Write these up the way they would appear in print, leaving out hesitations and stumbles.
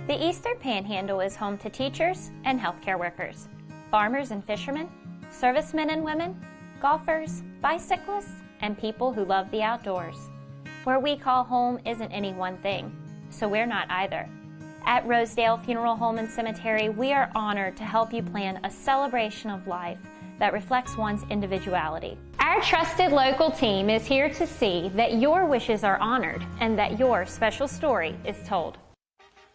The Eastern Panhandle is home to teachers and healthcare workers, farmers and fishermen, servicemen and women, golfers, bicyclists, and people who love the outdoors. Where we call home isn't any one thing, so we're not either. At Rosedale Funeral Home and Cemetery, we are honored to help you plan a celebration of life that reflects one's individuality. Our trusted local team is here to see that your wishes are honored and that your special story is told.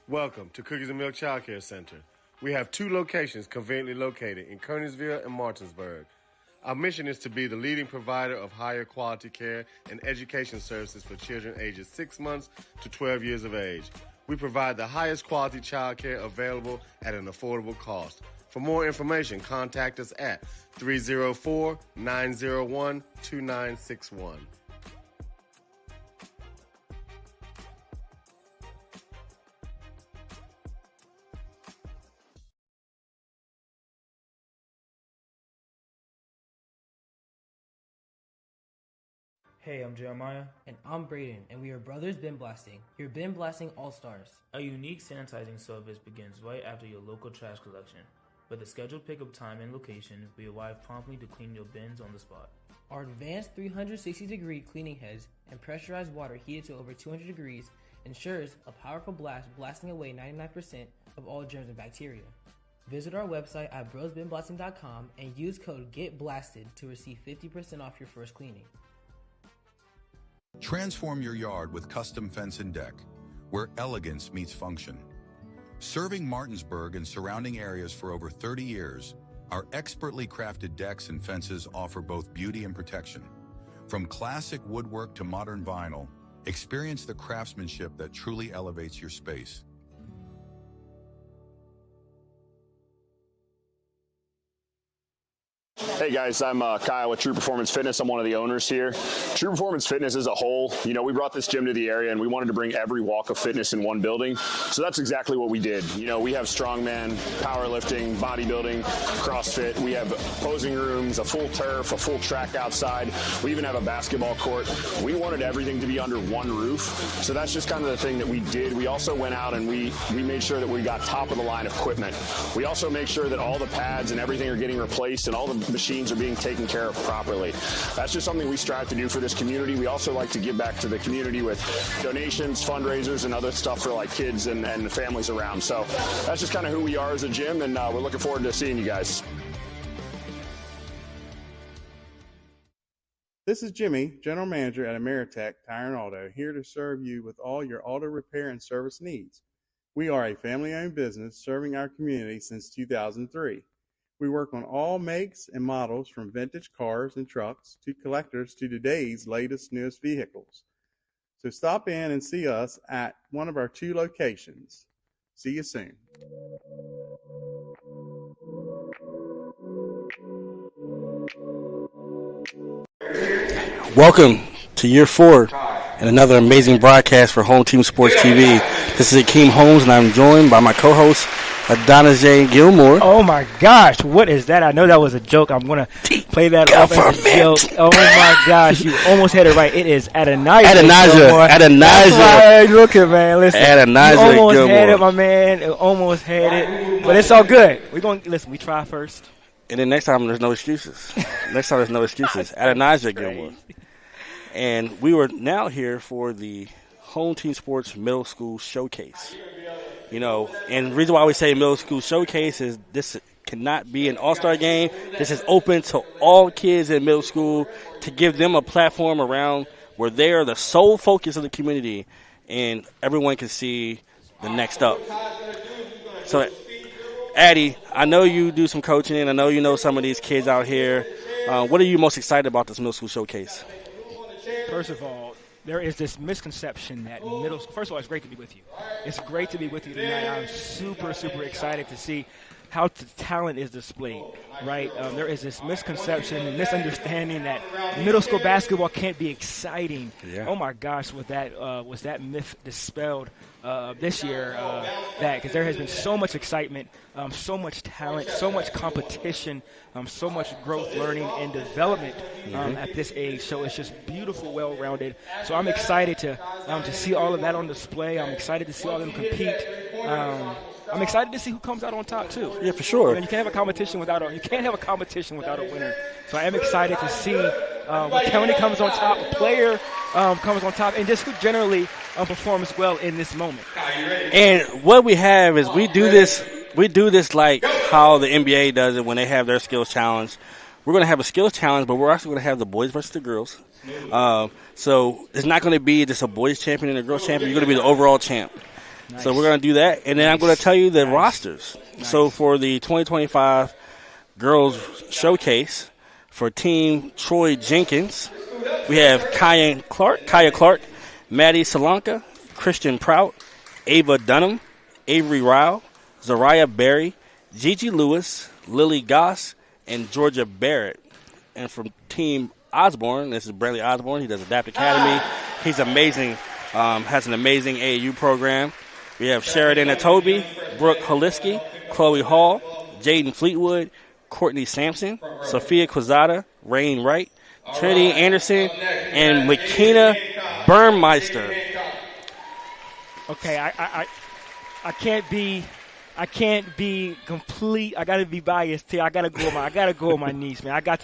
Welcome to Cookies and Milk Child Care Center. We have 2 locations conveniently located in Kearneysville and Martinsburg. Our mission is to be the leading provider of higher quality care and education services for children ages 6 months to 12 years of age. We provide the highest quality child care available at an affordable cost. For more information, contact us at 304-901-2961. Hey, I'm Jeremiah. And I'm Braden, and we are Brothers Bin Blasting, your Bin Blasting All-Stars. A unique sanitizing service begins right after your local trash collection. With a scheduled pickup time and location, we arrive promptly to clean your bins on the spot. Our advanced 360-degree cleaning heads and pressurized water heated to over 200 degrees ensures a powerful blast blasting away 99% of all germs and bacteria. Visit our website at brosbinblasting.com and use code GETBLASTED to receive 50% off your first cleaning. Transform your yard with Custom Fence and Deck, where elegance meets function. Serving Martinsburg and surrounding areas for over 30 years, our expertly crafted decks and fences offer both beauty and protection. From classic woodwork to modern vinyl, experience the craftsmanship that truly elevates your space. Hey guys, I'm Kyle with True Performance Fitness. I'm one of the owners here. True Performance Fitness as a whole, we brought this gym to the area and we wanted to bring every walk of fitness in one building. So that's exactly what we did. We have strongman, powerlifting, bodybuilding, CrossFit. We have posing rooms, a full turf, a full track outside. We even have a basketball court. We wanted everything to be under one roof. So that's just kind of the thing that we did. We also went out and we made sure that we got top of the line equipment. We also make sure that all the pads and everything are getting replaced and all the machines are being taken care of properly. That's just something we strive to do for this community. We also like to give back to the community with donations, fundraisers, and other stuff for like kids and the families around. So that's just kind of who we are as a gym, and we're looking forward to seeing you guys. This is Jimmy, General Manager at Ameritech Tire and Auto, here to serve you with all your auto repair and service needs. We are a family-owned business serving our community since 2003. We work on all makes and models from vintage cars and trucks to collectors to today's latest, newest vehicles. So stop in and see us at one of our 2 locations. See you soon. Welcome to year 4 and another amazing broadcast for Home Team Sports TV. This is Akeem Holmes, and I'm joined by my co-host, Adonijah Gilmore. Oh my gosh, what is that? I know that was a joke. I'm going to play that off as a joke. Oh my gosh, you almost had it right. It is Adonijah. That's right. Look at man. Listen, Adonijah you almost Gilmore. had it, my man. Almost had it, but it's all good. We're going to listen. We try first, and then next time there's no excuses. Adonijah Gilmore, and we were now here for the Home Team Sports Middle School Showcase. And the reason why we say middle school showcase is this cannot be an all-star game. This is open to all kids in middle school to give them a platform around where they are the sole focus of the community and everyone can see the next up. So, Addie, I know you do some coaching and I know you know some of these kids out here. What are you most excited about this middle school showcase? First of all, there is this misconception that first of all, it's great to be with you. It's great to be with you tonight. I'm super, super excited to see how the talent is displayed, right? There is this misconception and misunderstanding that middle school basketball can't be exciting. Yeah. Oh my gosh, was that myth dispelled this year? Because there has been so much excitement, so much talent, so much competition, so much growth, learning, and development at this age. So it's just beautiful, well-rounded. So I'm excited to see all of that on display. I'm excited to see all of them compete. I'm excited to see who comes out on top too. Yeah, for sure. You can't have a competition without a winner. So I am excited to see when County comes on top, a player comes on top, and just who generally performs well in this moment. And what we have is we do this like how the NBA does it when they have their skills challenge. We're going to have a skills challenge, but we're also going to have the boys versus the girls. So it's not going to be just a boys champion and a girls champion. You're going to be the overall champ. Nice. So we're going to do that, and then I'm going to tell you the rosters. Nice. So for the 2025 Girls Showcase, for Team Troy Jenkins, we have Kaya Clark, Maddie Solanka, Christian Prout, Ava Dunham, Avery Rao, Zariah Berry, Gigi Lewis, Lily Goss, and Georgia Barrett. And from Team Osborne, this is Bradley Osborne. He does Adapt Academy. He's amazing, has an amazing AAU program. We have Sheridan Atobi, Brooke Holiski, Chloe Hall, Jaden Fleetwood, Courtney Sampson, Sophia Quezada, Rain Wright, Trinity Anderson, and McKenna Burnmeister. Okay, I can't be complete. I got to be biased here. I got to go with my niece, man. I got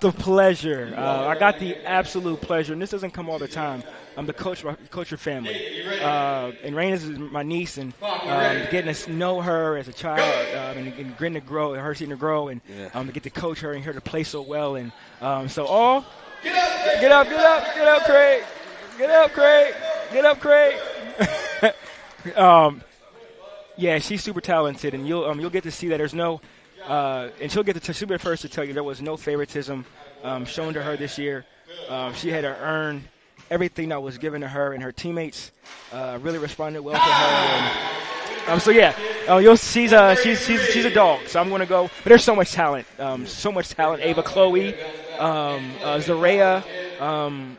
the pleasure. I got the absolute pleasure, and this doesn't come all the time. I'm the coach her family, and Rain is my niece, and getting to know her as a child, and getting to grow, and her seeing her grow, and to get to coach her and hear her play so well, and so get up, Craig. Yeah, she's super talented, and you'll get to see that there's no. And she'll be the first to tell you there was no favoritism shown to her this year. She had to earn everything that was given to her, and her teammates really responded well to her. She's a dog. So I'm going to go. But there's so much talent. Ava, Chloe, Zaria.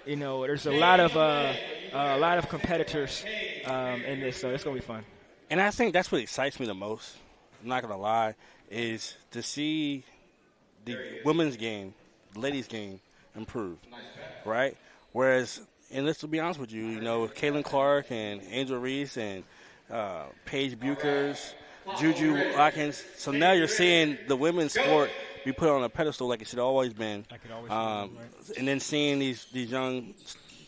There's a lot of competitors in this, so it's going to be fun. And I think that's what excites me the most. I'm not going to lie. Is to see the women's game, the ladies' game improve, right? Whereas, and let's be honest with you, Kaylin Clark and Angel Reese and Paige Buchers, Juju Watkins. So now you're seeing the women's sport be put on a pedestal like it should have always been. And then seeing these young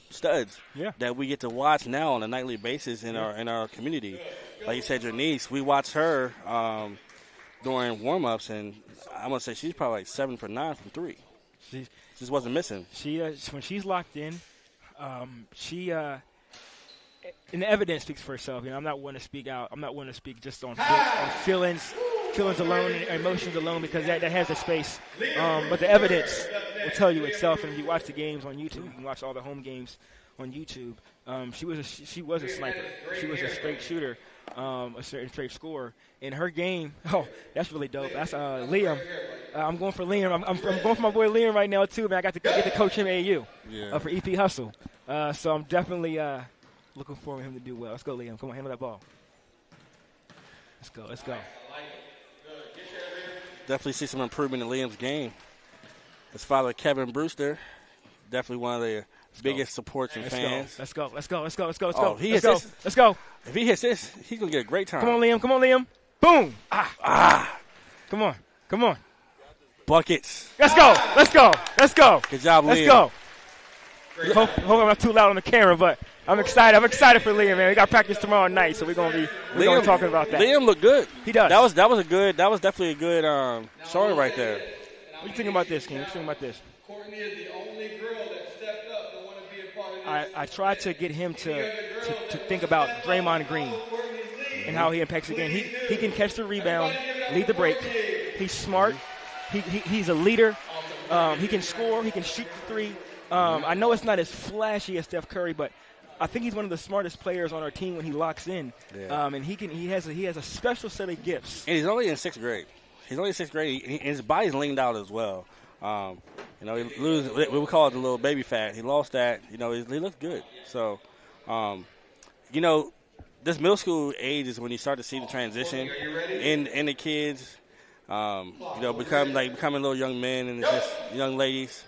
studs that we get to watch now on a nightly basis in our community. Like you said, your niece, we watch her during warm-ups, and I'm going to say she's probably like 7 for 9 from 3. She just wasn't missing. When she's locked in, and the evidence speaks for itself. I'm not one to speak out. I'm not one to speak just on feelings alone and emotions alone, because that has a space. But the evidence will tell you itself. And if you watch the games on YouTube, you can watch all the home games on YouTube. She was a sniper. She was a straight shooter, a straight scorer. In her game, that's really dope. That's Liam. I'm going for Liam. I'm going for my boy Liam right now too, man. I got to get to coach him at AAU for EP Hustle. So I'm definitely looking forward to him to do well. Let's go, Liam. Come on, handle that ball. Let's go. Definitely see some improvement in Liam's game. His father, Kevin Brewster, definitely one of the biggest supports and fans. Let's go. Let's go. Let's go. If he hits this, he's going to get a great time. Come on, Liam. Boom. Come on. Buckets. Let's go. Good job, Liam. Let's go. Hope I'm not too loud on the camera, but I'm excited. I'm excited for Liam, man. We got practice tomorrow night, so we're gonna be talking about that. Liam looked good. He does. That was definitely a good showing right there. What you think about this, King? What you think about this? Courtney is the only girl that stepped up and want to be a part of this. I tried to get him to think about Draymond Green and how he impacts the game. He can catch the rebound, lead the break. He's smart. He's a leader. He can score. He can shoot the three. I know it's not as flashy as Steph Curry, but I think he's one of the smartest players on our team when he locks in. Yeah. And he has a special set of gifts. And he's only in 6th grade. He's only in 6th grade. And his body's leaned out as well. He lose. We call it the little baby fat. He lost that. He looks good. So, this middle school age is when you start to see the transition in the kids. Becoming little young men and just young ladies.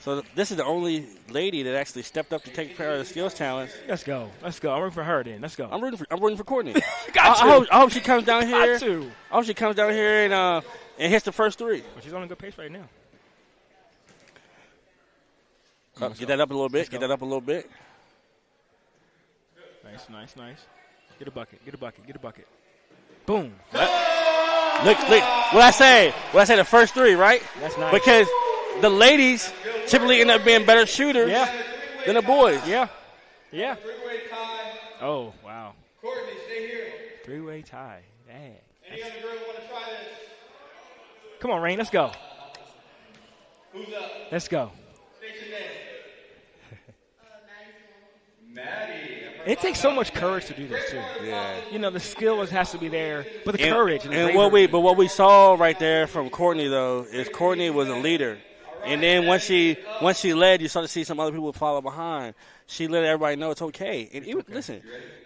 So this is the only lady that actually stepped up to take care of the skills challenge. Let's go. I'm rooting for her then. Let's go. I'm rooting for Courtney. I hope she comes down here. Got to. I hope she comes down here and hits the first 3. Well, she's on a good pace right now. Get that up a little bit. Get that up a little bit. Nice. Get a bucket. Boom. Look. What I say, the first 3, right? That's nice. Because the ladies typically end up being better shooters than the boys. Yeah. Three-way tie. Oh, wow. Courtney, stay here. 3-way tie. Dang. Any other girl want to try this? Come on, Rain. Let's go. Who's up? Let's go. State your name. Maddie. It takes so much courage to do this, too. Yeah. The skill has to be there, but the courage. And what we saw right there from Courtney, though, is Courtney was a leader. And then once she led, you start to see some other people follow behind. She let everybody know it's okay. And listen,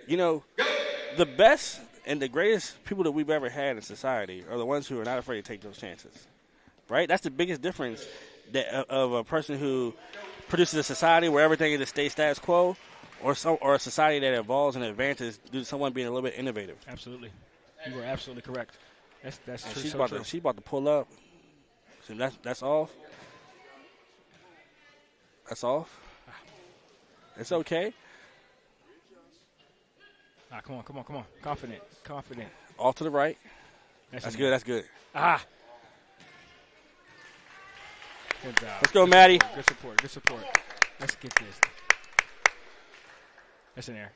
the best and the greatest people that we've ever had in society are the ones who are not afraid to take those chances. Right? That's the biggest difference of a person who produces a society where everything is stays status quo, or a society that evolves and advances due to someone being a little bit innovative. Absolutely. You are absolutely correct. That's true. She's about to pull up. So that's off. That's off. It's okay. Come on. Confident. Off to the right. That's good. That's good. Good job. Let's go, Maddie. Good support. Let's get this. That's in there.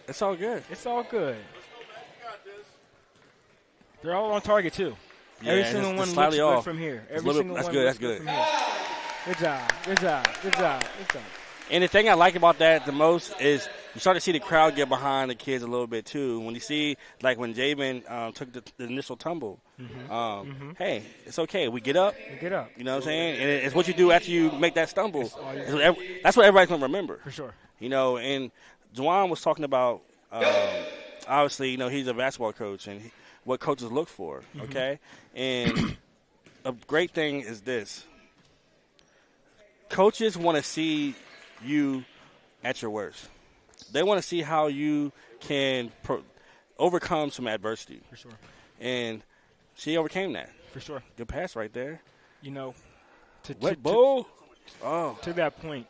It's all good. They're all on target, too. Yeah, Every single one looks good from here. Every single one looks good from here. Good job. And the thing I like about that the most is you start to see the crowd get behind the kids a little bit, too. When you see, like when Javen took the initial tumble, hey, it's okay. We get up. You know what I'm saying? And it's what you do after you make that stumble. That's what everybody's going to remember. For sure. And Juwan was talking about, obviously, he's a basketball coach and what coaches look for, okay? And a great thing is this. Coaches want to see you at your worst. They want to see how you can overcome some adversity. For sure. And she overcame that. For sure. Good pass right there. To that point,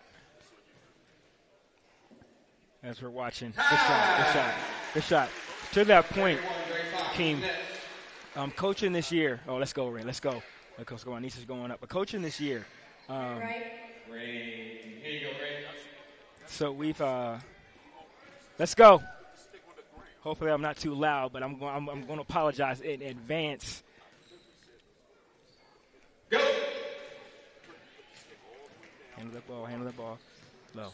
as we're watching, good shot. To that point, Keem, coaching this year. Oh, let's go, Ray. Let's go. Let's go. Anisha's going up. But coaching this year. Ray. Here you go, Ray. So we've let's go. Hopefully I'm not too loud, but I'm going to apologize in advance. Go. Handle the ball. Low.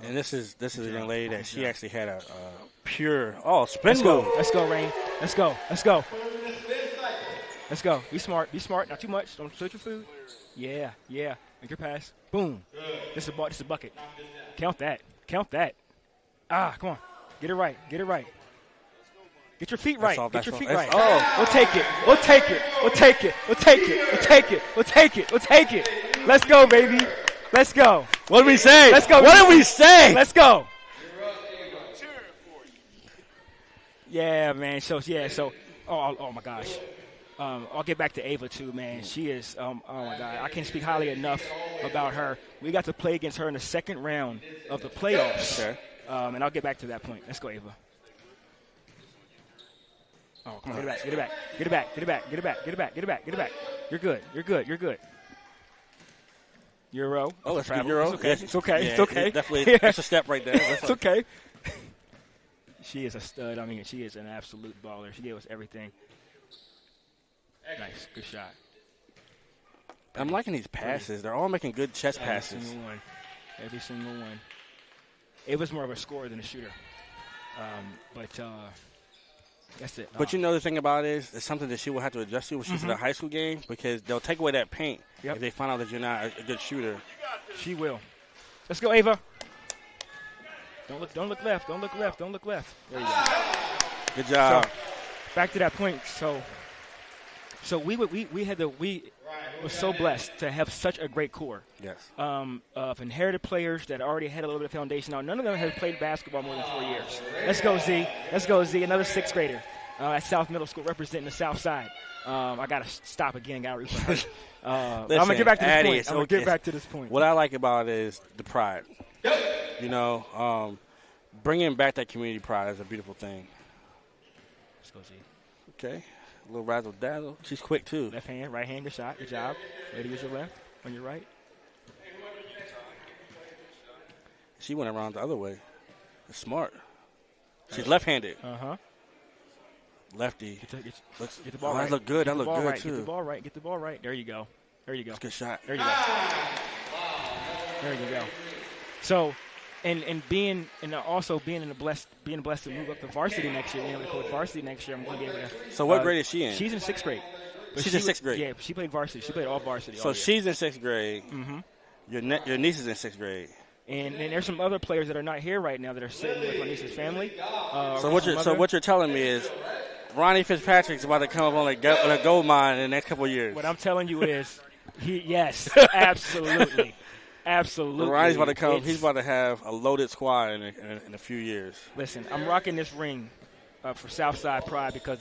And this is a young lady that she actually had a pure spin move. Let's go, Rain. Let's go. Be smart. Not too much. Don't switch your food. Yeah. Make your pass. Boom. This is a bucket. Count that. Come on. Get it right. Get your feet right. Get your feet right. Oh. We'll take it. Let's go, baby. Let's go. What did we say? Let's go. What did we say? Let's go. Yeah, man. So, oh my gosh. I'll get back to Ava, too, man. She is, oh, my God. I can't speak highly enough about her. We got to play against her in the second round of the playoffs. Okay. And I'll get back to that point. Let's go, Ava. Oh, come on. Get it back. You're good. Euro. Oh, that's good Euro. It's okay. Yeah, It's okay. Definitely, that's a step right there. It's okay. She is a stud. I mean, she is an absolute baller. She gave us everything. Nice. Good shot. I'm liking these passes. They're all making good chest passes. Every single one. It was more of a scorer than a shooter. But that's it. But you know the thing about it is, it's something that she will have to adjust to when she's in a high school game, because they'll take away that paint if they find out that you're not a good shooter. She will. Let's go, Ava. Don't look left. Don't look left. Don't look left. There you go. Good job. So, back to that point. So we were so blessed to have such a great core. Yes. Of inherited players that already had a little bit of foundation. Now, none of them have played basketball more than 4 years. Let's go, Z. Let's go, Z. Another sixth grader at South Middle School representing the South Side. I got to stop again. Got to replay. I'm going to get back to this point. I'm going to get back to this point. What I like about it is the pride. Bringing back that community pride is a beautiful thing. Let's go, Z. Okay. A little razzle dazzle. She's quick, too. Left hand, right hand, good shot. Good job. Way to use your left on your right. She went around the other way. That's smart. She's left-handed. Uh-huh. Lefty. Get the ball right. That looked good. That looked good, right. too. Get the ball right. Get the ball right. There you go. There you go. That's a good shot. There you go. There you go. So, also being blessed to move up to varsity next year, to coach varsity next year, I'm going to be able to. So what grade is she in? She's in sixth grade. She's in sixth grade. Yeah, she played varsity. She played all varsity. So she's in sixth grade. Mm-hmm. Your niece is in sixth grade. And there's some other players that are not here right now that are sitting with my niece's family. So what you're telling me is, Ronnie Fitzpatrick's about to come up on a gold mine in the next couple of years. What I'm telling you is, yes, absolutely. Absolutely. Ronnie's about to come. He's about to have a loaded squad in a few years. Listen, I'm rocking this ring for Southside Pride because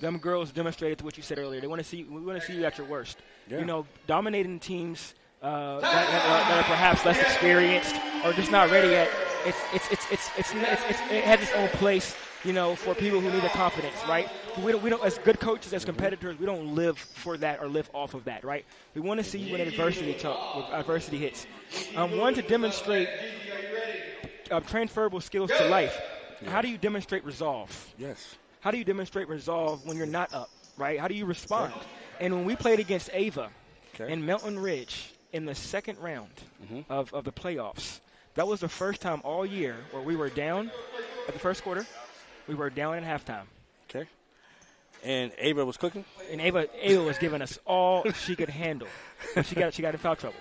them girls demonstrated to what you said earlier. We want to see you at your worst. Yeah. Dominating teams that are perhaps less experienced or just not ready yet. It has its own place. For people who need the confidence, right? We don't, as good coaches, as competitors, we don't live for that or live off of that, right? We want to see you when adversity hits. One, to demonstrate transferable skills to life. Yeah. How do you demonstrate resolve? Yes. How do you demonstrate resolve when you're not up, right? How do you respond? Sure. And when we played against Ava in Melton Ridge in the second round of the playoffs, that was the first time all year where we were down at the first quarter. We were down at halftime. Okay. And Ava was cooking? And Ava was giving us all she could handle. But she got in foul trouble.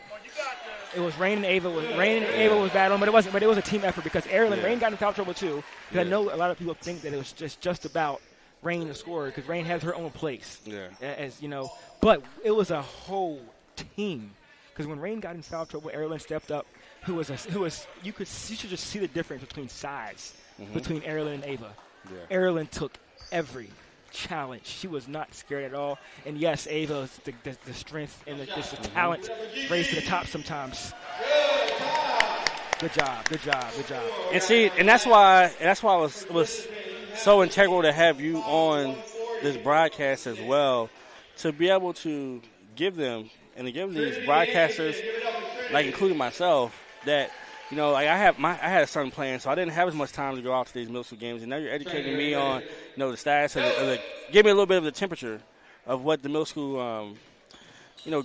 It was Rain and Ava was battling, but it was a team effort because Rain got in foul trouble too. Because I know a lot of people think that it was just about Rain to score because Rain has her own place. Yeah. As you know, but it was a whole team. Because when Rain got in foul trouble, Erilyn stepped up. You should just see the difference between size between Erilyn and Ava. Yeah. Erilyn took every challenge. She was not scared at all. And yes, Ava, the strength and the talent raised to the top sometimes. Good job. And that's why it was so integral to have you on this broadcast as well, to be able to give these broadcasters, like including myself, that I had a son playing, so I didn't have as much time to go out to these middle school games. And now you're educating me on, the stats give me a little bit of the temperature of what the middle school,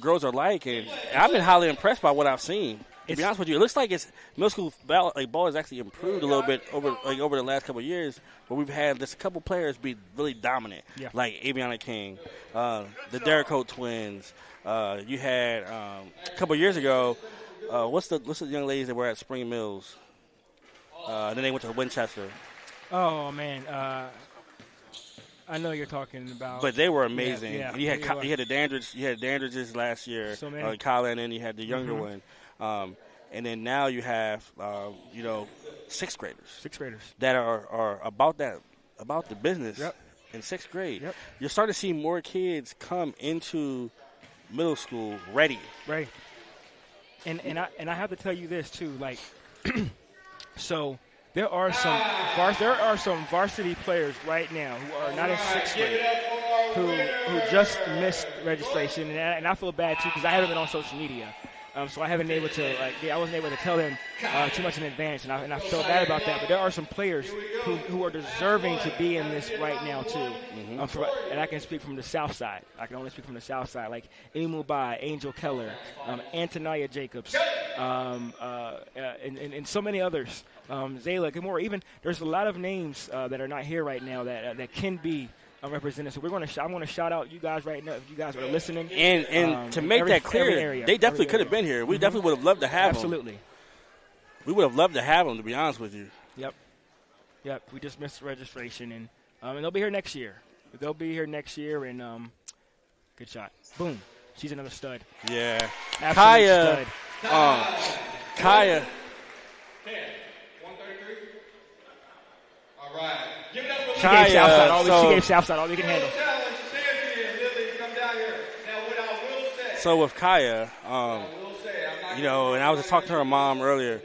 girls are like. And I've been highly impressed by what I've seen. To be honest with you, it looks like middle school ball has actually improved a little bit over the last couple of years. But we've had just a couple players be really dominant, like Aviana King, the Derricotte twins. You had a couple of years ago. What's the young ladies that were at Spring Mills? Then they went to Winchester. Oh man, I know you're talking about. But they were amazing. Yeah. And you had the Dandridges last year. So many. Colin, and you had the younger one. And then now you have sixth graders that are about the business in sixth grade. Yep. You're starting to see more kids come into middle school ready. Right. And I have to tell you this too, like, so there are some varsity players right now who are not in sixth grade who just missed registration, and I feel bad too because I haven't been on social media, So I haven't been able to I wasn't able to tell them too much in advance, and I felt bad about that. But there are some players who are deserving to be in this right now too. And I can speak from the South Side. I can only speak from the South Side, like Emu Bai, Angel Keller, Antonia Jacobs, and so many others. Zayla Gamora. Even there's a lot of names that are not here right now that can be represented. So I'm going to shout out you guys right now if you guys are listening. And to make that clear, they definitely could have been here. We definitely would have loved to have them. Absolutely. We would have loved to have them, to be honest with you. Yep. We just missed registration, and they'll be here next year. And good shot. Boom. She's another stud. Yeah. Absolute stud. Kaya. 10, 133. All right. Give it up for She gave Southside all we can handle. So with Kaya, and I was just talking to her mom earlier.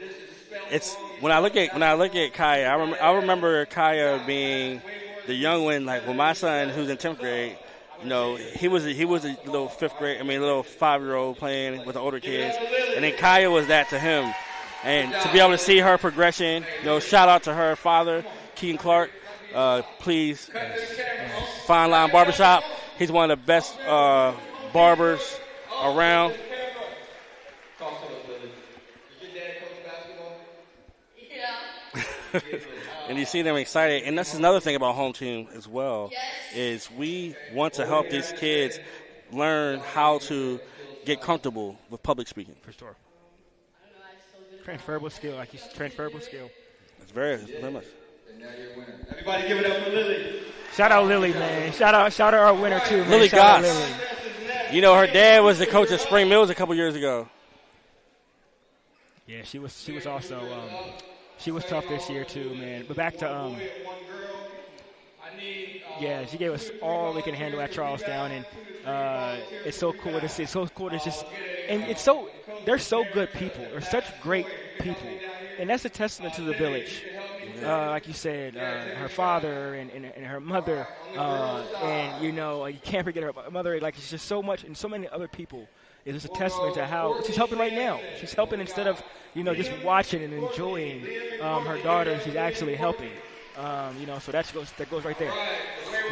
It's when I look at Kaya, I remember Kaya being the young one. Like when my son, who's in 10th grade, he was a little 5-year-old playing with the older kids, and then Kaya was that to him. And to be able to see her progression, shout out to her father, Keaton Clark. Please, Fine Line Barbershop. He's one of the best barbers around. And you see them excited. And that's another thing about home team as well, is we want to help these kids learn how to get comfortable with public speaking. For sure. Transferable skill, like you said, transferable skill. It's very much. Everybody give it up for Lily. Shout out Lily, man. Shout out our winner too, man. Lily Shout Goss. out Lily. Her dad was the coach at Spring Mills a couple years ago. Yeah, she was also she was tough this year too, man. But back to she gave us all we can handle at Charlestown, and it's so cool to see. It's so cool to just, and they're so good people. They're such great people, and that's a testament to the village. Like you said, her father and her mother, and you can't forget her mother. Like it's just so much, and so many other people. It's just a testament to how she's helping right now. She's helping instead of just watching and enjoying her daughter. She's actually helping. So that goes right there.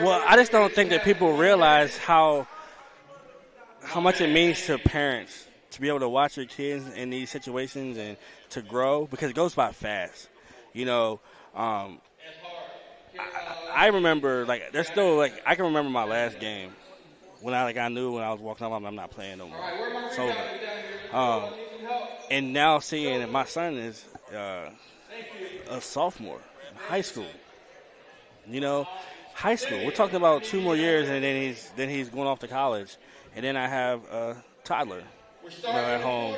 Well, I just don't think that people realize how much it means to parents to be able to watch your kids in these situations and to grow, because it goes by fast. I remember, there's still, I can remember my last game when I knew when I was walking up, I'm not playing no more. It's over. And now seeing that my son is a sophomore in high school. High school. We're talking about 2 more years, and then he's going off to college. And then I have a toddler at home.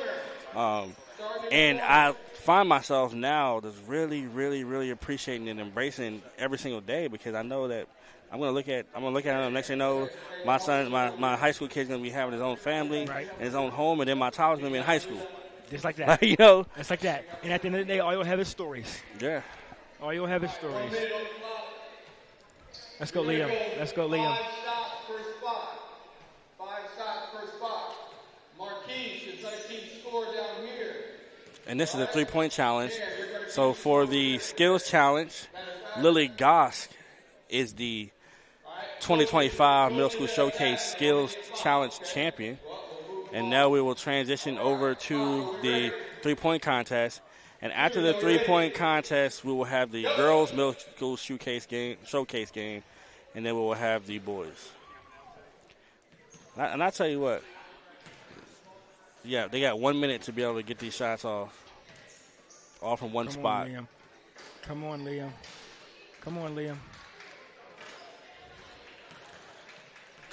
And I find myself now just really, really, really appreciating and embracing every single day, because I know that I'm gonna look at him. Next thing you know, my son, my high school kid's gonna be having his own family and his own home, and then my toddler's gonna be in high school. Just like that. It's like that. And at the end of the day, all you'll have is stories. Yeah. All you'll have is stories. Let's go, Liam. Let's go, Liam. 5 shots per spot. Marquise, the 13th score down here. And this is a 3-point challenge. So for the skills challenge, Lily Gosk is the 2025 Middle School Showcase Skills Challenge champion. And now we will transition over to the 3-point contest. And after the 3-point contest, we will have the girls' middle school showcase game, and then we will have the boys. And I tell you what, they got 1 minute to be able to get these shots off, all from one spot. Come on, Liam. Come on, Liam.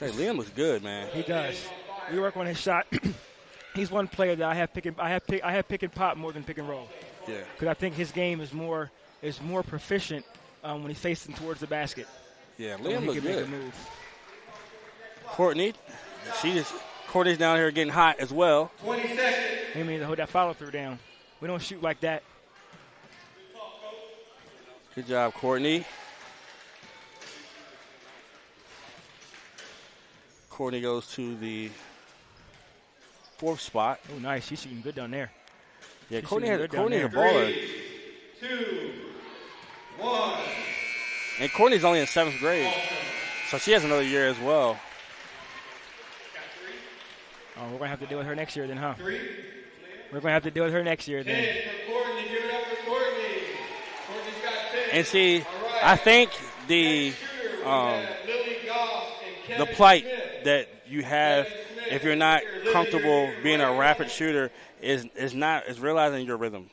Hey, Liam looks good, man. He does. We work on his shot. He's one player that I have pick and pop more than pick and roll. Yeah. Because I think his game is more proficient when he's facing towards the basket. Yeah, Liam looks good. Make a move. Courtney's down here getting hot as well. 20 seconds. They need to hold that follow through down. We don't shoot like that. Good job, Courtney. Courtney goes to the 4th spot. Oh, nice. She's shooting good down there. Yeah, Courtney a baller. 3, 2, 1. And Courtney's only in 7th grade, so she has another year as well. Oh, we're going to have to deal with her next year then, huh? 3. We're going to have to deal with her next year then. 10 for Courtney. Give it up for Courtney. Courtney's got 10. And see, All right. I think the plight that you have if you're not comfortable being a rapid shooter is realizing your rhythm.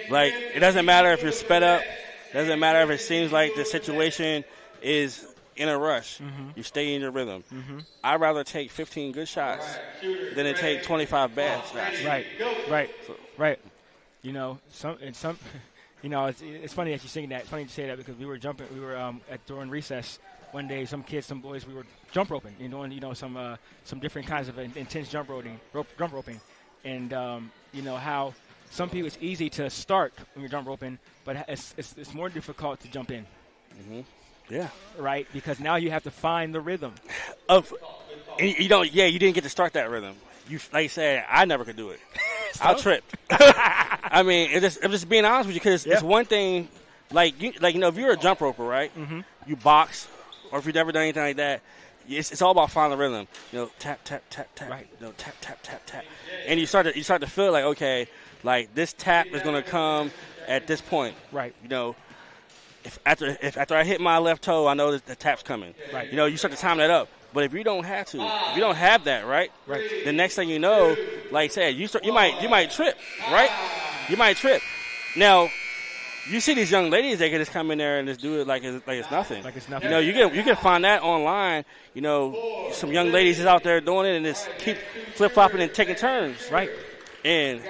Like, it doesn't matter if you're sped up. It doesn't matter if it seems like the situation is in a rush. Mm-hmm. You stay in your rhythm. Mm-hmm. I'd rather take 15 good shots than to take 25 bad shots. Right. You know, you know, it's funny that you sing that. It's funny to say that because we were during recess one day. Some boys, we were jump roping and doing, you know, some different kinds of intense jump roping, and you know how some people it's easy to start when you're jump roping, but it's more difficult to jump in. Mm-hmm. Yeah. Right, because now you have to find the rhythm. You didn't get to start that rhythm. Like you said, I never could do it. I'll trip. I mean, I'm just being honest with you because it's one thing, like you know, if you're a jump roper, right? Mm-hmm. You box, or if you've never done anything like that, it's all about finding the rhythm. You know, tap, tap, tap, tap. Right. You know, tap, tap, tap, tap. And you start to feel like, okay, like this tap is going to come at this point. Right. You know, if after I hit my left toe, I know that the tap's coming. Right. You know, you start to time that up. But if you don't have that, right? The next thing you know, like I said, you might trip, right? You might trip. Now, you see these young ladies, they can just come in there and just do it like it's nothing. Like it's nothing. You know, you can find that online. You know, some young ladies is out there doing it and just keep flip flopping and taking turns. Right. And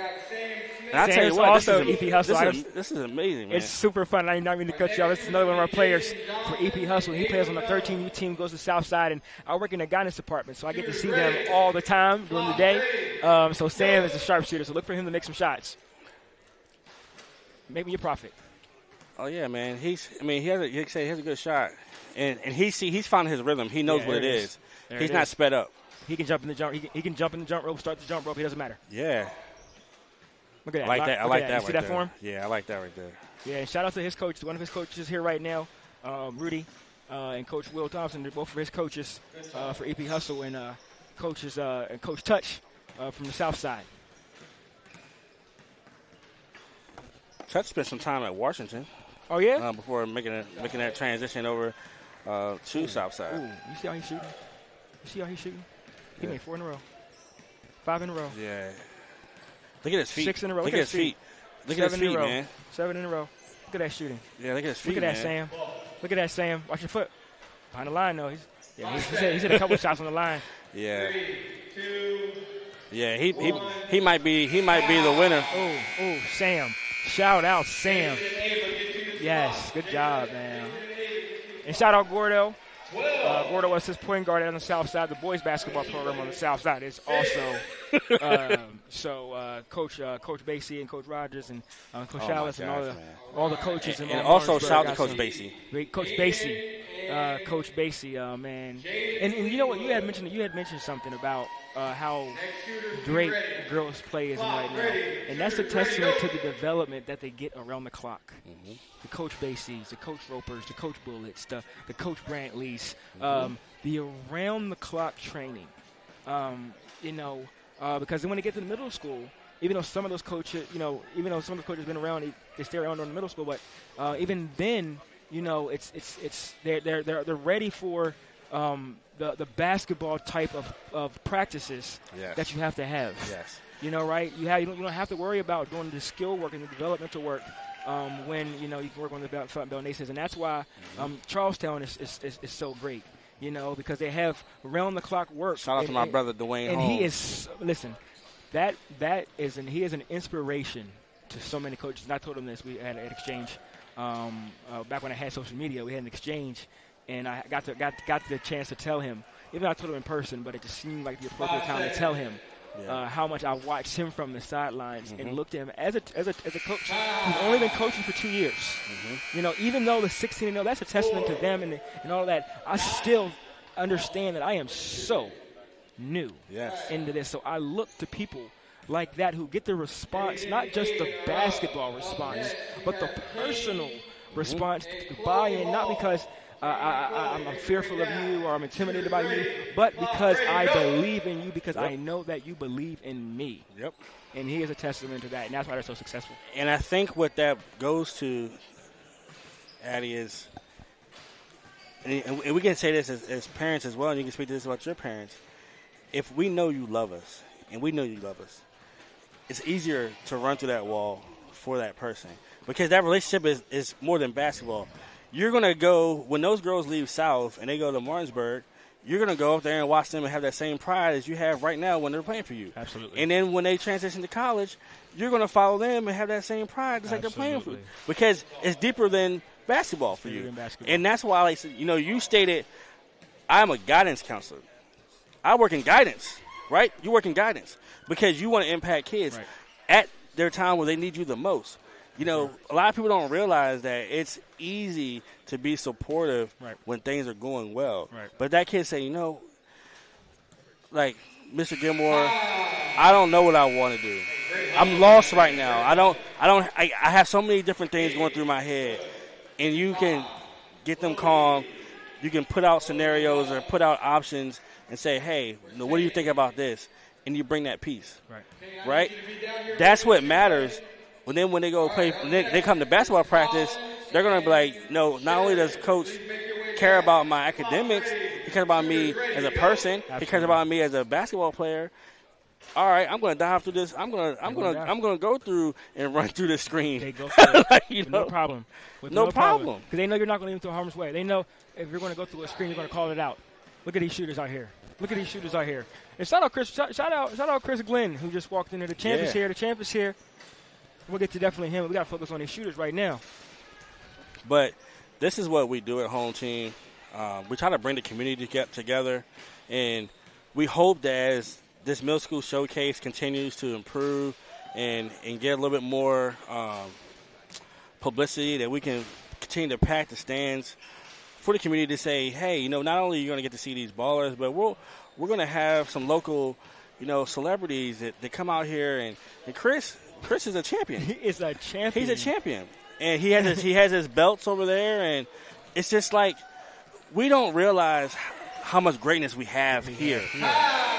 I'll tell you what, also EP Hustle. This is amazing, man. It's super fun. I did not mean to cut you off. This is another one of our players for EP Hustle. He plays on the 13U team, goes to Southside, and I work in the guidance department, so I get to see them all the time during the day. So Sam is a sharpshooter, so look for him to make some shots. Make me a profit. Oh yeah, man. He has a good shot, and he's found his rhythm. He knows what it is. He's not sped up. He can jump in the jump. He can jump in the jump rope, start the jump rope. It doesn't matter. Yeah. Look at that. I like that. I like that. You see that for him? Yeah, I like that right there. Yeah, and shout out to his coach. One of his coaches is here right now, Rudy, and Coach Will Thompson. They're both of his coaches for EP Hustle, and coaches and Coach Touch from the South Side. Touch spent some time at Washington. Oh yeah. Before making that transition over to Southside. Ooh, you see how he's shooting? He made 4 in a row, 5 in a row. Yeah. Look at his feet. 6 in a row. Look at his feet. Look at his feet, man. 7 in a row. Look at that shooting. Yeah, look at his feet, Look at that, Sam. Look at that, Sam. Watch your foot. Behind the line, though. He's hit a couple shots on the line. Yeah. 3, 2, yeah, he might be the winner. Oh, Sam. Shout out, Sam. Yes, good job, man. And shout out Gordo. Gordo was his point guard on the South Side. The boys basketball program on the South Side is also Coach Basie and Coach Rogers and Coach Alice and all the coaches. And also shout out to Coach Basie. Coach Basie, man. And you know what? You had mentioned something about how great girls play is right now, and that's a testament to the development that they get around the clock. Mm-hmm. The Coach Basies, the Coach Ropers, the Coach Bullets, the Coach Brantleys, the around the clock training. Because when they get to the middle school, even though some of those coaches, have been around, they stay around in the middle school, but even then, they're ready for the basketball type of practices that you have to have. Yes. You know, right? You don't have to worry about doing the skill work and the developmental work when you can work on the Bell Nations, and that's why Charlestown is so great. Because they have round the clock work. Shout out to my brother Dwayne and Holmes. He is an inspiration to so many coaches. And I told him this. We had an exchange back when I had social media. We had an exchange, and I got the chance to tell him. Even though I told him in person, but it just seemed like the appropriate time to tell him how much I watched him from the sidelines and looked at him as a coach who's only been coaching for 2 years. Mm-hmm. Even though the 16-0, that's a testament to them and all that. I still understand that I am so new Yes. into this. So I look to people like that who get the response, not just the basketball response, but the personal response to buy in, not because I'm fearful of you or I'm intimidated by you, but because I believe in you, because I know that you believe in me. Yep. And he is a testament to that, and that's why they're so successful. And I think what that goes to, Addie, is, and we can say this as parents as well, and you can speak to this about your parents. If we know you love us, and we know you love us, it's easier to run through that wall for that person. Because that relationship is more than basketball. You're going to go, when those girls leave South and they go to Martinsburg, you're going to go up there and watch them and have that same pride as you have right now when they're playing for you. Absolutely. And then when they transition to college, you're going to follow them and have that same pride just like they're playing for you. Because it's deeper than basketball for you. And that's why, like, you stated, I'm a guidance counselor. I work in guidance, right? You work in guidance because you want to impact kids at their time where they need you the most. A lot of people don't realize that it's easy to be supportive when things are going well. But that kid say, like, Mr. Gilmore, I don't know what I want to do. I'm lost right now. I have so many different things going through my head. And you can get them calm. You can put out scenarios or put out options and say, hey, what do you think about this? And you bring that peace. Right? That's what matters. When they go play, when they come to basketball practice, they're going to be like, no, not only does coach care about my academics, he cares about me as a person, he cares about me as a basketball player. All right, I'm going to dive through this. I'm going to go through and run through the screen. They go through it. No problem. No problem. Because they know you're not going to leave them to harm's way. They know if you're going to go through a screen, you're going to call it out. Look at these shooters out here. And shout out Chris Glenn, who just walked into the champ is here. The champ is here. We'll get to definitely him. We got to focus on these shooters right now. But this is what we do at Home Team. We try to bring the community together, and we hope that as this middle school showcase continues to improve and get a little bit more publicity, that we can continue to pack the stands for the community to say, hey, not only are you going to get to see these ballers, but we're going to have some local, celebrities that come out here. And Chris is a champion. He is a champion. He's a champion. And he has his belts over there, and it's just like we don't realize how much greatness we have here.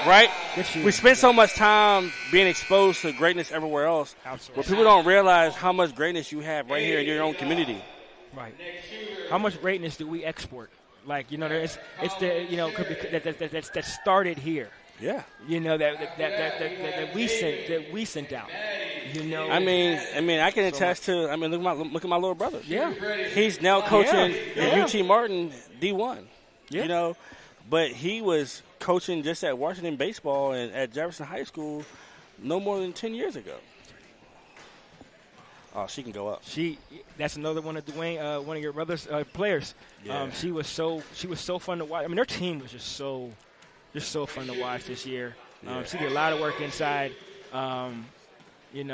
Right? We spend so much time being exposed to greatness everywhere else. Absolutely. But people don't realize how much greatness you have right here in your own community. Right. How much greatness do we export? Like, it's that started here. Yeah. That we sent out. I mean, I can attest to. Look at my little brother. Yeah. He's now coaching at UT Martin D1. Yeah. But he was coaching just at Washington baseball and at Jefferson High School no more than 10 years ago. Oh, she can go up. That's another one of Dwayne, one of your brother's players. Yeah. She was so fun to watch. Their team was just so fun to watch this year. She did a lot of work inside. I don't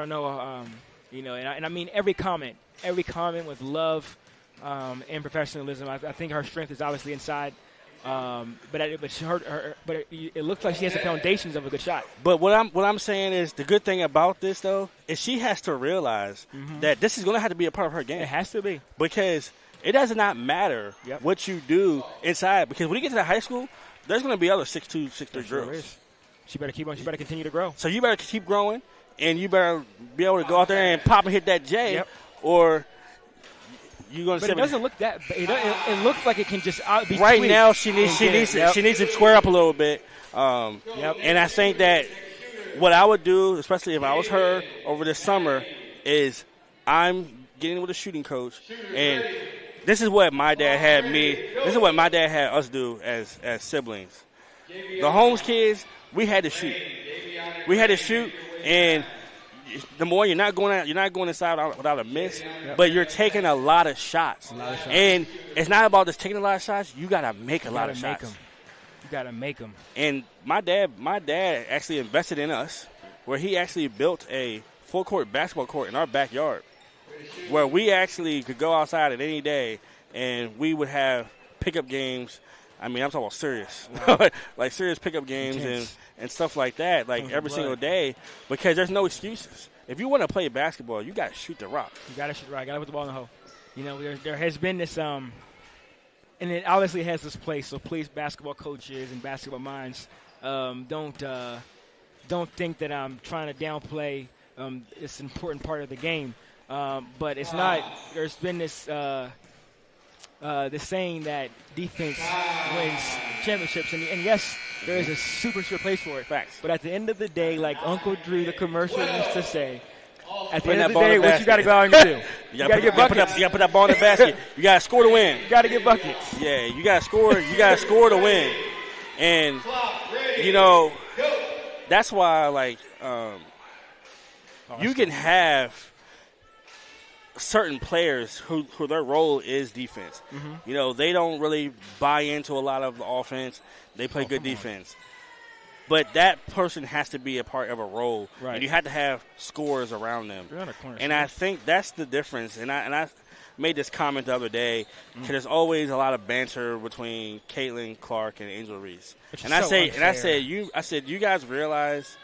know. And I mean every comment with love and professionalism. I think her strength is obviously inside. But it looks like she has the foundations of a good shot. But what I'm saying is the good thing about this though is she has to realize that this is going to have to be a part of her game. It has to be, because it does not matter what you do inside. Because when you get to the high school, there's going to be other 6'2", 6'3" girls. She better keep on. She better continue to grow. So you better keep growing, and you better be able to go out there and pop and hit that J, or you're going to. But it doesn't look that. It looks like it can just be right now. She needs to square up a little bit. And I think that what I would do, especially if I was her over this summer, is I'm getting with a shooting coach, and this is what my dad had me. This is what my dad had us do as siblings. The Holmes kids, we had to shoot. And the more you're not going inside without a miss, but you're taking a lot of shots. And it's not about just taking a lot of shots. You got to make a lot of shots. You got to make them. And my dad actually invested in us, where he actually built a full-court basketball court in our backyard, where we actually could go outside at any day, and we would have pickup games I mean, I'm talking about serious, Wow. like serious pickup games Intense. and stuff like that, like every single day, because there's no excuses. If you want to play basketball, you got to shoot the rock. You got to shoot right. Got to put the ball in the hole. You know, there has been this, and it obviously has this place. So please, basketball coaches and basketball minds, don't think that I'm trying to downplay this important part of the game. But it's not. There's been this saying that defense wins championships, and yes, there is a super place for it. Facts. But at the end of the day, like Uncle Drew, the commercial used to say, at the Putting end of that the ball in day, the what you got to go out and do? You got to get buckets. You got to put that ball in the basket. You got to score to win. You got to get buckets. Yeah, you got to score. You got to score to win. And you know, that's why like you can have certain players who their role is defense. Mm-hmm. You know, they don't really buy into a lot of the offense. They play good defense. But that person has to be a part of a role. Right. And you have to have scorers around them. They're on a corner. And I think that's the difference. And I made this comment the other day because there's always a lot of banter between Caitlin Clark and Angel Reese. And I said you guys realize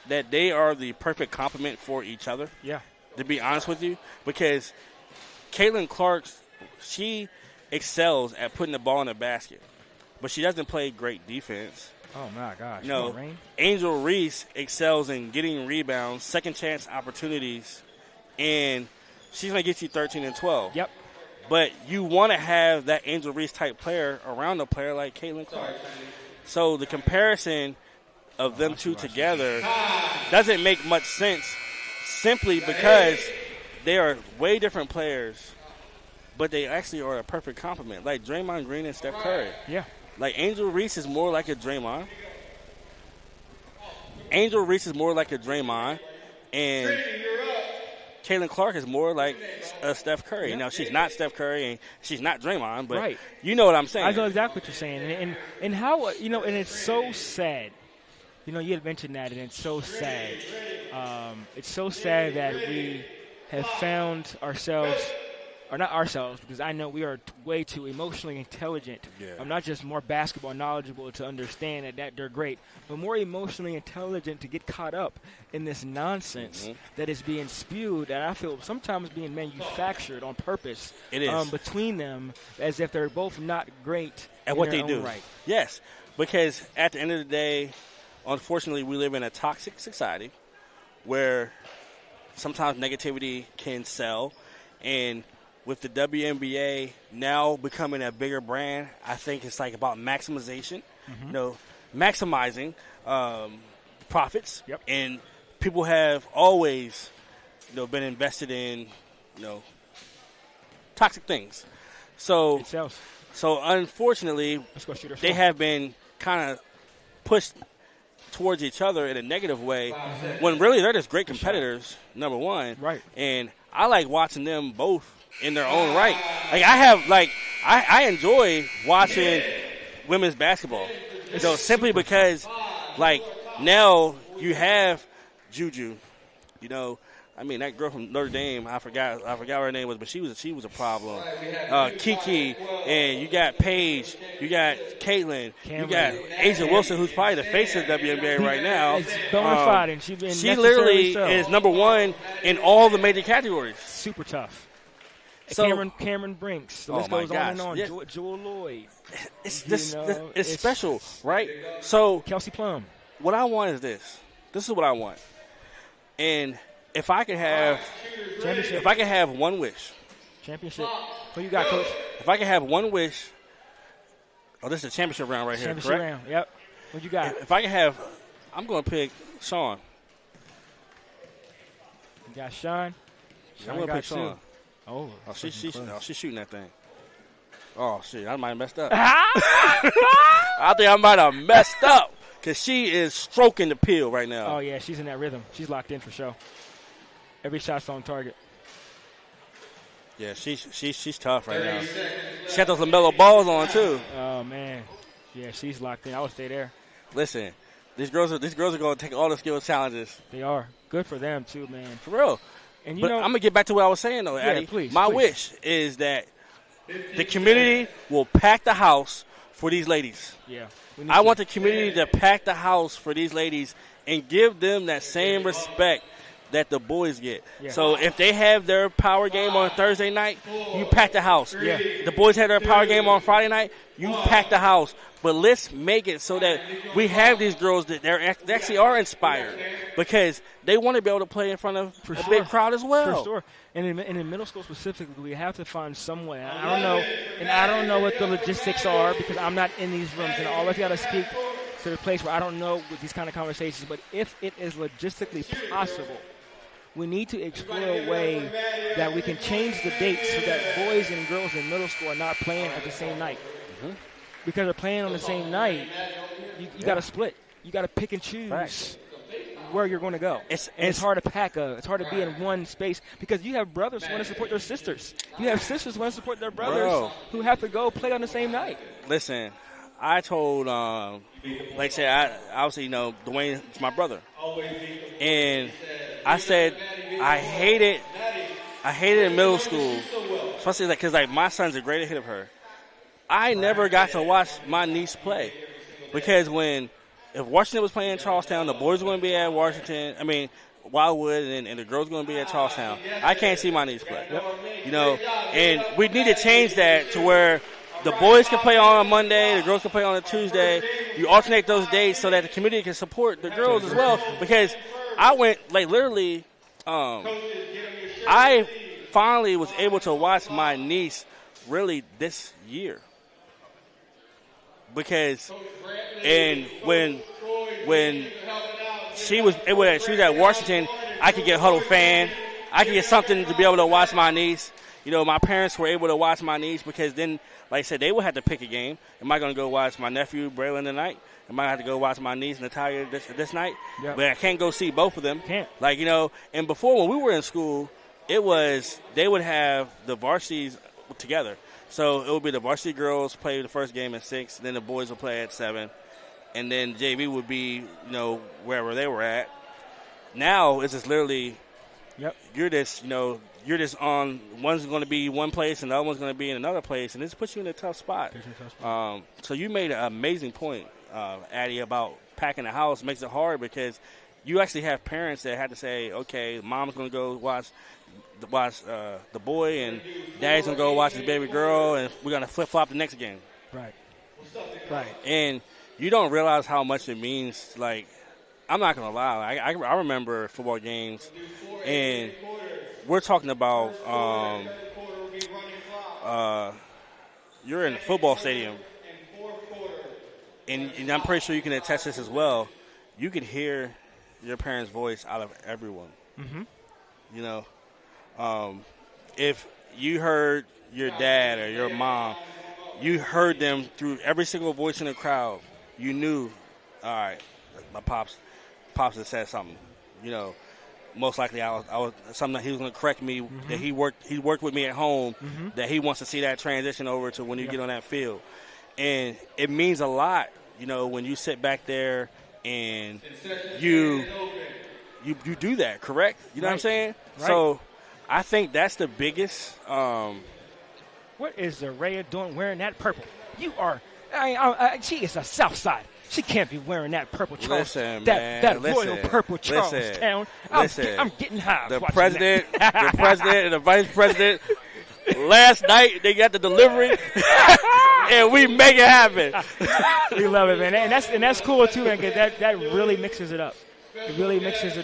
that they are the perfect complement for each other. Yeah. To be honest with you, because Caitlin Clark, she excels at putting the ball in the basket, but she doesn't play great defense. Oh my gosh! No, Angel Reese excels in getting rebounds, second chance opportunities, and she's going to get you 13 and 12. Yep. But you want to have that Angel Reese type player around a player like Caitlin Clark. So the comparison of them two together doesn't make much sense, simply because they are way different players, but they actually are a perfect complement, like Draymond Green and Steph Curry. Yeah. Like Angel Reese is more like a Draymond. Angel Reese is more like a Draymond, and Caitlin Clark is more like a Steph Curry. Now, she's not Steph Curry and she's not Draymond, but you know what I'm saying. I know exactly what you're saying. And how, you know, and it's so sad. You know, you had mentioned that, and it's so sad. It's so sad that we have found ourselves, or not ourselves, because I know we are way too emotionally intelligent. Yeah. I'm not just more basketball knowledgeable to understand that they're great, but more emotionally intelligent to get caught up in this nonsense that is being spewed, and I feel sometimes being manufactured on purpose. It is. Between them, as if they're both not great at in what their they do. own right. Yes, because at the end of the day, unfortunately, we live in a toxic society where sometimes negativity can sell, and with the WNBA now becoming a bigger brand, I think it's like about maximization, you know, maximizing profits. Yep. And people have always, you know, been invested in, you know, toxic things. So, It sells. so unfortunately, Let's go shoot our they shot. have been kind of pushed towards each other in a negative way when really they're just great competitors, number one. Right. And I like watching them both in their own right. Like I enjoy watching women's basketball. So simply because like now you have Juju, you know, I mean that girl from Notre Dame, I forgot what her name was, but she was a problem. Kiki, and you got Paige, you got Caitlin, you got Asia Wilson, who's probably the face of the WNBA right now. It's bona fide, and she literally is number one in all the major categories. Super tough. So Cameron Brinks. The Oh list my goes on and gosh, on. yes. Jewel Lloyd. It's special, right? So Kelsey Plum. What I want is this. This is what I want. And if I could have one wish. Championship. Who you got, Coach? If I could have one wish. Oh, this is a championship round right here, Championship correct? round. Yep. What you got? If I could have, I'm going to pick Sean. You got Sean. I'm going to pick Sean. Oh, she's shooting that thing. Oh, shit, I might have messed up. I think I might have messed up because she is stroking the peel right now. Oh, yeah, she's in that rhythm. She's locked in for sure. Every shot's on target. Yeah, she's tough right now. She got those LaMelo balls on, too. Oh, man. Yeah, she's locked in. I would stay there. Listen, these girls are going to take all the skill challenges. They are. Good for them, too, man. For real. And but I'm going to get back to what I was saying, though, Addy. Please. My wish is that the community will pack the house for these ladies. Yeah. I want the community to pack the house for these ladies and give them that same respect that the boys get. Yeah. So if they have their power game on Thursday night, you pack the house. Yeah. The boys have their power game on Friday night, you pack the house. But let's make it so that we have these girls that they actually are inspired because they want to be able to play in front of a big crowd as well. For sure. And in middle school specifically, we have to find some way. I don't know what the logistics are because I'm not in these rooms, and I always got to speak to the place where I don't know with these kind of conversations. But if it is logistically possible, we need to explore a way that we can change the dates so that boys and girls in middle school are not playing at the same night. Mm-hmm. Because they're playing on the same night, you got to split. You got to pick and choose where you're going to go. It's hard to pack it's hard to be in one space because you have brothers who want to support their sisters. You have sisters who want to support their brothers who have to go play on the same night. Listen, I told, like I said, obviously, Dwayne is my brother. And I said I hated in middle school, especially because my son's a great ahead of her. I never got to watch my niece play because if Washington was playing in Charlestown, the boys were going to be at Wildwood, and the girls were going to be at Charlestown. I can't see my niece play. And we need to change that to where the boys can play on a Monday, the girls can play on a Tuesday. You alternate those dates so that the community can support the girls as well because I went, literally, I finally was able to watch my niece really this year. Because, when she was at Washington, I could get Huddle Fan. I could get something to be able to watch my niece. My parents were able to watch my niece because then, like I said, they would have to pick a game. Am I going to go watch my nephew, Braylon, tonight? Am I going to have to go watch my niece, Natalia, this night? Yep. But I can't go see both of them. Can't. And before when we were in school, they would have the varsities together. So it would be the varsity girls play the first game at 6, then the boys would play at 7, and then JV would be, wherever they were at. Now it's just literally, you're just on, one's going to be one place and the other one's going to be in another place, and this puts you in a tough spot. So you made an amazing point, Addie, about packing the house. It makes it hard because you actually have parents that have to say, okay, mom's going to go watch the boy, and daddy's going to go watch his baby girl, and we're going to flip-flop the next game. Right. And you don't realize how much it means. I'm not going to lie. I remember football games, and we're talking about you're in a football stadium, and I'm pretty sure you can attest this as well. You can hear your parents' voice out of everyone. Mm-hmm. If you heard your dad or your mom, you heard them through every single voice in the crowd. You knew, all right, my pops had said something. Most likely I was something that he was going to correct me. Mm-hmm. That he worked with me at home. Mm-hmm. That he wants to see that transition over to when you get on that field, and it means a lot. When you sit back there and you do that, correct? You know what I'm saying? Right. So I think that's the biggest. What is Zaraya doing wearing that purple? You are. She is a South Side. She can't be wearing that purple Charlestown. That royal purple Charlestown. I'm getting high. The president and the vice president. Last night they got the delivery, and we make it happen. We love it, man, and that's cool too, man. Cause that really mixes it up. It really mixes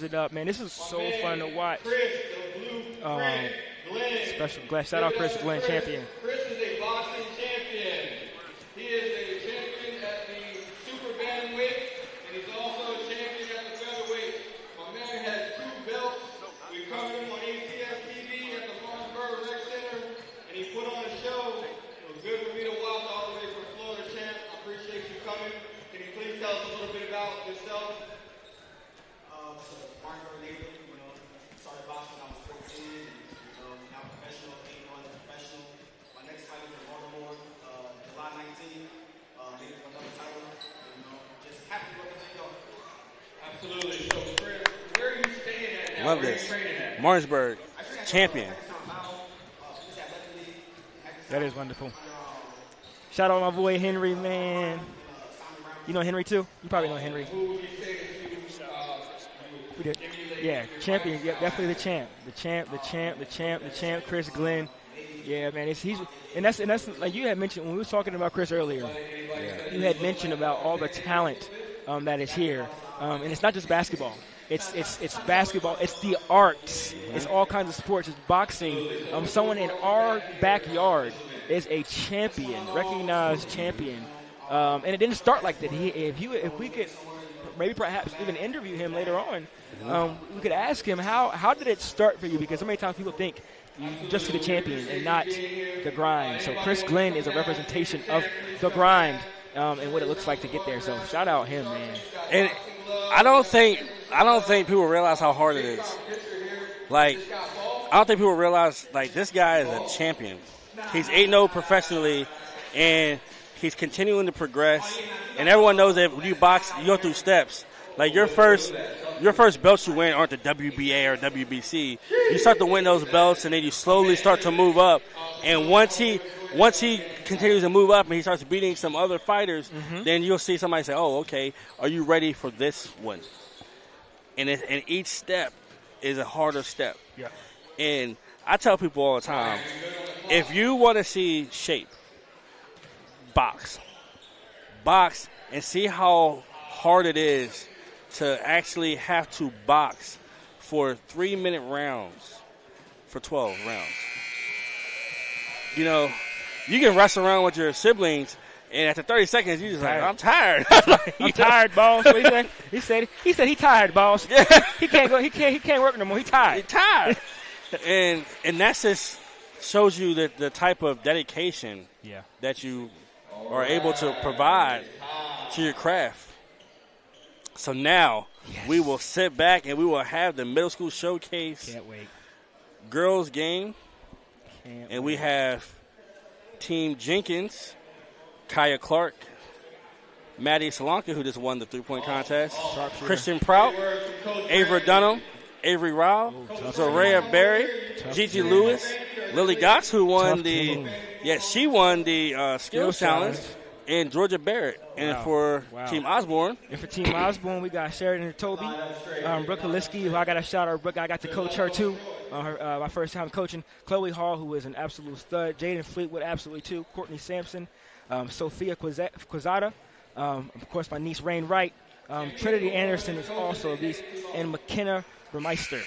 it up, man. This is so fun to watch. Special shout out Chris Glenn, champion. Chris is a boxing champion. He is a champion at the super bantamweight, and he's also a champion at the featherweight. My man has 2 belts. We covered him on ATF TV at the Farnsburg Rec Center, and he put on a show. It was good for me to watch all the way from Florida, champ. I appreciate you coming. Can you please tell us a little bit about yourself? Farnsburg native, started boxing when I was 14, and now professional, 8 months professional. My next fight is in Baltimore, July 19th, maybe for another title. Just happy to represent y'all. Absolutely. So, Chris, where are you staying at now? Love this. Martinsburg, champion. That is wonderful. Shout out my boy Henry, man. You know Henry too? You probably know Henry. We did. Yeah, champion. Yeah, definitely the champ. The champ. Chris Glenn. Yeah, man. That's like you had mentioned when we were talking about Chris earlier. Yeah. You had mentioned about all the talent that is here, and it's not just basketball. It's basketball. It's the arts. It's all kinds of sports. It's boxing. Someone in our backyard is a champion, recognized champion, and it didn't start like that. If we could maybe perhaps even interview him later on, we could ask him how did it start for you? Because so many times people think you just see the champion and not the grind. So Chris Glenn is a representation of the grind and what it looks like to get there. So shout out him, man. And I don't think people realize how hard it is. Like, I don't think people realize, like, this guy is a champion. He's 8-0 professionally, and he's continuing to progress. And everyone knows that when you box, you go through steps. Like, your first belts you win aren't the WBA or WBC. You start to win those belts, and then you slowly start to move up. And once he continues to move up and he starts beating some other fighters, then you'll see somebody say, oh, okay, are you ready for this one? And each step is a harder step. Yeah. And I tell people all the time, if you want to see shape, box and see how hard it is to actually have to box for 3-minute rounds for 12 rounds. You know, you can wrestle around with your siblings, and after 30 seconds, you're just like, I'm tired. I'm tired, boss. What he said? He said he tired, boss. Yeah. He can't go. He can't work no more. He tired. And that just shows you the type of dedication that you are able to provide to your craft. So now we will sit back and we will have the middle school showcase. Can't wait. Girls game. And we have Team Jenkins, Kaya Clark, Maddie Solanka, who just won the three-point contest, Christian Prout, Avery Dunham, Avery Rao, Zaraya Berry, Gigi Lewis, Lily Gotts, who won she won the skills challenge, and Georgia Barrett. And for Team Osborne. And for Team Osborne, we got Sheridan Toby, Brooke Kaliski, who I got a shout out. Brooke, I got to coach her too. My first time coaching. Chloe Hall, who is an absolute stud. Jaden Fleetwood, absolutely too. Courtney Sampson, Sophia Quezada, of course my niece Rain Wright. Trinity Anderson is also a beast, and McKenna Vermeister.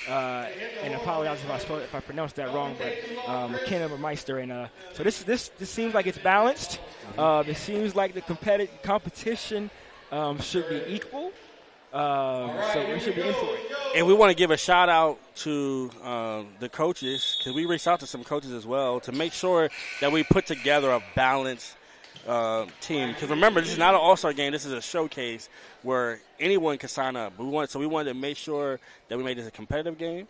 And I apologize if I pronounced that wrong, but McKenna Vermeister. And so this seems like it's balanced. It seems like the competition should be equal. So we should be in for it. And we want to give a shout out to the coaches, because we reached out to some coaches as well to make sure that we put together a balanced team. Because remember, this is not an all-star game. This is a showcase where anyone can sign up. We wanted to make sure that we made this a competitive game.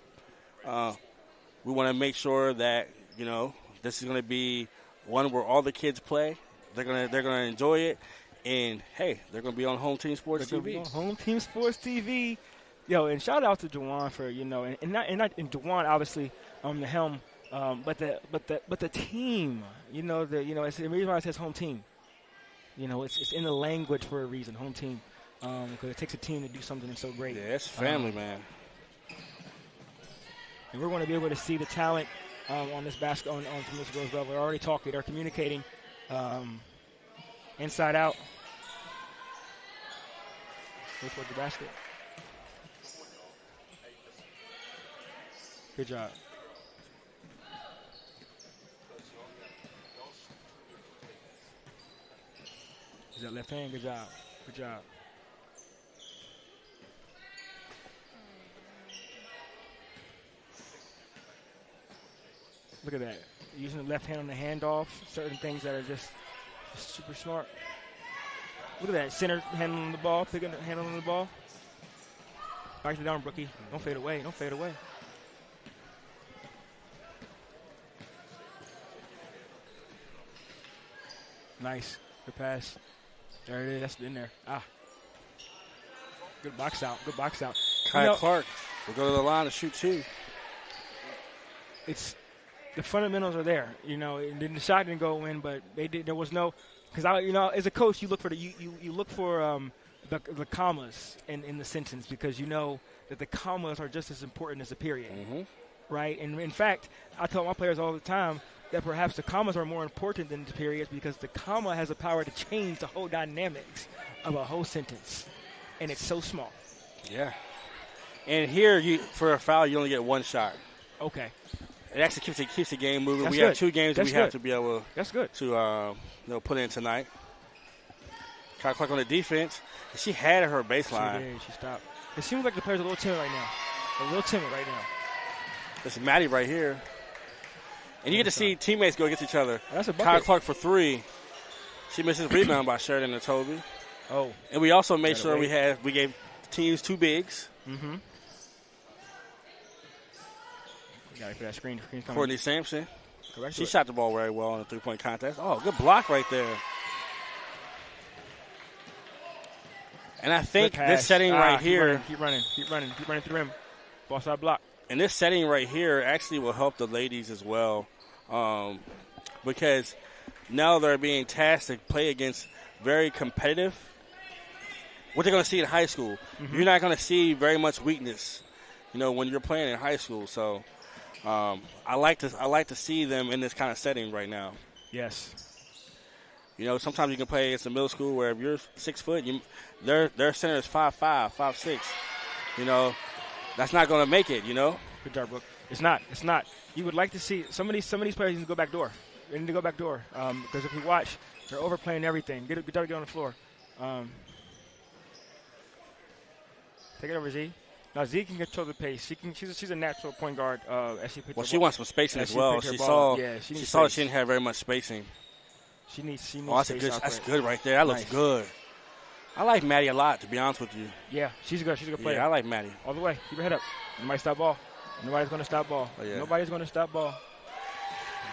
We want to make sure that, you know, this is going to be one where all the kids play. They're gonna enjoy it. And, hey, they're going to be on Home Team Sports TV. Home Team Sports TV. Yo, and shout out to Juwan for, you know, and Juwan obviously on the helm, but the team, it's the reason why it says home team. You know, it's in the language for a reason, home team, because it takes a team to do something so great. Yeah, it's family, man. And we're going to be able to see the talent on this basketball on this girls level. They're already talking, they're communicating inside out. Go toward the basket. Good job. Is that left hand? Good job. Good job. Look at that. Using the left hand on the handoff. Certain things that are just super smart. Look at that. Center handling the ball. Handling the ball. Back to down, Brookie. Don't fade away. Don't fade away. Nice. Good pass. There it is. That's in there. Good box out. Good box out. Kyle Clark will go to the line to shoot two. It's the fundamentals are there. And then the shot didn't go in, but there was no because as a coach you look for you look for the commas in the sentence because you know that the commas are just as important as the period, right? And in fact, I tell my players all the time that perhaps the commas are more important than the periods because the comma has the power to change the whole dynamics of a whole sentence, and it's so small. Yeah. And here, for a foul, you only get one shot. Okay. It actually keeps the game moving. That's we good. have 2 games That's that we have good. to be able That's good. to put in tonight. Kyle Clark on the defense. She had her baseline. She did. She stopped. It seems like the player's a little timid right now. A little timid right now. This is Maddie right here. And you get to see teammates go against each other. That's a bucket. Kyle Clark for 3. She misses rebound by Sheridan and Toby. Oh. And we also made sure we gave teams 2 bigs. Mm-hmm. Got it for that screen coming. Courtney Sampson. Correct. She shot the ball very well in the 3-point contest. Oh, good block right there. And I think this setting right here. Keep running through the rim. Ball side block. And this setting right here actually will help the ladies as well. Because now they're being tasked to play against very competitive. What they're going to see in high school. Mm-hmm. You're not going to see very much weakness, when you're playing in high school. So I like to see them in this kind of setting right now. Yes. Sometimes you can play against a middle school where if you're 6 foot, their center is 5'5", 5'6". That's not going to make it. Good job, Brooke. It's not. You would like to see some of these players need to go back door. They need to go back door because if we watch, they're overplaying everything. Get on the floor. Take it over, Z. Now Z can control the pace. She's a natural point guard. She wants some spacing as well. She saw she didn't have very much spacing. She needs. That's good right there. That looks good. I like Maddie a lot, to be honest with you. Yeah, she's a good player. Yeah, I like Maddie. All the way. Keep her head up. Nobody stop ball. Nobody's going to stop ball. Oh, yeah. Nobody's going to stop ball.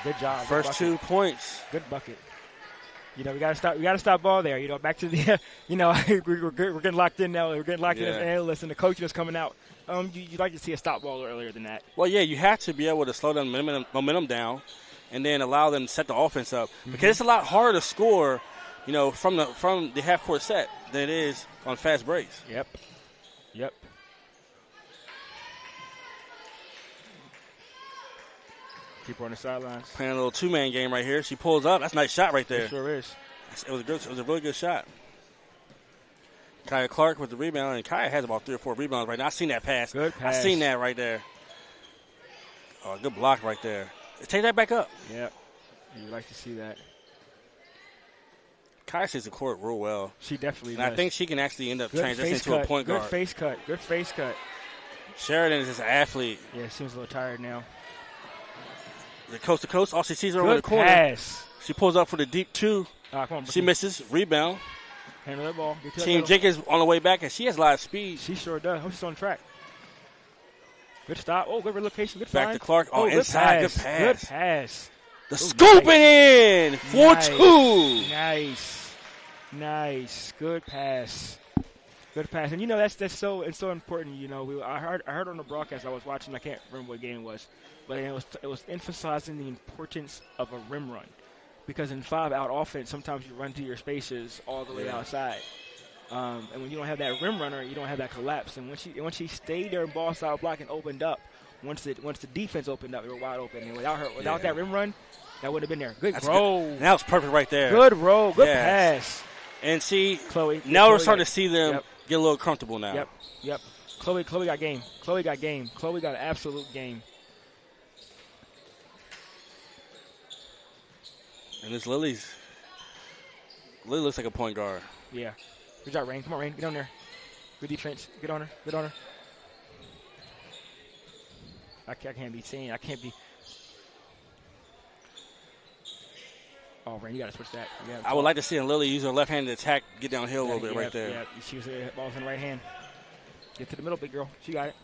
Good job. First 2 points. Good bucket. We got to stop ball there. Back to the, we're getting locked in now. We're getting locked in as analysts, and the coach is coming out. You'd like to see a stop ball earlier than that. Well, yeah, you have to be able to slow down momentum down, and then allow them to set the offense up because it's a lot harder to score, from the half court set than it is on fast breaks. Yep. Keep her on the sidelines. Playing a little 2-man game right here. She pulls up. That's a nice shot right there. It sure is. It was a really good shot. Kaya Clark with the rebound, and Kaya has about 3 or 4 rebounds right now. I seen that pass. Good pass. I seen that right there. Oh, good block right there. Take that back up. Yep. You like to see that. Kaya sees the court real well. She definitely does. I think she can actually end up transitioning to a point guard. Good face cut. Sheridan is just an athlete. Yeah, seems a little tired now. The coast to coast. All she sees her over the corner. Pass. She pulls up for the deep 2. Come on, she misses. Rebound. Handle that ball. Team Jenkins on the way back, and she has a lot of speed. She sure does. She's on track. Good stop. Oh, good relocation. Good back find. to Clark. Oh, inside. Good pass. Good pass. The scooping in. 4-2. Nice. Good pass. And that's so important. I heard on the broadcast I was watching. I can't remember what game it was, but it was emphasizing the importance of a rim run, because in 5-out offense sometimes you run to your spaces all the way outside, and when you don't have that rim runner, you don't have that collapse. And when she stayed there in ball side block and opened up, once the defense opened up, they were wide open. And without that rim run, that would have been there. Good roll. That was perfect right there. Good roll. Good pass. And see, Chloe. Now we're starting to see them get a little comfortable now. Yep. Chloe got game. Chloe got absolute game. And this Lily looks like a point guard. Yeah. Good job, Rain. Come on, Rain. Get on there. Good defense. Get on her. I can't be seen. I can't be. Oh, Rain, you got to switch that. I would like to see Lily use her left-handed attack, get downhill a little bit right there. Yeah, she was ball's in the right hand. Get to the middle, big girl. She got it.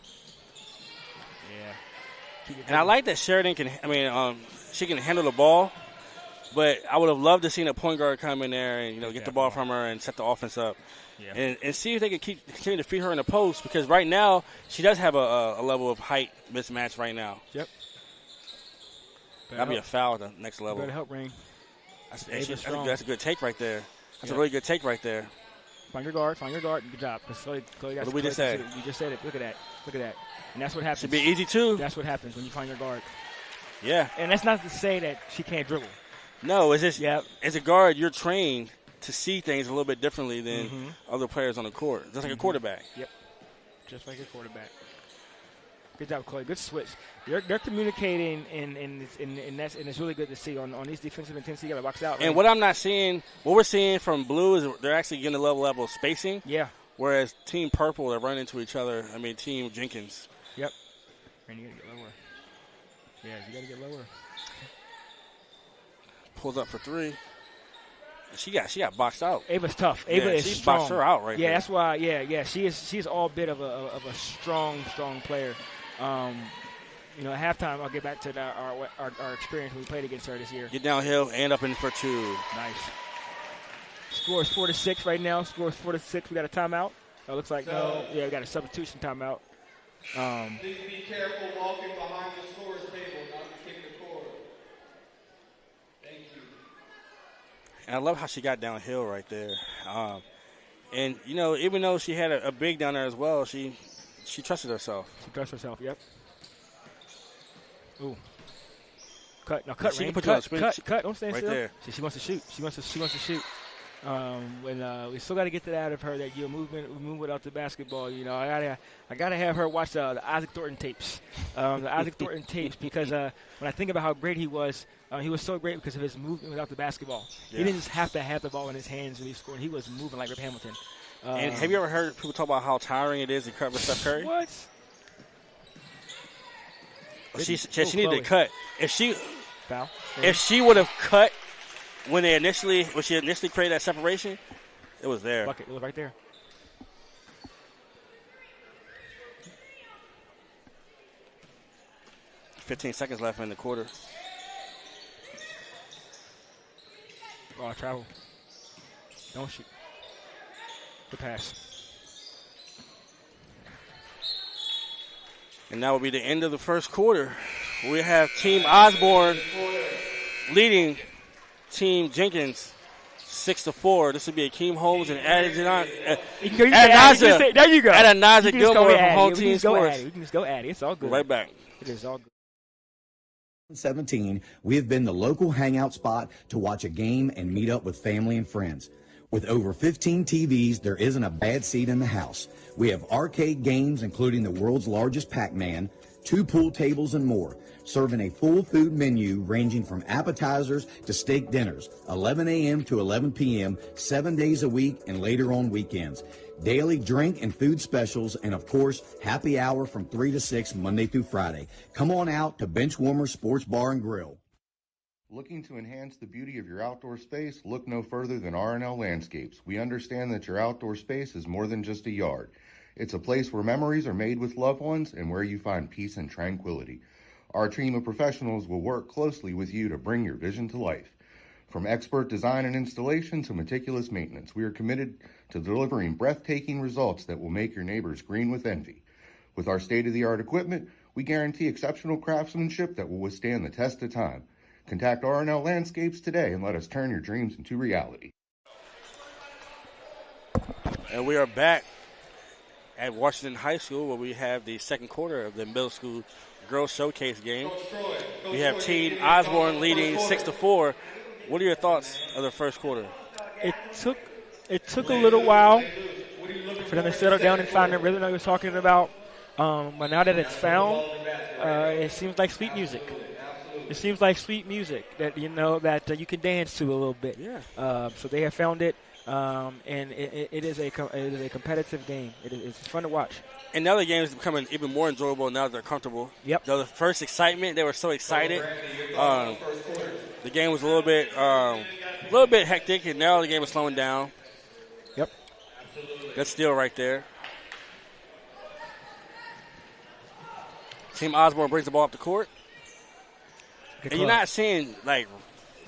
Yeah. And I like that Sheridan she can handle the ball, but I would have loved to see a point guard come in there and get the ball from her and set the offense up, and see if they can continue to feed her in the post, because right now she does have a level of height mismatch right now. Yep. That'd be a foul at the next level. Better help, Rain. That's a good take right there. That's a really good take right there. Find your guard. Good job. Chloe, what did we just say? We just said it. Look at that. And that's what happens. Should be easy, too. That's what happens when you find your guard. Yeah. And that's not to say that she can't dribble. No, it's just as a guard, you're trained to see things a little bit differently than other players on the court. Just like a quarterback. Yep. Just like a quarterback. Good job, Chloe. Good switch. They're communicating, and it's really good to see on these defensive intensity. You got to box out. And what we're seeing from Blue is they're actually getting a level of spacing. Yeah. Whereas Team Purple, they're running into each other. I mean, Team Jenkins. Yep. And you got to get lower. Yeah, you got to get lower. Pulls up for three. She got boxed out. Ava's tough. Ava is she strong. Boxed her out right there. Yeah, that's why. Yeah. She's all bit of a strong player. At halftime, I'll get back to our experience when we played against her this year. Get downhill and up in for two. Nice. Score is 4-6 right now. Score is 4-6. We got a timeout. It looks like no. Yeah, we got a substitution timeout. Please be careful walking behind the scorer's table, not to kick the cord. Thank you. And I love how she got downhill right there. And even though she had a big down there as well, she trusted herself. She trusts herself. Yep. Ooh. Cut. Now cut. She Rain. can put you on the Cut. spin. Cut. Don't stand right still. There. She wants to shoot. She wants to shoot. We still got to get that out of her that you're moving without the basketball. I gotta have her watch the Isaac Thornton tapes. Because when I think about how great he was so great because of his movement without the basketball. Yeah. He didn't just have to have the ball in his hands when he scored. He was moving like Rip Hamilton. And have you ever heard people talk about how tiring it is to cut with Steph Curry? What? She needed to cut. If she would have cut when she initially created that separation, it was there. Bucket. It was right there. $15 seconds left in the quarter. Oh, travel. Don't shoot. Good pass. And that will be the end of the first quarter. We have Team Osborne leading Team Jenkins 6-4. This will be Akeem Holmes and Adonijah Gilmore from Home Team Sports. We can just go at it. It's all good. Right back. It is all good. 2017, we have been the local hangout spot to watch a game and meet up with family and friends. With over 15 TVs, there isn't a bad seat in the house. We have arcade games, including the world's largest Pac-Man, 2 pool tables, and more, serving a full food menu ranging from appetizers to steak dinners, 11 a.m. to 11 p.m., 7 days a week, and later on weekends. Daily drink and food specials, and of course, happy hour from 3 to 6 Monday through Friday. Come on out to Benchwarmer Sports Bar and Grill. Looking to enhance the beauty of your outdoor space? Look no further than R&L Landscapes. We understand that your outdoor space is more than just a yard. It's a place where memories are made with loved ones and where you find peace and tranquility. Our team of professionals will work closely with you to bring your vision to life. From expert design and installation to meticulous maintenance, we are committed to delivering breathtaking results that will make your neighbors green with envy. With our state-of-the-art equipment, we guarantee exceptional craftsmanship that will withstand the test of time. Contact R&L Landscapes today and let us turn your dreams into reality. And we are back at Washington High School where we have the second quarter of the middle school girls showcase game. We have Team Osborne leading 6-4. What are your thoughts of the first quarter? It took a little while for them to settle down and find the rhythm I was talking about. But now that it's found, it seems like sweet music. It seems like sweet music that you can dance to a little bit. Yeah. So they have found it, and it is a competitive game. It's fun to watch. And now the game is becoming even more enjoyable now that they're comfortable. Yep. The first excitement, they were so excited. The game was a little bit hectic, and now the game is slowing down. Yep. That's still right there. Team Osborne brings the ball up the court. And you're not seeing,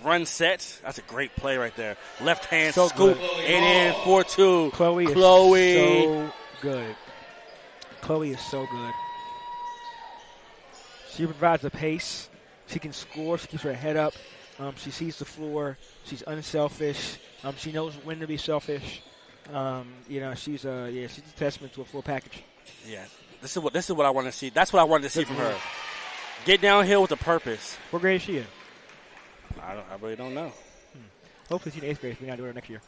run sets. That's a great play right there. Left hand so scoop good. and in 4-2. Chloe is so good. Chloe is so good. She provides the pace. She can score. She keeps her head up. She sees the floor. She's unselfish. She knows when to be selfish. She's a testament to a full package. Yeah, this is what I want to see. That's what I wanted to see from her. Get downhill with a purpose. What grade is she in? I really don't know. Hopefully she's in 8th grade. We're not doing her next year.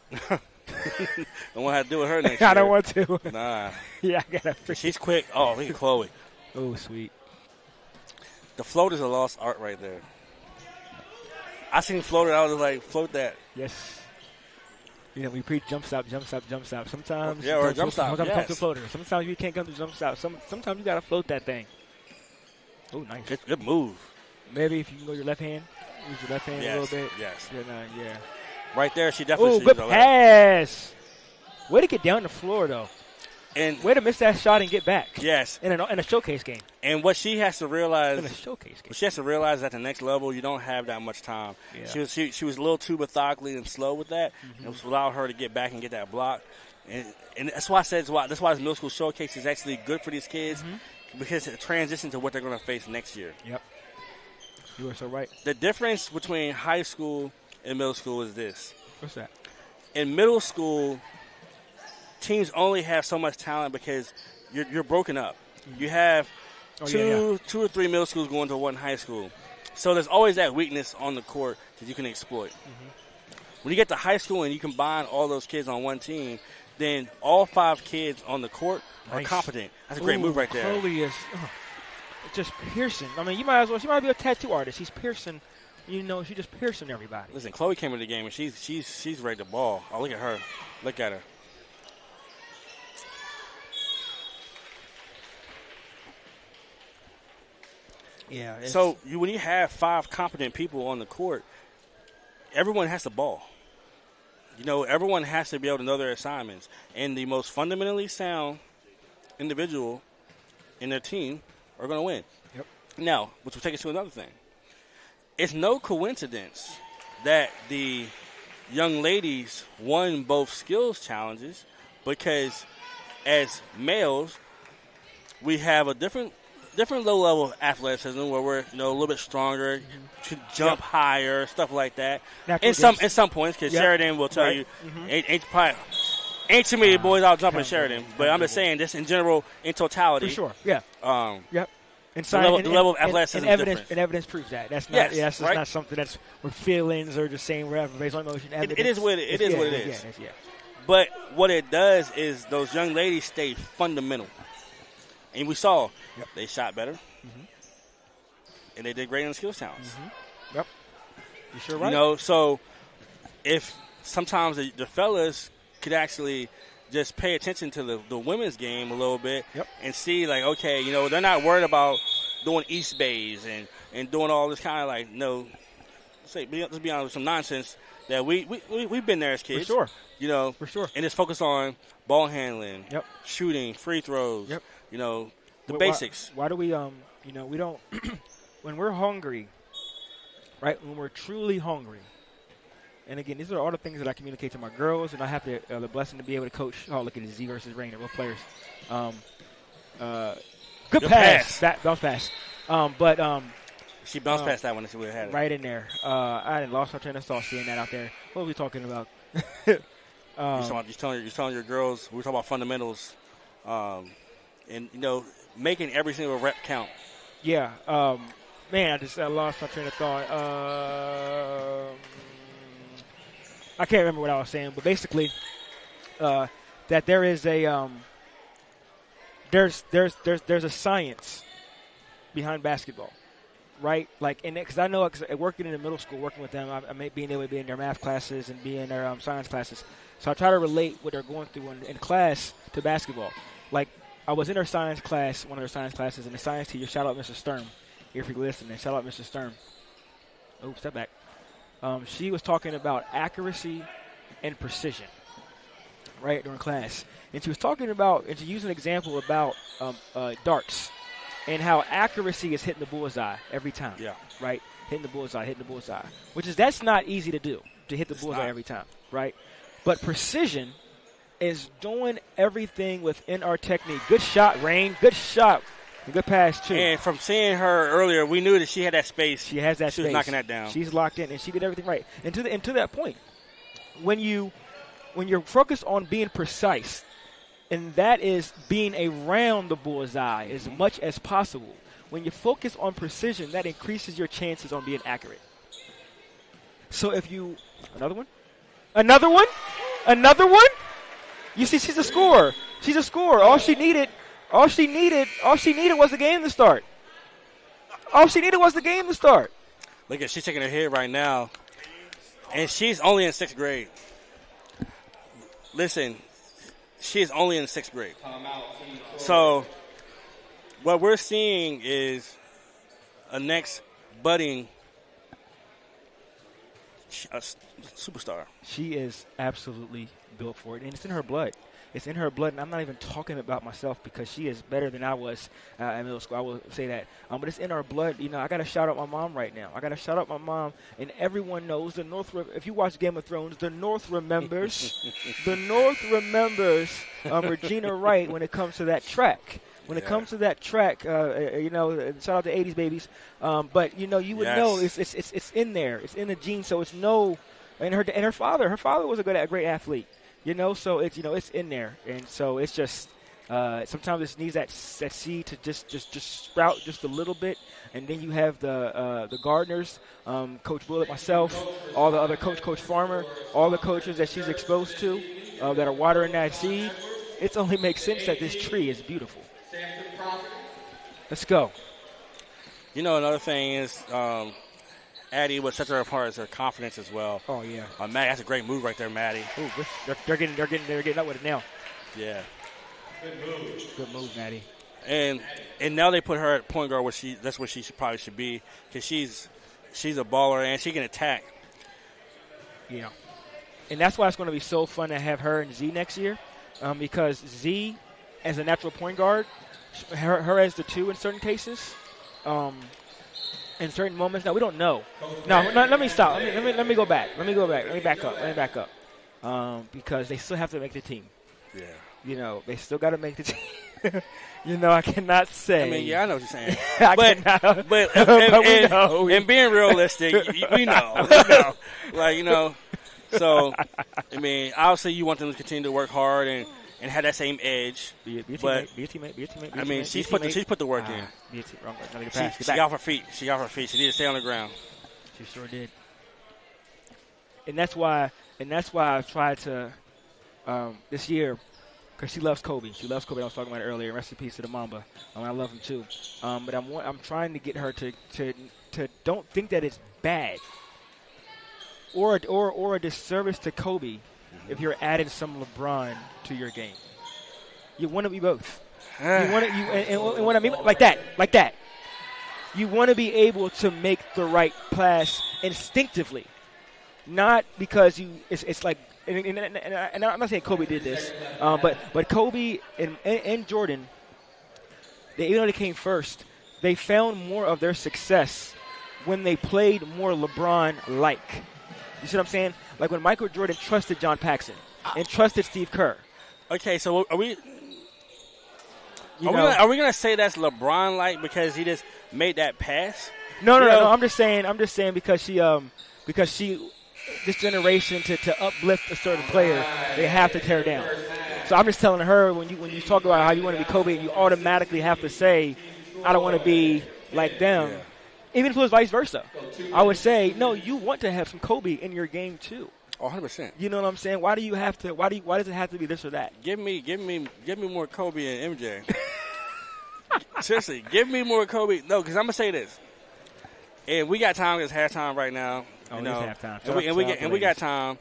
Don't want to have to do with her next year. I don't want to. Nah. Yeah, I gotta. She's quick. Oh, look at Chloe. Oh, sweet. The float is a lost art right there. I seen floater. I was like, float that. Yes. We preach jump stop, jump stop, jump stop. Sometimes or jump stop. Sometimes come to floater. Sometimes you can't come to jump stop. Sometimes you gotta float that thing. Oh, nice. Good move. Maybe if you can go your left hand, use your left hand a little bit. Yes. Yeah. Right there, she definitely. Oh, good pass. Way to get down the floor though. And way to miss that shot and get back. Yes. In a showcase game. And what she has to realize. In a showcase game. What she has to realize at the next level, you don't have that much time. Yeah. She was a little too methodically and slow with that. Mm-hmm. It was allowed her to get back and get that block. And that's why I said that's why this middle school showcase is actually good for these kids because it transitions to what they're going to face next year. Yep. You are so right. The difference between high school and middle school is this. What's that? In middle school, teams only have so much talent because you're broken up. You have two or three middle schools going to one high school. So there's always that weakness on the court that you can exploit. Mm-hmm. When you get to high school and you combine all those kids on one team, then all 5 kids on the court are competent. That's a great move right there. Chloe is just piercing. I mean, she might be a tattoo artist. She's piercing. She's just piercing everybody. Listen, Chloe came into the game and she's ready to ball. Oh, look at her. Look at her. Yeah. So when you have 5 competent people on the court, everyone has to ball. Everyone has to be able to know their assignments. And the most fundamentally sound individual in their team are going to win. Yep. Now, which will take us to another thing. It's no coincidence that the young ladies won both skills challenges because as males, we have a different low level of athleticism where we're a little bit stronger, to jump higher, stuff like that. In some points, because Sheridan will tell you, ain't too many boys out jumping Sheridan. But I'm just saying this in general, in totality. For sure, yeah. Yep. And the level of athleticism is different. And evidence proves that. That's not. That's not something that's with feelings or just saying whatever based on emotion. It is what it is. But what it does is those young ladies stay fundamental. And we saw they shot better, and they did great in the skills challenge. Yep, you sure right. So if sometimes the fellas could actually just pay attention to the women's game a little bit and see, like, okay, they're not worried about doing East Bays and doing all this kind of let's be honest with some nonsense that we've been there as kids. For sure. For sure. And just focus on ball handling, shooting, free throws. Yep. The basics. Why do we, we don't, when we're hungry, right, when we're truly hungry, and again, these are all the things that I communicate to my girls, and I have the blessing to be able to coach. Oh, look at Z versus Rainer, both players. Good pass. That bounce pass. She bounced past that one and she would have had it. Right in there. I hadn't lost my train of thought seeing that out there. What are we talking about? You're telling your girls, we're talking about fundamentals. And, making every single rep count. Yeah. Man, I lost my train of thought. I can't remember what I was saying, but basically that there is a there's a science behind basketball, right? Like, and because I know, cause working in the middle school, working with them, I may being able to be in their math classes and be in their science classes. So I try to relate what they're going through in class to basketball. Like, I was in her science class, one of her science classes, and the science teacher, shout out Mr. Sturm, if you're listening, shout out Mr. Sturm. Oh, step back. She was talking about accuracy and precision, right, during class. And she was talking about, and she used an example about darts and how accuracy is hitting the bullseye every time. Yeah. Right? Hitting the bullseye. That's not easy to do, to hit the bullseye every time, right? But precision is doing everything within our technique. Good shot, Rain. Good shot. A good pass, too. And from seeing her earlier, we knew that she had that space. She has that She space. was knocking that down. She's locked in, and she did everything right. And to that point, when you're focused on being precise, and that is being around the bullseye as much as possible, when you focus on precision, that increases your chances on being accurate. So if you – another one? Another one? Another one? You see, she's a scorer. She's a scorer. All she needed was the game to start. All she needed was the game to start. Look at, she's taking her hit right now, and she's only in 6th grade. Listen, she is only in 6th grade. So what we're seeing is a next budding superstar. She is absolutely built for it, and it's in her blood. It's in her blood, and I'm not even talking about myself because she is better than I was in middle school. I will say that. But it's in our blood. You know, I got to shout out my mom right now. I got to shout out my mom, and everyone knows the North. If you watch Game of Thrones, the North remembers. The North remembers Regina Wright when it comes to that track. When it comes to that track, you know, shout out to 80s babies. But you know, you would know it's in there. It's in the genes. So it's no, and her father was a great athlete. You know, so it's it's in there, and so it's just sometimes it needs that seed to just sprout just a little bit, and then you have the gardeners, Coach Willett, myself, all the other Coach Farmer, all the coaches that she's exposed to that are watering that seed. It only makes sense that this tree is beautiful. Let's go. You know, another thing is Addie, what sets her apart is her confidence as well. Oh yeah, Maddie, that's a great move right there, Maddie. Ooh, they're getting up with it now. Yeah, good move, Maddie. And now they put her at point guard, that's where she probably should be, because she's a baller and she can attack. Yeah, and that's why it's going to be so fun to have her and Z next year, because Z, as a natural point guard, her as the 2 in certain cases. In certain moments, now we don't know. No, let me stop. Let me go back. Let me back up. Because they still have to make the team. Yeah. You know, they still got to make the team. You know, I cannot say. I mean, yeah, I know what you're saying. but and being realistic, we know. Like, you know, so, I mean, obviously you want them to continue to work hard and have that same edge. Be a teammate. I mean, she's put the work in. She got her feet. She needed to stay on the ground. She sure did. And that's why I've tried to this year, because she loves Kobe. She loves Kobe. I was talking about it earlier. Rest in peace to the Mamba. I love him too. But I'm trying to get her to don't think that it's bad or a disservice to Kobe if you're adding some LeBron to your game. You want to be both. And what I mean like that. You want to be able to make the right pass instinctively, not because it's like. And I'm not saying Kobe did this, but Kobe and Jordan, even though they came first, they found more of their success when they played more LeBron-like. You see what I'm saying? Like when Michael Jordan trusted John Paxson and trusted Steve Kerr. Okay, so are we going to say that's LeBron-like because he just made that pass? No. I'm just saying because she this generation to uplift a certain player, they have to tear down. So I'm just telling her when you talk about how you want to be Kobe, you automatically have to say, I don't want to be like them. Yeah. Even if it was vice versa, I would say, no, you want to have some Kobe in your game too. 100%. You know what I'm saying? Why do you have to? Why does it have to be this or that? Give me more Kobe and MJ. Seriously, give me more Kobe. No, because I'm gonna say this, and we got time. It's halftime right now. Oh, it's halftime. And we got time.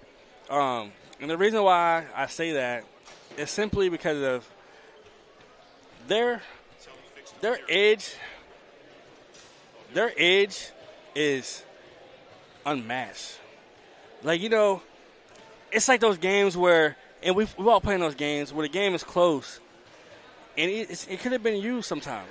And the reason why I say that is simply because of their edge. Their edge is unmatched. Like, you know, it's like those games where, and we've all played those games where the game is close, and it could have been you sometimes.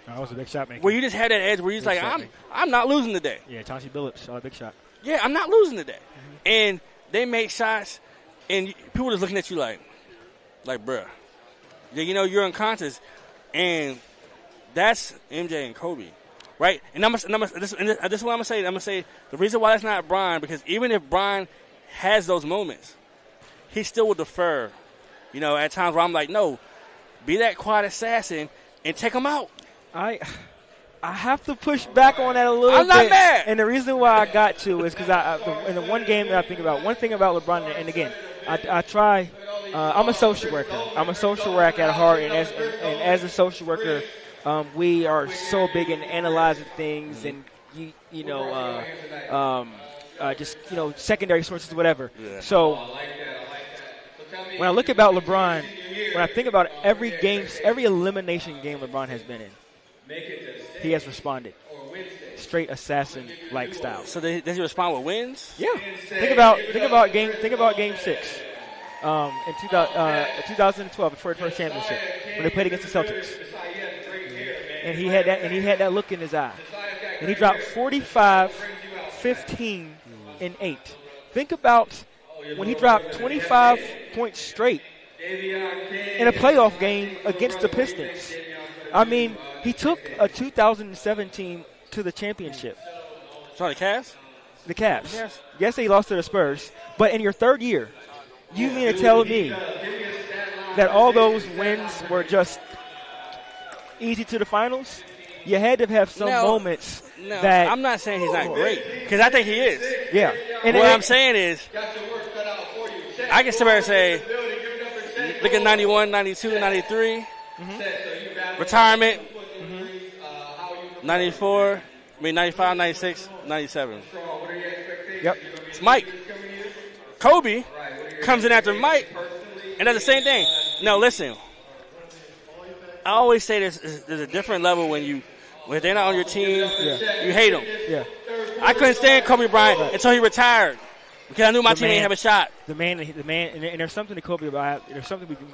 That was a big shot maker. Where you just had that edge where you're just like, I'm not losing today. Yeah, Chauncey Billups shot a big shot. Yeah, I'm not losing today. Mm-hmm. And they make shots, and people just looking at you like, bruh. You know, you're unconscious. And That's MJ and Kobe, right? And this is what I'm gonna say. I'm gonna say the reason why that's not Bron, because even if Bron has those moments, he still will defer. You know, at times where I'm like, no, be that quiet assassin and take him out. I have to push back on that a little bit. I'm not mad. And the reason why I got to is because in the one game that I think about, one thing about LeBron, and again, I try. I'm a social worker. I'm a social worker at heart, and as a social worker, we are so big in analyzing things and just secondary sources, whatever. Yeah. So when I look about LeBron, when I think about every elimination game LeBron has been in, he has responded. Straight assassin-like style. So does he respond with wins? Yeah. Think about game 6. In 2012, before the first championship, when they played against the Celtics, and he had that look in his eye, and he dropped 45, 15, and 8. Think about when he dropped 25 points straight in a playoff game against the Pistons. I mean, he took a 2017 to the championship. Sorry, the Cavs? The Cavs. Yes, they lost to the Spurs, but in your third year, you mean to tell me that all those wins were just easy to the finals? You had to have some moments that... I'm not saying he's not great, because I think he is. Yeah. And what I'm saying is, I can sit there and say, look at 91, 92, 93, retirement, 94, 95, 96, 97. Yep. It's Mike. Kobe comes in after Mike and does the same thing. No, listen. I always say there's a different level when they're not on your team, you hate them. Yeah. I couldn't stand Kobe Bryant until he retired because I knew my team didn't have a shot. The man, and there's something to Kobe about. There's something we can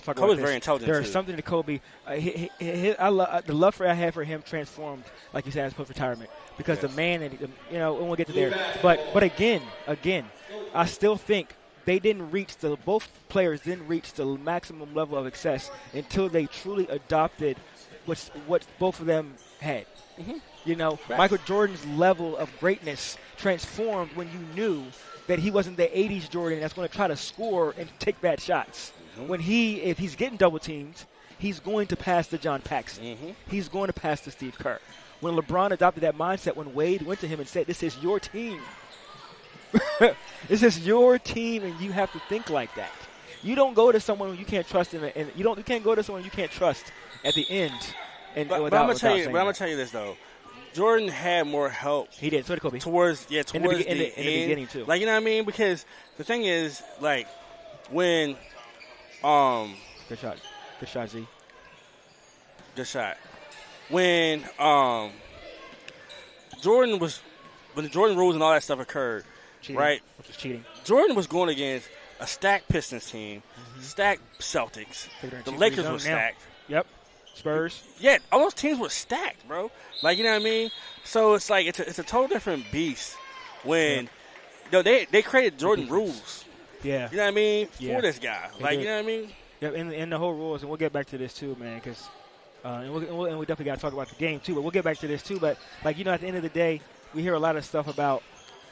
talk about. Kobe's very intelligent. There's something to Kobe. The love I had for him transformed, like you said, as post retirement, because the man, and we'll get to there. But again, I still think both players didn't reach the maximum level of success until they truly adopted what both of them had. Mm-hmm. Michael Jordan's level of greatness transformed when you knew that he wasn't the 80s Jordan that's going to try to score and take bad shots. Mm-hmm. If he's getting double teamed, he's going to pass to John Paxson. Mm-hmm. He's going to pass to Steve Kerr. When LeBron adopted that mindset, when Wade went to him and said, "This is your team." This is your team, and you have to think like that. You don't go to someone who you can't trust, and you can't go to someone you can't trust at the end. But I'm gonna tell you this though. Jordan had more help. He did. So did Kobe. Towards the end. In the beginning too. Like, you know what I mean? Because the thing is, like, when good shot, Z. Good shot. When when the Jordan rules and all that stuff occurred, cheating. Right? Which is cheating. Jordan was going against a stacked Pistons team, stacked Celtics. The Lakers were stacked. Yep. Spurs. Yeah, all those teams were stacked, bro. Like, you know what I mean? So it's like it's a total different beast when they created Jordan rules. Yeah. You know what I mean? For this guy. Like, you know what I mean? Yep, and the whole rules, and we'll get back to this too, man, because and we definitely got to talk about the game too, but we'll get back to this too. But, like, at the end of the day, we hear a lot of stuff about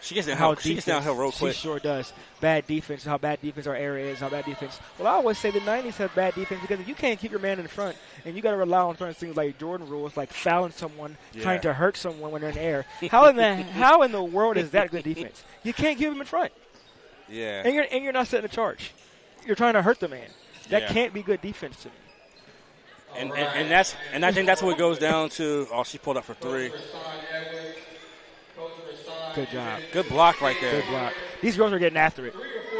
She gets downhill real quick. She sure does. Bad defense, how bad defense our area is, how bad defense. Well, I always say the 90s had bad defense because if you can't keep your man in front and you got to rely on certain things like Jordan rules, like fouling someone, trying to hurt someone when they're in the air. How in the world is that good defense? You can't keep him in front. Yeah. And you're not setting a charge. You're trying to hurt the man. That can't be good defense to me. And I think that's what it goes down to. Oh, she pulled up for three. Good job. Good block right there. Good block. These girls are getting after it.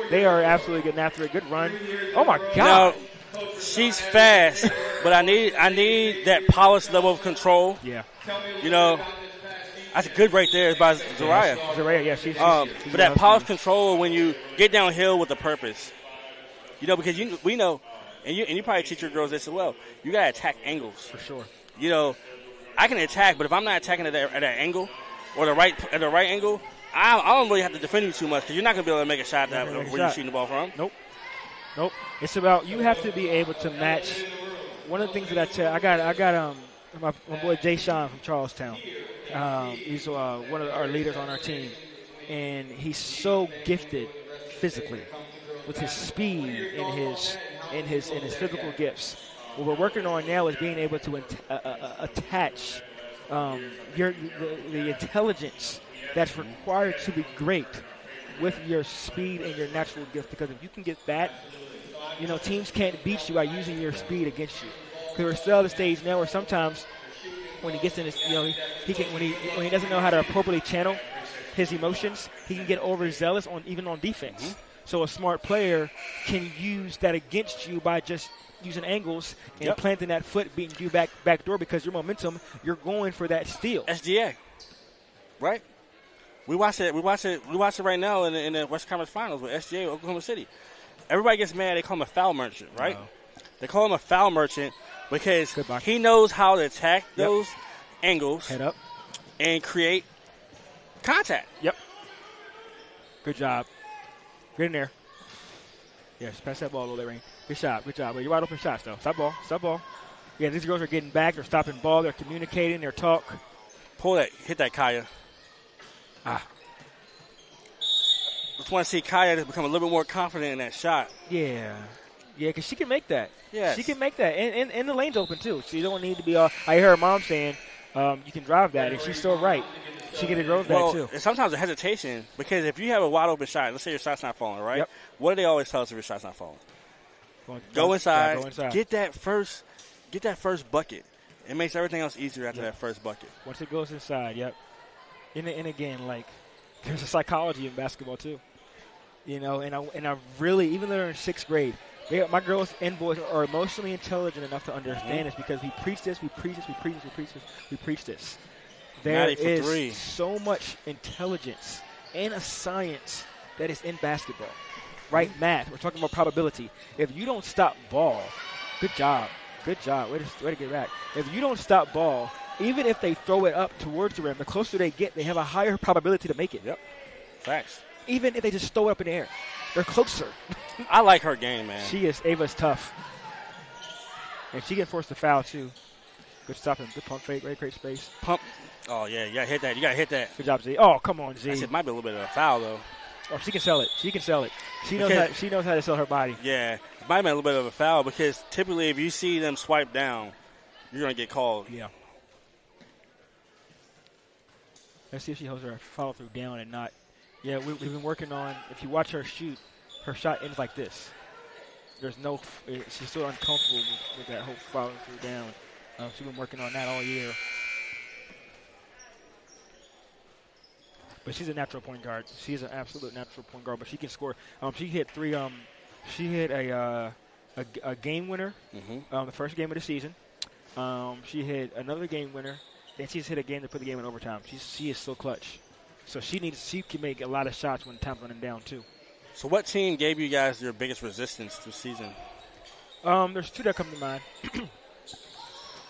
They are absolutely getting after it. Good run. Oh, my God. She's fast, but I need that polished level of control. Yeah. That's good right there by Zariah. Zariah, she's but that polished control when you get downhill with a purpose. Because we know, and you probably teach your girls this as well, you got to attack angles. For sure. I can attack, but if I'm not attacking at that angle, or at the right angle, I don't really have to defend you too much because you're not going to be able to make a shot where you're shooting the ball from. Nope. It's about you have to be able to match. One of the things that I got my boy Jay Sean from Charlestown. He's one of our leaders on our team, and he's so gifted physically with his speed and his physical gifts. What we're working on now is being able to attach the intelligence that's required to be great with your speed and your natural gift. Because if you can get that, teams can't beat you by using your speed against you. Because we're still at the stage now where sometimes when he gets in his, he can when he doesn't know how to appropriately channel his emotions, he can get overzealous even on defense. Mm-hmm. So a smart player can use that against you by just using angles and planting that foot, beating you back door because your momentum, you're going for that steal. SGA, right? We watch it right now in the West Conference Finals with SGA Oklahoma City. Everybody gets mad. They call him a foul merchant, right? Wow. They call him a foul merchant because he knows how to attack those angles, head up, and create contact. Yep. Good job. Get in there. Yes, pass that ball a little bit, Rain. Good shot. But you're wide open shots, though. Stop ball. Yeah, these girls are getting back. They're stopping ball. They're communicating. They're talk. Pull that. Hit that, Kaya. Just want to see Kaya just become a little bit more confident in that shot. Yeah, because she can make that. Yeah, she can make that. And the lane's open, too. So you don't need to be all – I hear her mom saying you can drive that, and she's still right. She can drive that, too. And sometimes a hesitation, because if you have a wide-open shot, let's say your shot's not falling, right? Yep. What do they always tell us if your shot's not falling? Go inside. Get that first bucket. It makes everything else easier after that first bucket. Once it goes inside, And again, there's a psychology in basketball, too. And I really, even though they're in 6th grade, my girls and boys are emotionally intelligent enough to understand this because we preach this. There is so much intelligence and a science that is in basketball, right? Math. We're talking about probability. If you don't stop ball, good job. Way to get back. If you don't stop ball, even if they throw it up towards the rim, the closer they get, they have a higher probability to make it. Yep. Facts. Even if they just throw it up in the air, they're closer. I like her game, man. Ava's tough. And she can force the foul, too. Good stopping. Good pump fake. Great space. Pump. Oh, yeah. You got to hit that. Good job, Z. Oh, come on, Z. It might be a little bit of a foul, though. Oh, she can sell it. She knows how to sell her body. Yeah. It might be a little bit of a foul because typically if you see them swipe down, you're going to get called. Yeah. Let's see if she holds her follow-through down and not. Yeah, we've been working on, if you watch her shoot, her shot ends like this. She's still uncomfortable with that whole follow-through down. She's been working on that all year. But she's a natural point guard. She's an absolute natural point guard, but she can score. She hit three. She hit a game winner the first game of the season. She hit another game winner. And she's hit a game to put the game in overtime. She is so clutch. So she can make a lot of shots when time's running down, too. So what team gave you guys your biggest resistance this season? There's two that come to mind.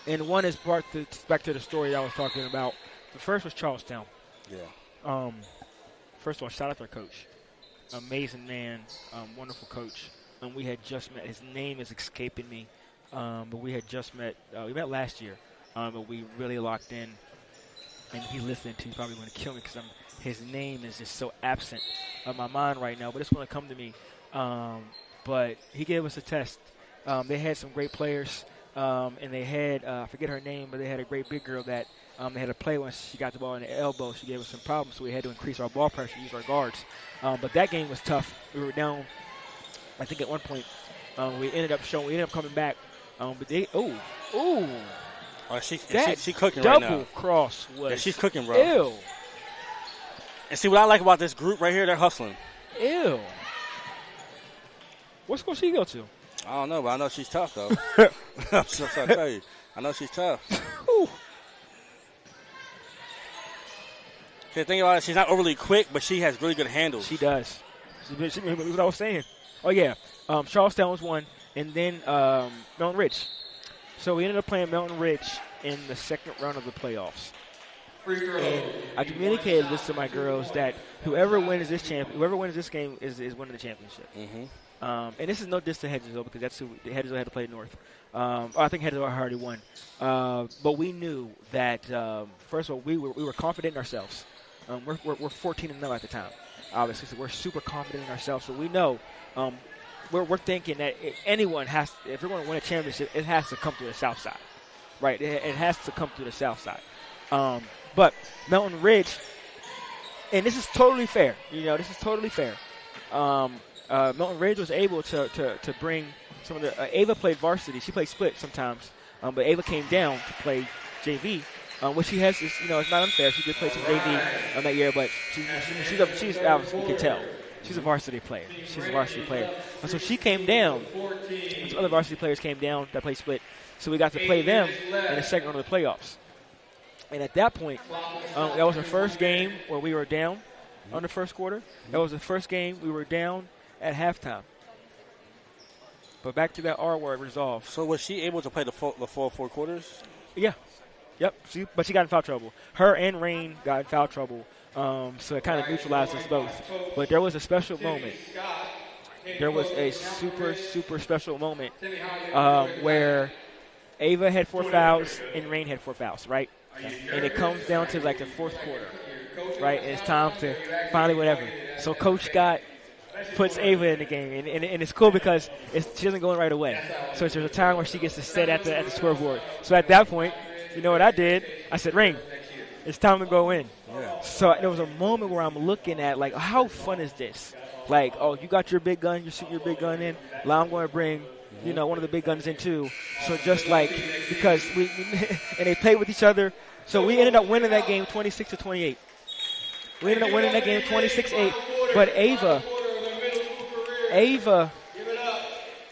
And one is back to the story I was talking about. The first was Charlestown. Yeah. First of all, shout out to our coach. Amazing man, wonderful coach. And we had just met. His name is escaping me. But we had just met. We met last year. But we really locked in, and he listened to. He's probably going to kill me because his name is just so absent of my mind right now. But it's going to come to me. But he gave us a test. They had some great players, and they had I forget her name, but they had a great big girl that they had to play when she got the ball in the elbow. She gave us some problems, so we had to increase our ball pressure, use our guards. But that game was tough. We were down. I think at one point we ended up coming back. But they Oh, she cooking right now. Double cross was. Yeah, she's cooking, bro. Ew. And see what I like about this group right here, they're hustling. Ew. What school she go to? I don't know, but I know she's tough, though. I'm so sorry to tell you. I know she's tough. Okay, think about it. She's not overly quick, but she has really good handles. She does. She what I was saying. Oh, yeah. Charlestown was one, and then Mountain Ridge. So we ended up playing Mountain Ridge in the second round of the playoffs. And I communicated this to my girls that whoever wins this game is winning the championship. And this is no diss to Hedgesville because that's who Hedgesville had to play North. I think Hedgesville already won. But we knew that, first of all, we were confident in ourselves. We're 14-0 at the time, obviously, so we're super confident in ourselves. So we know we're thinking that if we're going to win a championship, it has to come through the south side, right? It has to come through the south side. But Mountain Ridge, and this is totally fair. This is totally fair. Mountain Ridge was able to bring some of the Ava played varsity. She played split sometimes, but Ava came down to play JV, which she has. It's not unfair. She did play some JV that year, but she's obviously, you can tell she's a varsity player. She's a varsity player, and so she came down. And some other varsity players came down that played split, so we got to play them in the second round of the playoffs. And at that point, that was the first game where we were down on the first quarter. That was the first game we were down at halftime. But back to that R word, resolve. So was she able to play the full 4 quarters? Yeah. Yep. But she got in foul trouble. Her and Rain got in foul trouble. So it kind of neutralized us both. But there was a special moment. There was a super, super special moment where Ava had 4 fouls and Rain had 4 fouls, right? And it comes down to like the fourth quarter, right? And it's time to finally whatever. So Coach Scott puts Ava in the game, and it's cool because she doesn't go in right away. So there's a time where she gets to sit at the scoreboard. So at that point, you know what I did? I said, Rain, it's time to go in. Yeah. So there was a moment where I'm looking at, like, how fun is this? Like, oh, you got your big gun, you're shooting your big gun in. Now I'm going to bring, one of the big guns in too. So just like, because we and they played with each other. So we ended up winning that game 26-28. We ended up winning that game 26-8. But Ava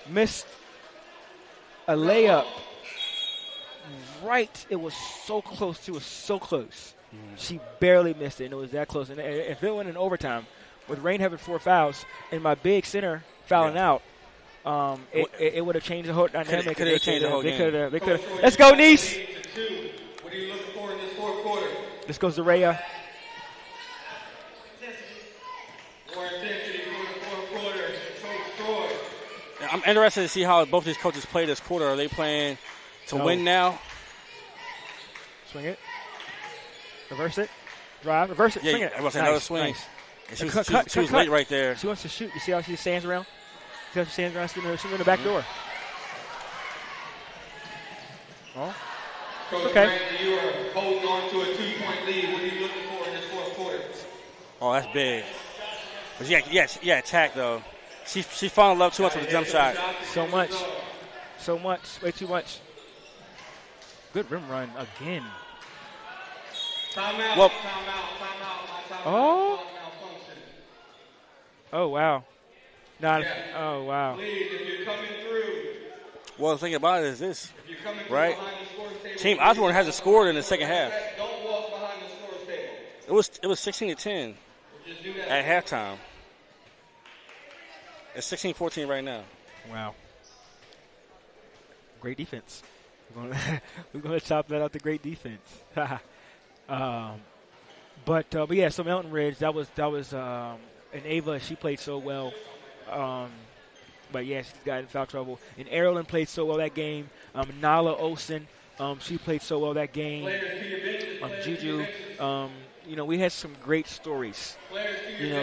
missed a layup. Right, it was so close. She was so close. She barely missed it, and it was that close. And if it went in overtime, with Rain having 4 fouls and my big center fouling out, it would have changed the whole dynamic. Could have changed the whole game. They could have. Let's go, Nice. What are you looking for in this fourth quarter? This goes to Raya. More intensity for the fourth quarter. Coach Troy. I'm interested to see how both these coaches play this quarter. Are they playing to win now? Swing it. Reverse it. Drive. Reverse it. Yeah, swing it. I was another swing. Nice. She was late right there. She wants to shoot. You see how she stands around? See how she stands around? She's in the back door. Oh. Coach Okay. Brandon, you are holding on to a 2-point lead. What are you looking for in this fourth quarter? Oh, that's big. But yeah, attack though. She fell in love too much with the jump shot. So much. Way too much. Good rim run again. Timeout. Well, oh. Oh wow. Oh wow. Please, if you're coming through. Well, the thing about it is this, right? Team Osborne hasn't scored in the second half. Don't walk behind the scores table. It was 16-10 at halftime. It's 16-14 right now. Wow. Great defense. We're gonna chop that out to great defense. But yeah, so Mountain Ridge, that was and Ava, she played so well. But yeah, she got in foul trouble. And Erlen played so well that game. Nala Olsen, she played so well that game. Juju, we had some great stories.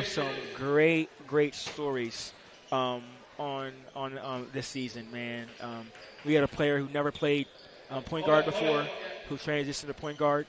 Some great stories on this season, man. We had a player who never played point guard before, who transitioned to point guard.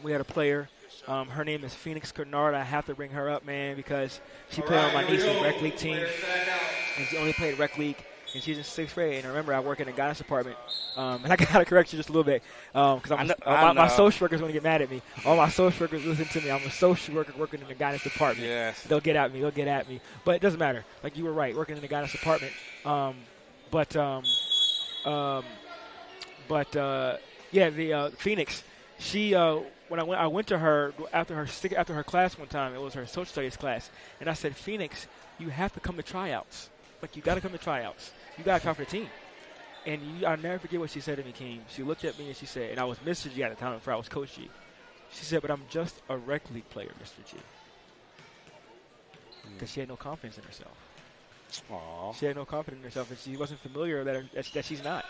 We had a player. Her name is Phoenix Kernard. I have to bring her up, man, because she played on my niece's rec league team, and she only played rec league, and she's in 6th grade. And remember, I work in the guidance department, and I got to correct you just a little bit, because my social worker's going to get mad at me. All my social workers listen to me. I'm a social worker working in the guidance department. Yes. They'll get at me. But it doesn't matter. Like, you were right, working in the guidance department. Phoenix, she when I went to her after her class one time, it was her social studies class, and I said, Phoenix, you have to come to tryouts. Like, you got to come to tryouts. You got to come for the team. And I'll never forget what she said to me, Keem. She looked at me and she said, and I was Mr. G at the time before I was Coach G. She said, but I'm just a rec league player, Mr. G. Because she had no confidence in herself. Aww. She had no confidence in herself, and she wasn't familiar that she's not.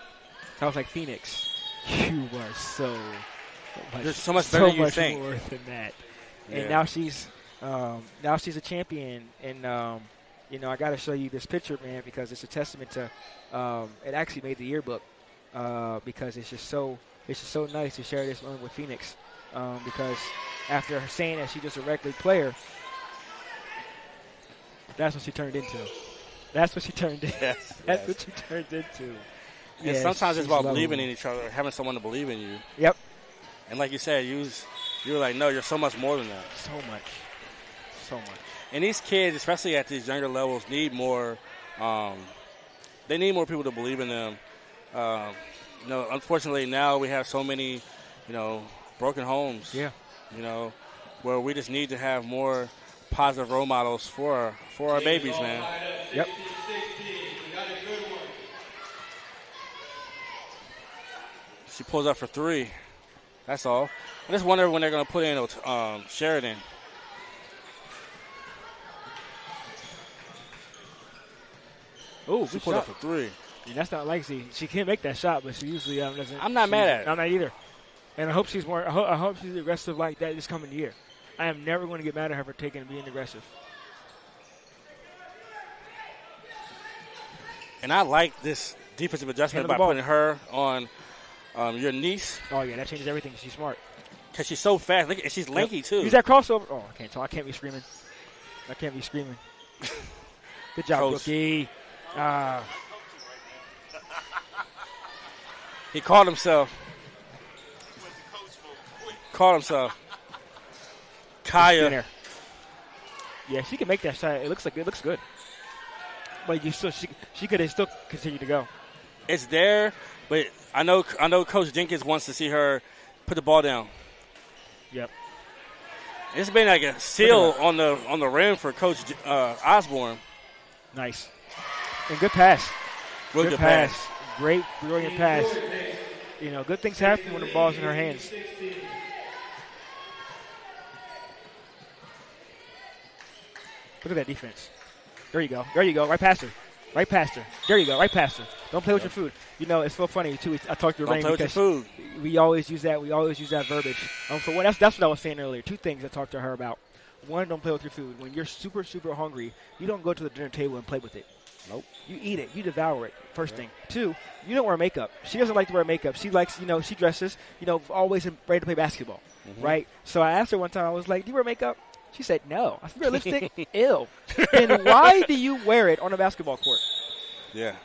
So I was like, Phoenix, you are so much, You're so much better than you think. more than that. Yeah. And now she's a champion, and I got to show you this picture, man, because it's a testament to. It actually made the yearbook because it's just so nice to share this moment with Phoenix because after her saying that she's just a rec league player, that's what she turned into. That's what she turned into. Yes, That's what she turned into. And sometimes it's about believing in each other, having someone to believe in you. Yep. And like you said, you were like, no, you're so much more than that. So much. And these kids, especially at these younger levels, need more. They need more people to believe in them. Unfortunately, now we have so many, broken homes. Yeah. Where we just need to have more positive role models for our babies, man. Yep. She pulls up for 3. That's all. I just wonder when they're going to put in Sheridan. Oh, she pulled up for 3. Yeah, that's not Lexi. She can't make that shot, but she usually doesn't. I'm not mad at it. I'm not either. And I hope she's more. I hope she's aggressive like that this coming year. I am never going to get mad at her for being aggressive. And I like this defensive adjustment by putting her on your niece. Oh yeah, that changes everything. She's smart. Cause she's so fast. Look, and she's lanky too. Use that crossover. Oh, I can't talk. I can't be screaming. Good job, Coach. Rookie. He caught himself. Kaya. Yeah, she can make that shot. It looks good. But she could have still continued to go. It's there, but I know Coach Jenkins wants to see her put the ball down. Yep. It's been like a seal on the rim for Coach Osborne. Nice. And good pass. Really good pass. Great, brilliant pass. Good things happen when the ball's in her hands. Look at that defense. There you go. Right past her. There you go. Right past her. Don't play with your food. It's so funny too. I talked to Rain because we always use that. We always use that verbiage. For one, that's what I was saying earlier. 2 things I talked to her about. One, don't play with your food. When you're super, super hungry, you don't go to the dinner table and play with it. Nope. You eat it. You devour it. First thing. 2, you don't wear makeup. She doesn't like to wear makeup. She likes, she dresses, always ready to play basketball, right? So I asked her one time, I was like, do you wear makeup? She said, no. I said, wear lipstick? Ew. And why do you wear it on a basketball court? Yeah.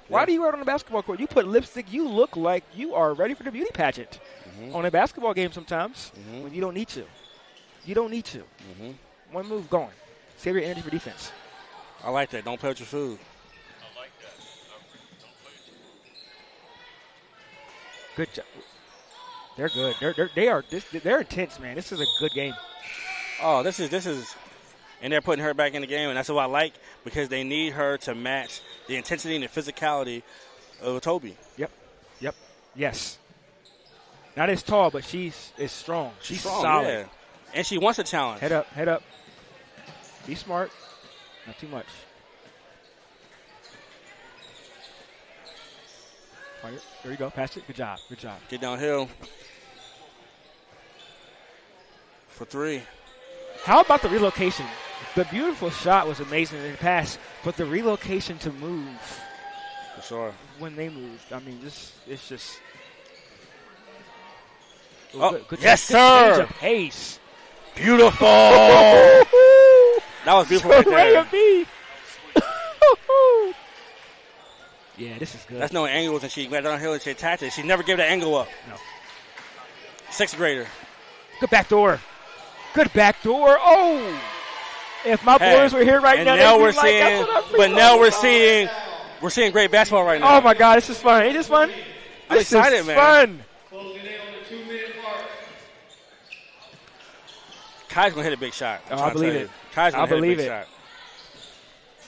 Why do you wear it on a basketball court? You put lipstick, you look like you are ready for the beauty pageant. On a basketball game sometimes when you don't need to. One move going. Save your energy for defense. I like that. Don't play with your food. Good job. They're good. They're intense, man. This is a good game. Oh, this is, and they're putting her back in the game, and that's what I like because they need her to match the intensity and the physicality of Toby. Yep. Yes. Not as tall, but she's strong. She's strong, solid. yeah. And she wants a challenge. Head up. Be smart. Not too much. There you go. Pass it. Good job. Get downhill for 3. How about the relocation? The beautiful shot was amazing in the pass, but the relocation to move. For sure. When they moved. I mean, it's just. Good yes, sir. Change of pace. Beautiful. That was beautiful right there. Yeah, this is good. That's no angles, and she went downhill and she attacked it. She never gave the angle up. No. 6th grader. Good back door. Oh! If my boys were here right now, we're seeing great basketball right now. Oh my God, this is fun. Ain't this fun? I'm excited, man. Fun. Kai's gonna hit a big shot. I believe it. Kai's gonna hit a big shot.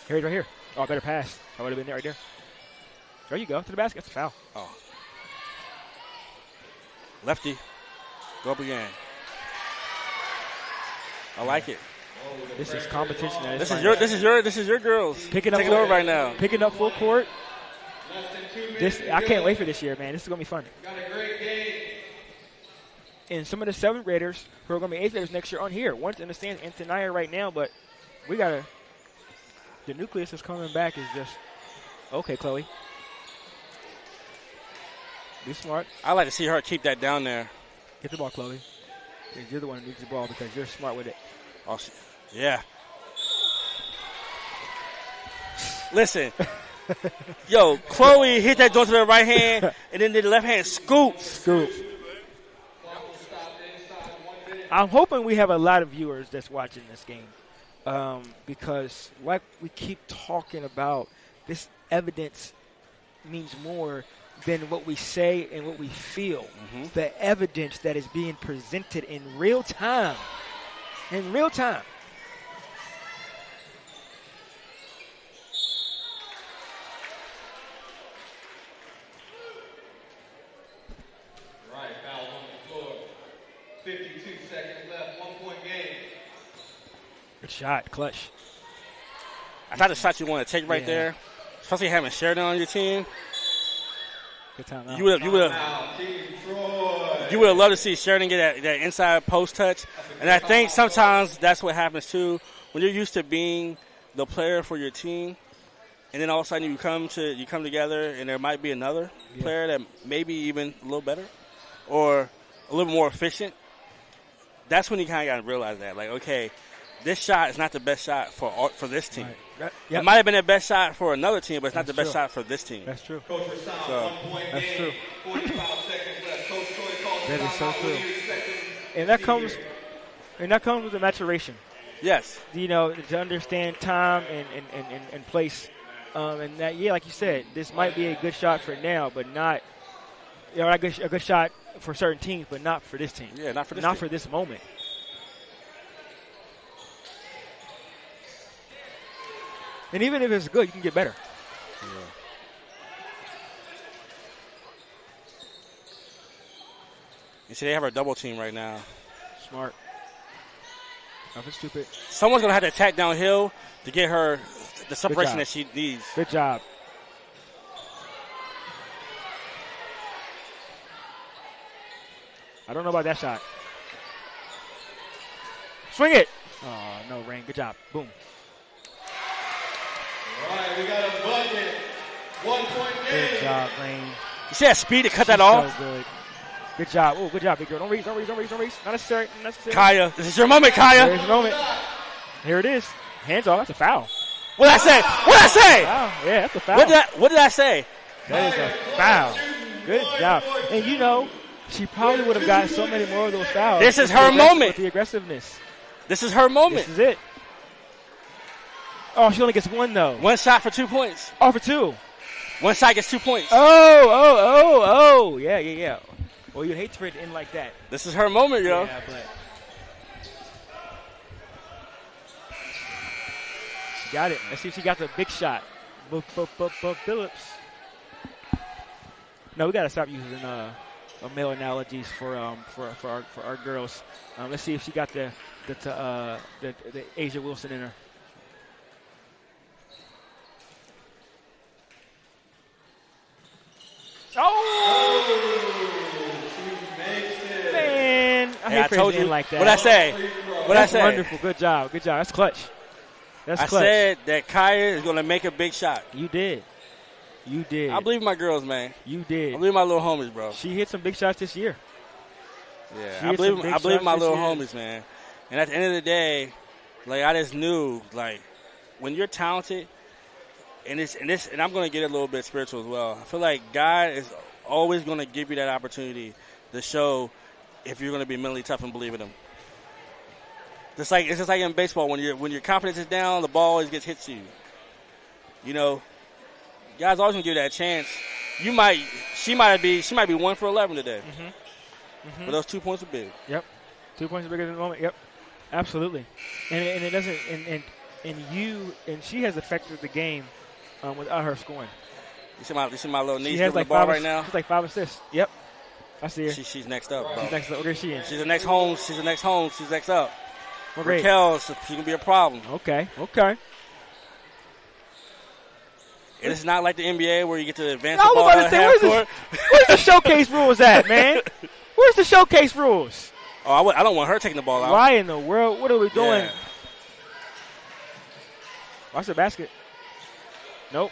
Here, right here. Oh, better pass. I would have been there right there. There you go. To the basket. That's a foul. Oh. Lefty. Go up again. I like it. This is competition. This is your girls picking up taking over right now. Picking up full court. I can't wait for this year, man. This is gonna be fun. Got a great game. And some of the 7th graders who are gonna be 8th graders next year on here. One's in the stand and Tenaya right now, but the nucleus is coming back. Is just okay, Chloe. Be smart. I like to see her keep that down there. Get the ball, Chloe. You're the one who needs the ball because you're smart with it. Oh, yeah. Listen. Yo, Chloe hit that joint to the right hand and then did the left hand scoop. I'm hoping we have a lot of viewers that's watching this game because like we keep talking about, this evidence means more than what we say and what we feel. Mm-hmm. The evidence that is being presented in real time. In real time. Right, foul on the floor. 52 seconds left, 1-point game. Good shot, clutch. I thought the shot you want to take right there, especially having Sheridan on your team. Good time. You would have loved to see Sheridan get that inside post touch, and I think sometimes that's what happens too when you're used to being the player for your team, and then all of a sudden you come together, and there might be another player that maybe even a little better or a little more efficient. That's when you kind of got to realize that, like, okay, this shot is not the best shot for this team. Right. It might have been the best shot for another team, but it's not the best shot for this team. That's true. Coach Rasan, So, 1-point that's game, true. 45 seconds left. Coach Troy calls That is so timeout. What true. do you expect them And that to comes do here? with the maturation. Yes. To understand time and place. And that, like you said, this might be a good shot for now, but not a good shot for certain teams, but not for this team. Yeah, not for this Not team. for this moment. And even if it's good, you can get better. Yeah. You see, they have her double team right now. Smart. Nothing stupid. Someone's going to have to attack downhill to get her the separation job. that she needs. Good job. I don't know about that shot. Swing it. Oh, no, Rain. Good job. Boom. All right, we got a bucket. 1-point game. Good job, Rain. You see that speed to cut that She's off? So good. Good job. Oh, good job, big girl. Don't reach. Not necessary. Kaya, this is your moment, Kaya. There's your moment. Here it is. Hands off. That's a foul. What did I say? Foul. Yeah, that's a foul. What did I say? That is a foul. Good job. And she probably would have gotten so many more of those fouls. This is her moment. With the aggressiveness. This is her moment. This is it. Oh, she only gets one, though. One shot for 2 points. Oh, for two. One shot gets 2 points. Oh. Yeah. Well, you'd hate for it to end like that. This is her moment, yo. Yeah, but she got it. Let's see if she got the big shot. Phillips. No, we got to stop using male analogies for our girls. Let's see if she got the Asia Wilson in her. Oh! Man, I told you like that. What'd I say? That's wonderful. Good job. That's clutch. I said that Kaya is going to make a big shot. You did. I believe my girls, man. You did. I believe my little homies, bro. She hit some big shots this year. Yeah, I believe my little homies, man. And at the end of the day, like, I just knew, like, when you're talented, and I'm going to get a little bit spiritual as well. I feel like God is always going to give you that opportunity to show if you're going to be mentally tough and believe in Him. It's just like in baseball when your confidence is down, the ball always gets hit to you. You know, God's always going to give you that chance. She might be 1 for 11 today. Mm-hmm. But those 2 points are big. Yep, 2 points are bigger than the moment. Yep, absolutely. And it doesn't. And she has affected the game without her scoring. You see my little niece has dribbling the ball right now. She's like 5 assists. Yep, I see her. She's next up, bro. She's next up. Where is she in? She's the next home. She's the next home. She's next up. Raquel, she's going to be a problem. Okay. And it's not like the NBA where you get to advance No, the ball I was about to at say, half court. where's the showcase rules at, man? Where's the showcase rules? Oh, I don't want her taking the ball out. Why in the world? What are we doing? Yeah. Watch the basket. Nope.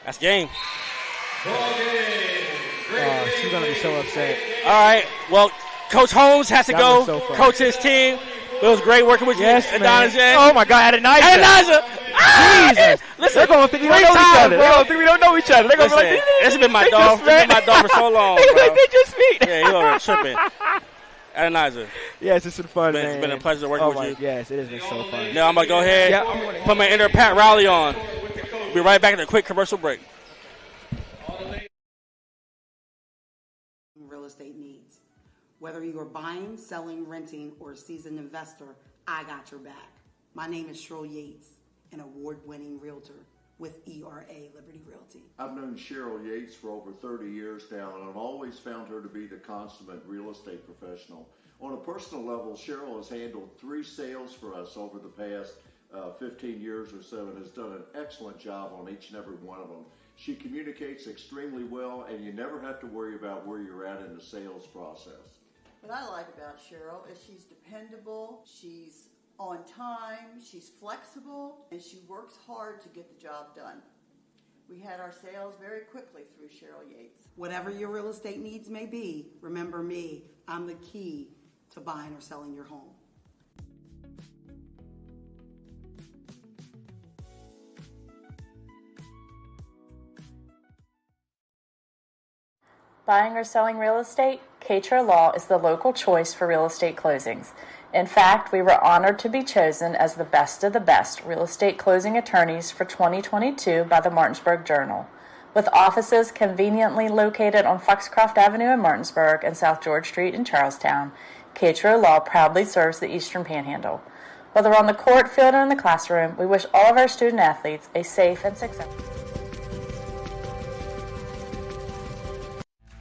That's game. Oh, she's going to be so upset. All right. Well, Coach Holmes has to That go. was so fun. Coach his team. It was great working with you, Adonijah. Oh, my God, Adonijah. Jesus. Listen, they're going to think we don't know each other. They're going to think we don't know each other. They're going to be like, this has been my dog. This has been my dog for so long, bro. They just meet. Yeah, you over there tripping. Adonijah. Yes, it's been fun, man. It's been a pleasure working with you. Yes, it has been so fun. Now I'm going to go ahead put my inner Pat Riley on. We'll be right back at a quick commercial break. Real estate needs. Whether you are buying, selling, renting, or a seasoned investor, I got your back. My name is Cheryl Yates, an award-winning realtor with ERA Liberty Realty. I've known Cheryl Yates for over 30 years now, and I've always found her to be the consummate real estate professional. On a personal level, Cheryl has handled 3 sales for us over the past 15 years or so and has done an excellent job on each and every one of them. She communicates extremely well, and you never have to worry about where you're at in the sales process. What I like about Cheryl is she's dependable, she's on time, she's flexible, and she works hard to get the job done. We had our sales very quickly through Cheryl Yates. Whatever your real estate needs may be, remember me. I'm the key to buying or selling your home. Buying or selling real estate? Katra Law is the local choice for real estate closings. In fact, we were honored to be chosen as the best of the best real estate closing attorneys for 2022 by the Martinsburg Journal. With offices conveniently located on Foxcroft Avenue in Martinsburg and South George Street in Charlestown, Katra Law proudly serves the Eastern Panhandle. Whether on the court, field, or in the classroom, we wish all of our student athletes a safe and successful.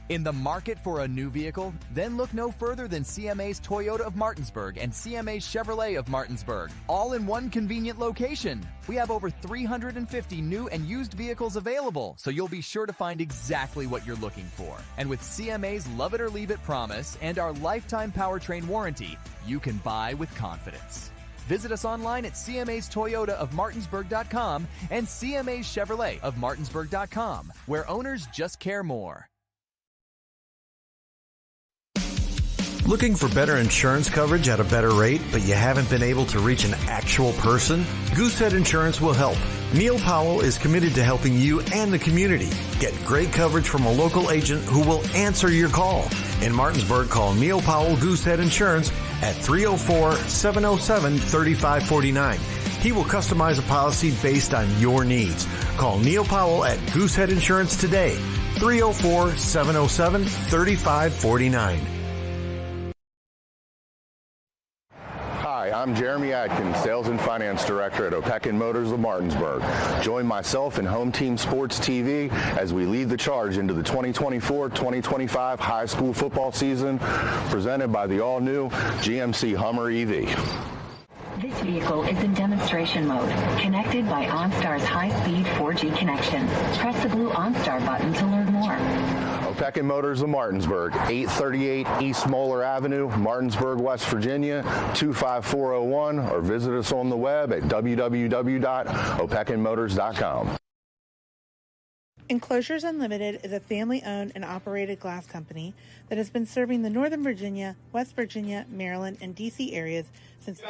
In the market for a new vehicle? Then look no further than CMA's Toyota of Martinsburg and CMA's Chevrolet of Martinsburg, all in one convenient location. We have over 350 new and used vehicles available, so you'll be sure to find exactly what you're looking for. And with CMA's Love It or Leave It promise and our lifetime powertrain warranty, you can buy with confidence. Visit us online at CMA's Toyota of Martinsburg.com and CMA's Chevrolet of Martinsburg.com, where owners just care more. Looking for better insurance coverage at a better rate, but you haven't been able to reach an actual person? Goosehead Insurance will help. Neil Powell is committed to helping you and the community get great coverage from a local agent who will answer your call. In Martinsburg, call Neil Powell Goosehead Insurance at 304-707-3549. He will customize a policy based on your needs. Call Neil Powell at Goosehead Insurance today, 304-707-3549. Hi, I'm Jeremy Atkins, Sales and Finance Director at Opequon Motors of Martinsburg. Join myself and Home Team Sports TV as we lead the charge into the 2024-2025 high school football season, presented by the all-new GMC Hummer EV. This vehicle is in demonstration mode, connected by OnStar's high-speed 4G connection. Press the blue OnStar button to learn more. Opequon Motors of Martinsburg, 838 East Moeller Avenue, Martinsburg, West Virginia, 25401, or visit us on the web at www.opequonmotors.com. Enclosures Unlimited is a family-owned and operated glass company that has been serving the Northern Virginia, West Virginia, Maryland, and D.C. areas since...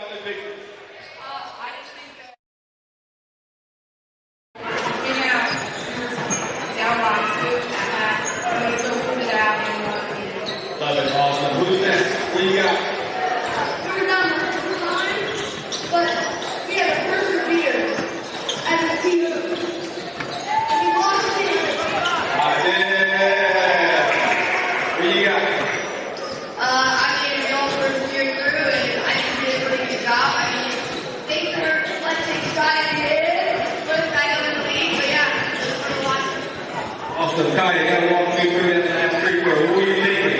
Who's next? What do you got? We're not but we have persevered as a team. We lost it. What do you got? We all persevered through, and I think we did a pretty good job. Things are, let's say, excited. First I go in the league, but yeah, just for the watch. Awesome. Kai, you got to walk me through that last free throw. What were you thinking?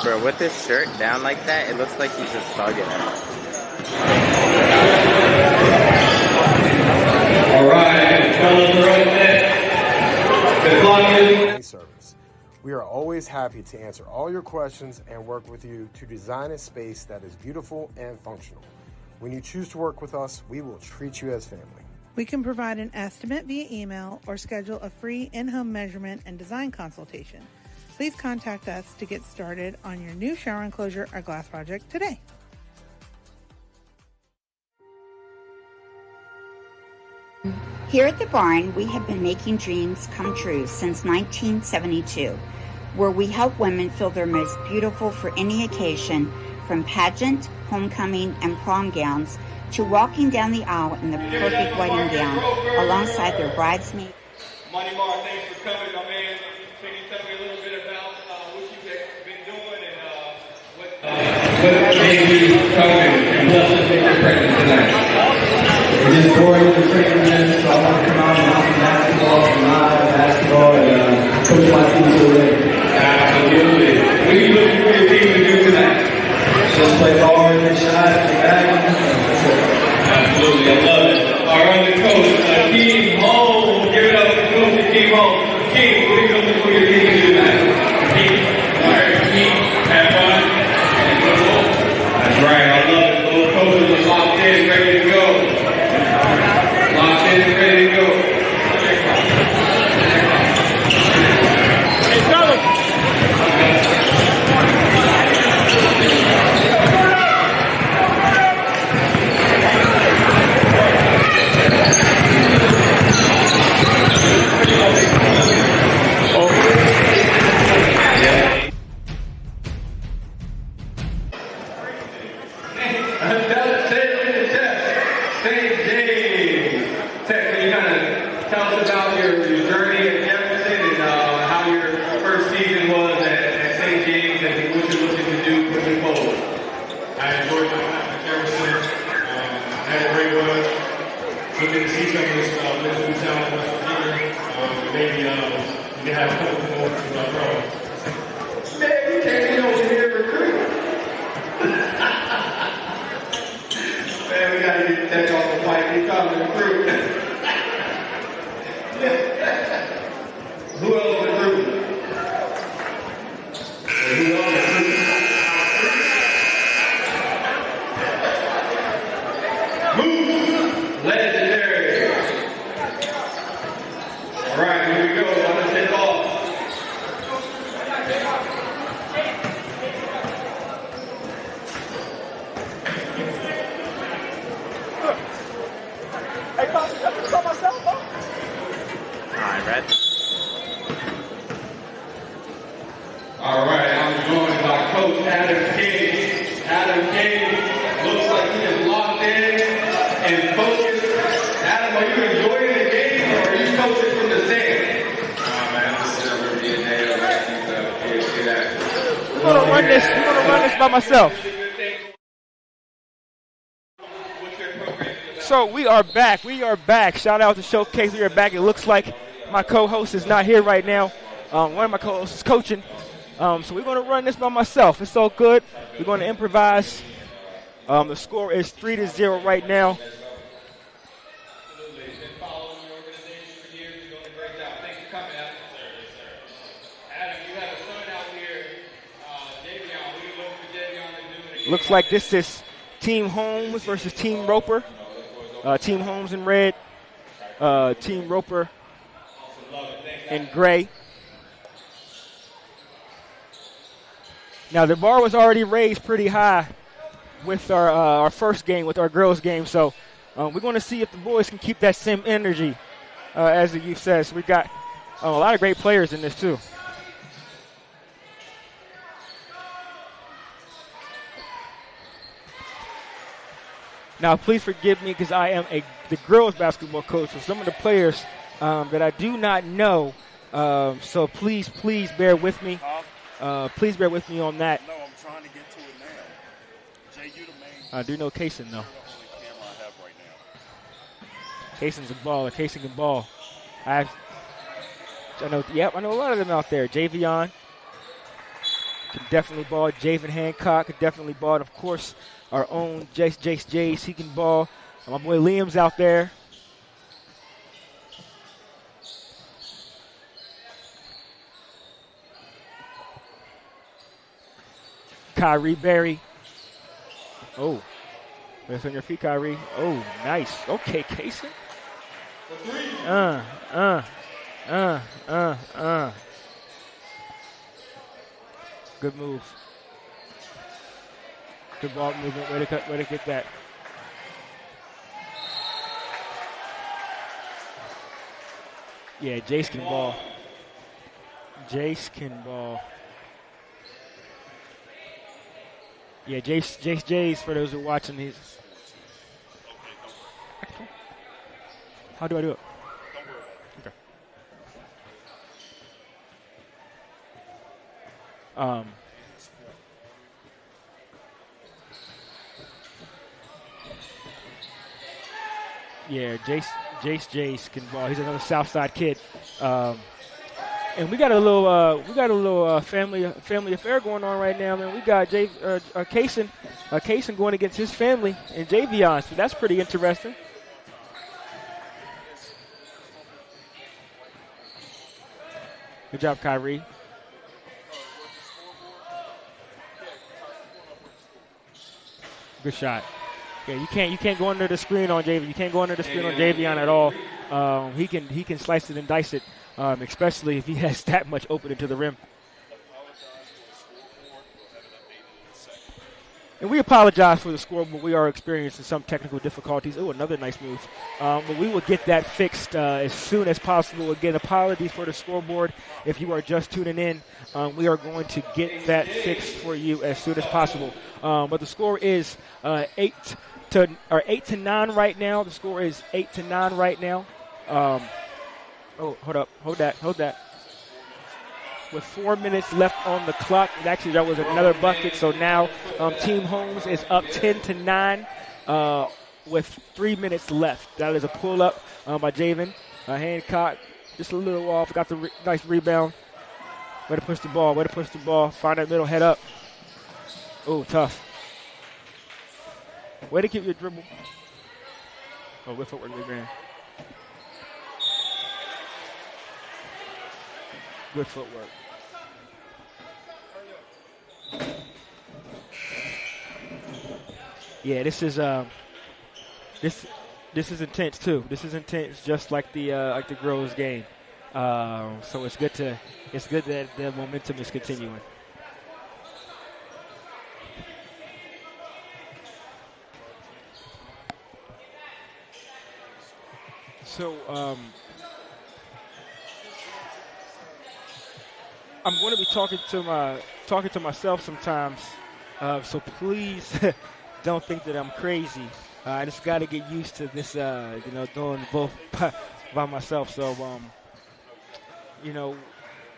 Bro, with his shirt down like that, it looks like he's just thugging it. All right, fellas are up next. The clock is... Service. We are always happy to answer all your questions and work with you to design a space that is beautiful and functional. When you choose to work with us, we will treat you as family. We can provide an estimate via email or schedule a free in-home measurement and design consultation. Please contact us to get started on your new shower enclosure or glass project today. Here at the barn, we have been making dreams come true since 1972, where we help women feel their most beautiful for any occasion, from pageant, homecoming, and prom gowns to walking down the aisle in the perfect wedding gown alongside their bridesmaids. Money Mark, thanks for coming, my man. Can you tell me a little bit about what you've been doing and what made you come and bless us with your presence tonight? We're just bored with the training, so I want to come out and watch some basketball, and coach my team to win. Absolutely. What are you looking for your team to do tonight? Just play hard and shot and back. Absolutely, I love it. Our other coach, Akeem Hall. Give it up to Coach Akeem Hall. Akeem, what are you looking for your team to do tonight? Akeem, all right, Akeem, have fun. That's right, I love it. Those coaches are locked in, ready to go. Locked in, ready to go. Hey, fellas. Looking to see some of this middle school talent in West Virginia. Maybe we can have a couple more pros. Man, you can't be over here recruit. Man, we gotta get that off the pipe. We found the recruit. Who else recruiting? Who else recruiting? Legendary. All right, here we go. I'm gonna take off. Hey, Pops, I can call myself, huh? All right, Red. All right, I'm joined by Coach Adam King. Adam King looks like he is locked in and focused. Adam, are you enjoying the game or are you coaching from the stand? Man, this is a DNA of that. We're gonna run this by myself. So we are back. Shout out to Showcase. We are back. It looks like my co-host is not here right now. One of my co-hosts is coaching. So we're going to run this by myself. It's all good. We're going to improvise. The score is 3-0 right now. Looks like this is Team Holmes versus Team Roper. Team Holmes in red. Team Roper in gray. Now the bar was already raised pretty high with our first game, with our girls game. So we're going to see if the boys can keep that same energy, as the youth says. We got a lot of great players in this too. Now, please forgive me because I am the girls basketball coach, so some of the players that I do not know. So please bear with me. Please bear with me on that. No, I'm trying to get to it now. Jay, you the main. I do know Kaysen, though. Kaysen's a baller. Kaysen can ball. I know a lot of them out there. Javion. can definitely ball. Javen Hancock can definitely ball. And, of course, our own Jace, he can ball. My boy Liam's out there. Kyrie Berry. Oh. Rest on your feet, Kyrie. Oh, nice. Okay, Kaysen. Good move. Good ball movement. Way to get that. Yeah, Jace can ball. Jace can ball. Yeah, Jace, for those who are watching these. How do I do it? Okay. Yeah, Jace can ball. He's another Southside kid. And we got a little family affair going on right now, man. We got Kaysen going against his family in Javion, so that's pretty interesting. Good job, Kyrie. Good shot. Yeah, you can't go under the screen on Javion. You can't go under the screen on Javion at all. He can slice it and dice it. Especially if he has that much open into the rim. And we apologize for the score, but we are experiencing some technical difficulties. Oh, another nice move. But we will get that fixed as soon as possible. Again, apologies for the scoreboard. If you are just tuning in, we are going to get that fixed for you as soon as possible. But the score is 8 to 9 right now. The score is 8 to 9 right now. Oh, hold up. Hold that. With 4 minutes left on the clock. Actually, that was another bucket. So now Team Holmes is up 10 to 9 with 3 minutes left. That is a pull-up by Javen Hancock. Just a little off. Got the nice rebound. Way to push the ball. Find that middle, head up. Oh, tough. Way to keep your dribble. Oh, with footwork, rebound. Good footwork. Yeah, this is intense too. This is intense, just like the girls' game. So it's good that the momentum is continuing. So I'm going to be talking to myself sometimes. So please don't think that I'm crazy. I just got to get used to this, doing both by myself. So,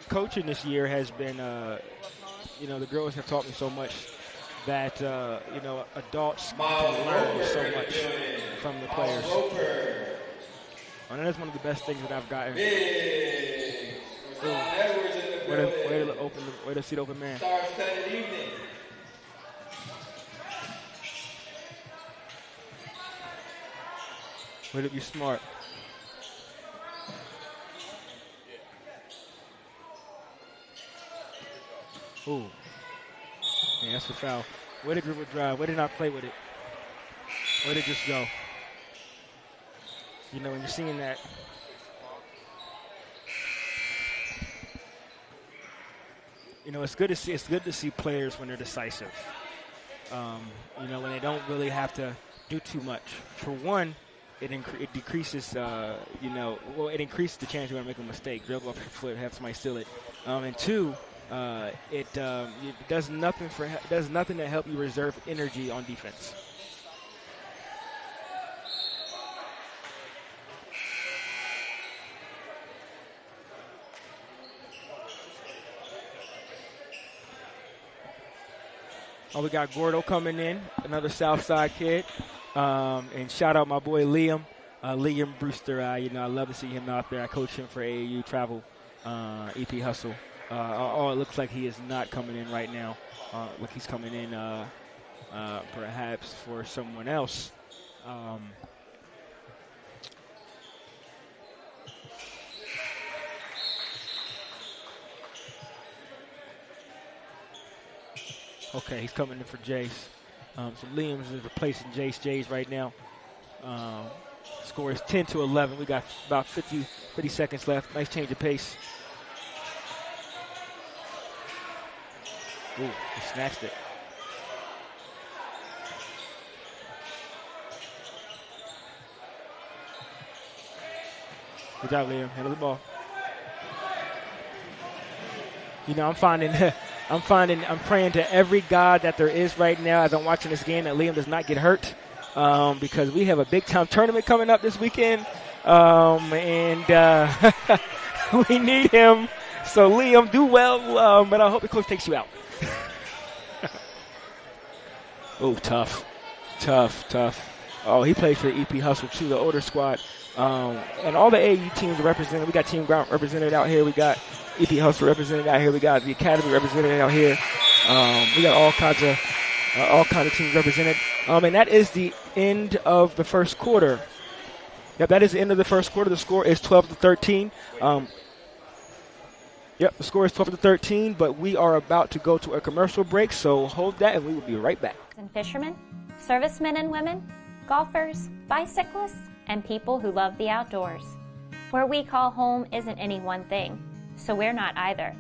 coaching this year has been, the girls have taught me so much that, adults can learn so much from the players. And that's one of the best things that I've gotten. Way to see the open man. Way to be smart. Ooh. Yeah, that's a foul. Way to dribble drive. Way to not play with it. Way to just go. When you're seeing that. It's good to see players when they're decisive. When they don't really have to do too much. For one, it decreases, it increases the chance you're going to make a mistake. Dribble off your foot, have somebody steal it. And two, it does nothing to help you reserve energy on defense. Oh, we got Gordo coming in, another Southside kid. And shout out my boy Liam Brewster. I love to see him out there. I coach him for AAU Travel, EP Hustle. It looks like he is not coming in right now. Like he's coming in perhaps for someone else. Okay, he's coming in for Jace. So Liam's is replacing Jace right now. Score is 10-11. We got about 50 seconds left. Nice change of pace. Ooh, he snatched it. Good job, Liam. Handle the ball. You know, I'm praying to every God that there is right now as I'm watching this game that Liam does not get hurt, because we have a big time tournament coming up this weekend, and we need him. So Liam, do well, but I hope the coach takes you out. Oh, tough. Oh, he played for EP Hustle too, the older squad, and all the AAU teams are represented. We got Team Ground represented out here. We got EP Hustle represented out here. We got the Academy represented out here. We got all kinds of teams represented. And that is the end of the first quarter. Yep, that is the end of the first quarter. The score is 12-13. The score is 12-13, but we are about to go to a commercial break, so hold that and we will be right back. And fishermen, servicemen and women, golfers, bicyclists, and people who love the outdoors. Where we call home isn't any one thing, so we're not either.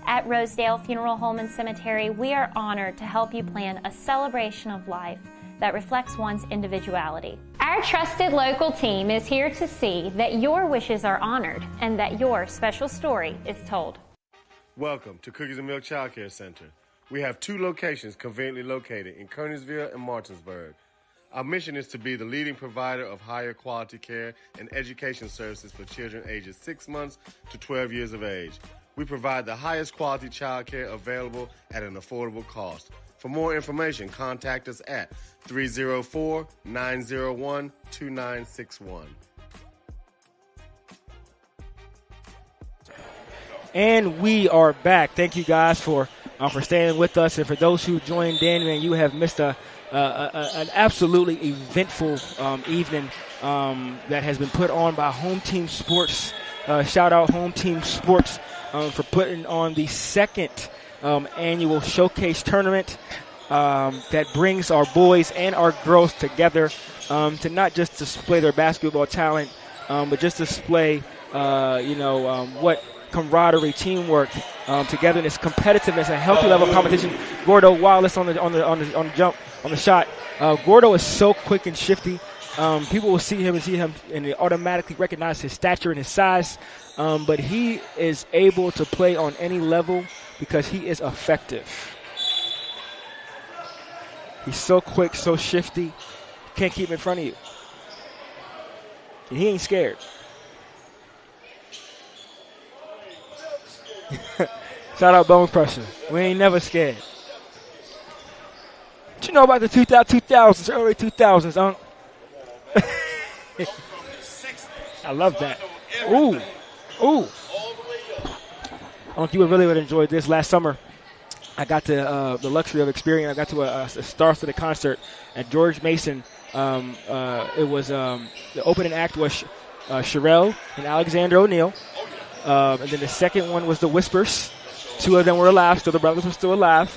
At Rosedale Funeral Home and Cemetery, we are honored to help you plan a celebration of life that reflects one's individuality. Our trusted local team is here to see that your wishes are honored and that your special story is told. Welcome to Cookies and Milk Child Care Center. We have 2 locations conveniently located in Kernersville and Martinsburg. Our mission is to be the leading provider of higher quality care and education services for children ages 6 months to 12 years of age. We provide the highest quality child care available at an affordable cost. For more information, contact us at 304-901-2961. And we are back. Thank you guys for staying with us. And for those who joined in, and you have missed an absolutely eventful evening that has been put on by Home Team Sports. Shout out Home Team Sports for putting on the second annual showcase tournament that brings our boys and our girls together to not just display their basketball talent, but just display, what camaraderie, teamwork, togetherness, competitiveness, a healthy level of competition. Gordo Wallace on the shot. Gordo is so quick and shifty. People will see him and they automatically recognize his stature and his size. But he is able to play on any level because he is effective. He's so quick, so shifty. Can't keep him in front of you. And he ain't scared. Shout out Bone Crusher. We ain't never scared. What you know about the 2000s, early 2000s, Unc? I love that. Ooh. Unc, you really would enjoy this. Last summer, I got the luxury of experience. I got to a star-studded concert at George Mason. It was the opening act was Sherelle and Alexander O'Neal. And then the second one was the Whispers. 2 of them were alive, still the brothers were still alive.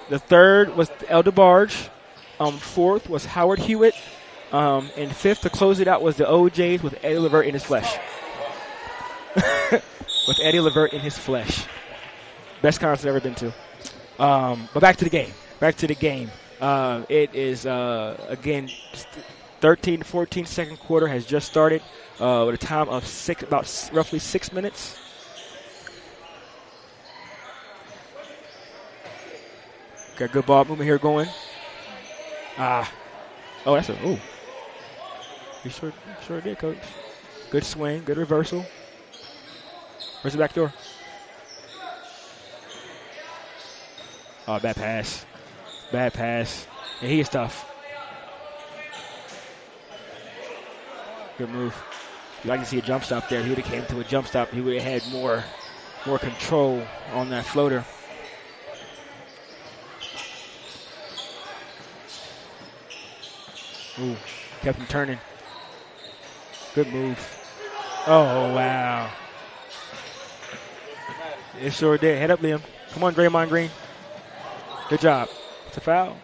The third was El DeBarge. Fourth was Howard Hewitt. And fifth, to close it out, was the OJs with Eddie Levert in his flesh. With Eddie Levert in his flesh. Best concert I've ever been to. But back to the game. It is, again, 13-14 second quarter has just started with a time of roughly 6 minutes. Got good ball movement here going. Oh, that's ooh. You sure did, Coach. Good swing, good reversal. Where's the back door? Oh, bad pass. And he is tough. Good move. You'd like to see a jump stop there. He would have came to a jump stop. He would have had more more control on that floater. Ooh, kept him turning. Good move. Oh, wow. It sure did. Head up, Liam. Come on, Draymond Green. Good job. It's a foul.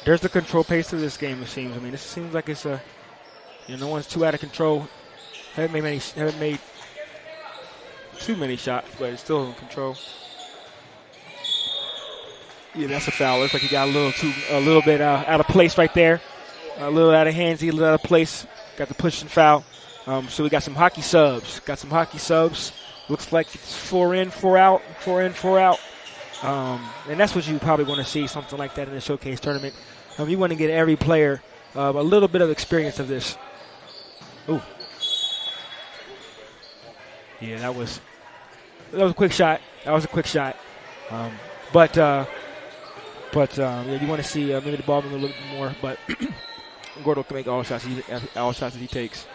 There's the control pace of this game, it seems. I mean, this seems like it's no one's too out of control. Haven't made too many shots, but it's still in control. Yeah, that's a foul. Looks like he got a little bit out of place right there. A little out of hands, a little out of place. Got the push and foul. So we got some hockey subs. Looks like it's 4 in, 4 out, 4 in, 4 out. And that's what you probably want to see, something like that in the showcase tournament. You want to get every player a little bit of experience of this. Ooh. Yeah, that was a quick shot. But you want to see maybe the ball move a little bit more. But Gordo can make all shots that he takes.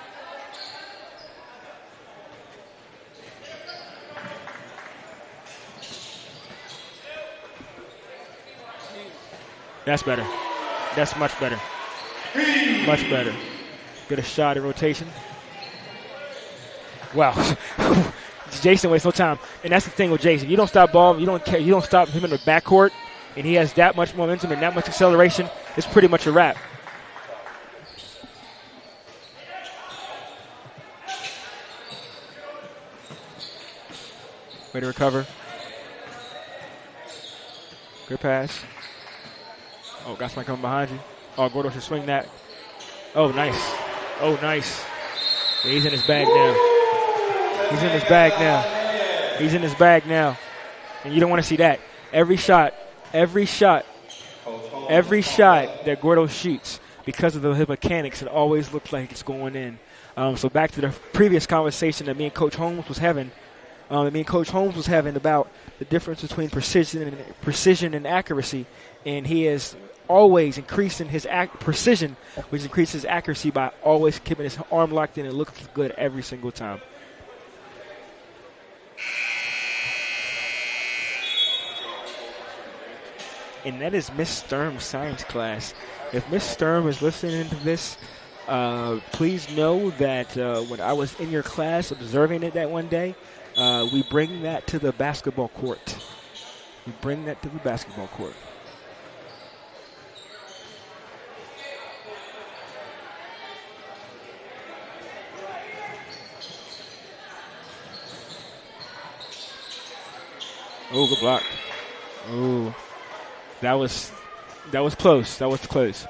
That's better. That's much better. Much better. Get a shot in rotation. Wow. Jason wastes no time. And that's the thing with Jason. You don't stop ball. You don't stop him in the backcourt, and he has that much momentum and that much acceleration. It's pretty much a wrap. Way to recover. Good pass. Oh, got somebody coming behind you. Oh, Gordo should swing that. Oh, nice. Oh, nice. Yeah, he's in his bag now. And you don't want to see that. Every shot that Gordo shoots, because of the mechanics, it always looks like it's going in. So back to the previous conversation that me and Coach Holmes was having. About the difference between precision and accuracy, and he is always increasing his precision, which increases accuracy by always keeping his arm locked in and looking good every single time. And that is Miss Sturm's science class. If Miss Sturm is listening to this, please know that when I was in your class observing it that one day, we bring that to the basketball court. Oh, good block. Oh, that was close.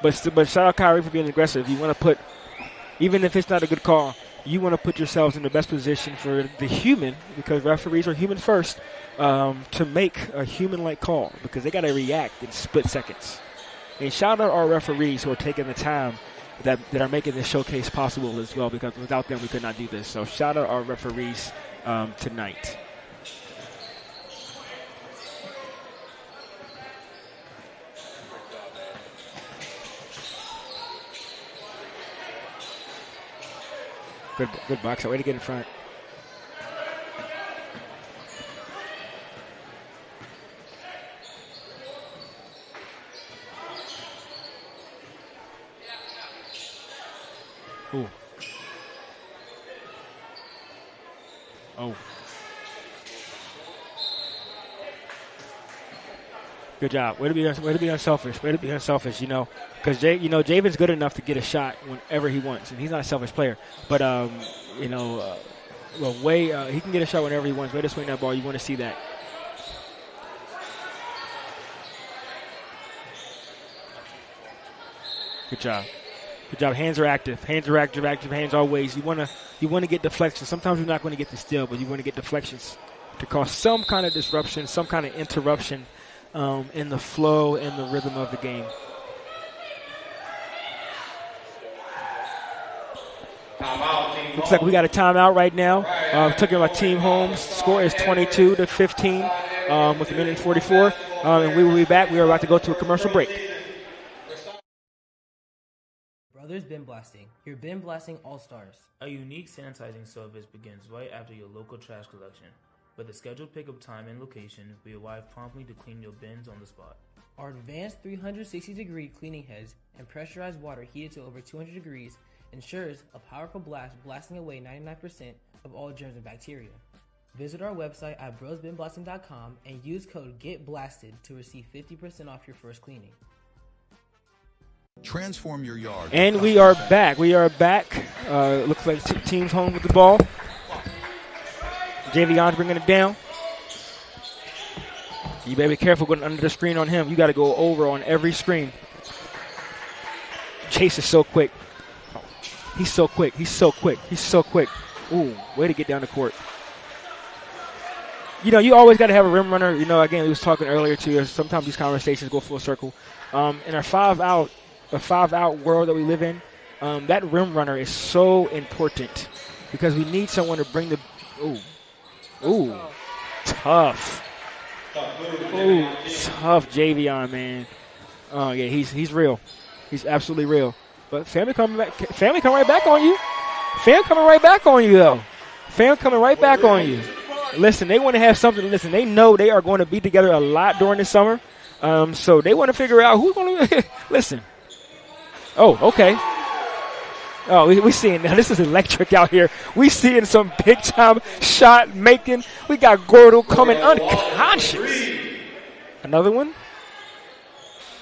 But shout out Kyrie for being aggressive. You want to put, even if it's not a good call, you want to put yourselves in the best position for the human, because referees are human first, to make a human-like call, because they got to react in split seconds. And shout out our referees who are taking the time that are making this showcase possible as well, because without them we could not do this. So shout out our referees tonight. Good box out. Way to get in front. Ooh. Oh. Good job. Way to be unselfish. You know, because Javen's good enough to get a shot whenever he wants, and he's not a selfish player. But he can get a shot whenever he wants. Way to swing that ball. You want to see that. Good job. Hands are active. Hands always. You want to get deflections. Sometimes you're not going to get the steal, but you want to get deflections to cause some kind of disruption, some kind of interruption in the flow and the rhythm of the game. Looks like we got a timeout right now. Talking about Team Holmes. Score is 22-15. with a minute and 44. And we will be back. We are about to go to a commercial break. Brothers Bin Blasting, your bin blasting all-stars. A unique sanitizing service begins right after your local trash collection. With a scheduled pickup time and location, we arrive promptly to clean your bins on the spot. Our advanced 360-degree cleaning heads and pressurized water heated to over 200 degrees ensures a powerful blast blasting away 99% of all germs and bacteria. Visit our website at brosbinblasting.com and use code GETBLASTED to receive 50% off your first cleaning. Transform your yard. And we are back. Looks like team's home with the ball. Javion's bringing it down. You better be careful going under the screen on him. You got to go over on every screen. Chase is so quick. He's so quick. Ooh, way to get down the court. You always got to have a rim runner. Again, we was talking earlier too. Sometimes these conversations go full circle. In our five-out world that we live in, that rim runner is so important because we need someone to bring the. Ooh, tough. Ooh, tough Javion, man. Oh yeah, he's real. He's absolutely real. But family coming right back on you. Fam coming right back on you though. Listen, they want to have something to listen. They know they are going to be together a lot during the summer. So they want to figure out who's going to listen. Oh, okay. Oh, we seeing now. This is electric out here. We seeing some big time shot making. We got Gordo coming unconscious. Another one.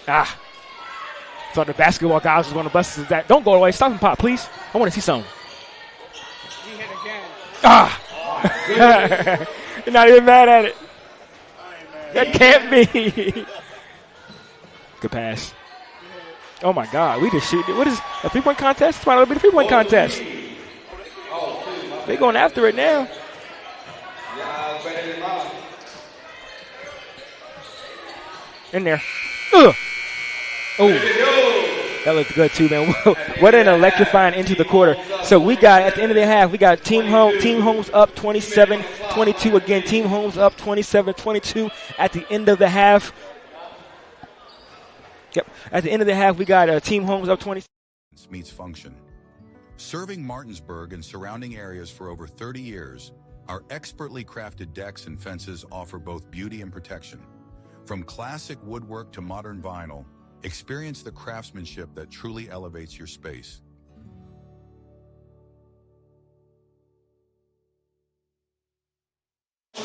Thought the basketball guys was going to bust us that. Don't go away. Stop and pop, please. I want to see something. He hit again. You're not even mad at it. That can't be. Good pass. Oh, my God. We just shoot. What is a three-point contest? It's about to be a three-point contest. They're going after it now. In there. Ugh. Oh, that looked good too, man. What an electrifying into the quarter. So we got, at the end of the half, we got Team Holmes up 27-22. Again, Team Holmes up 27-22 at the end of the half. Yep. At the end of the half, we got Team Holmes up 20. Meets function. Serving Martinsburg and surrounding areas for over 30 years, our expertly crafted decks and fences offer both beauty and protection. From classic woodwork to modern vinyl, experience the craftsmanship that truly elevates your space.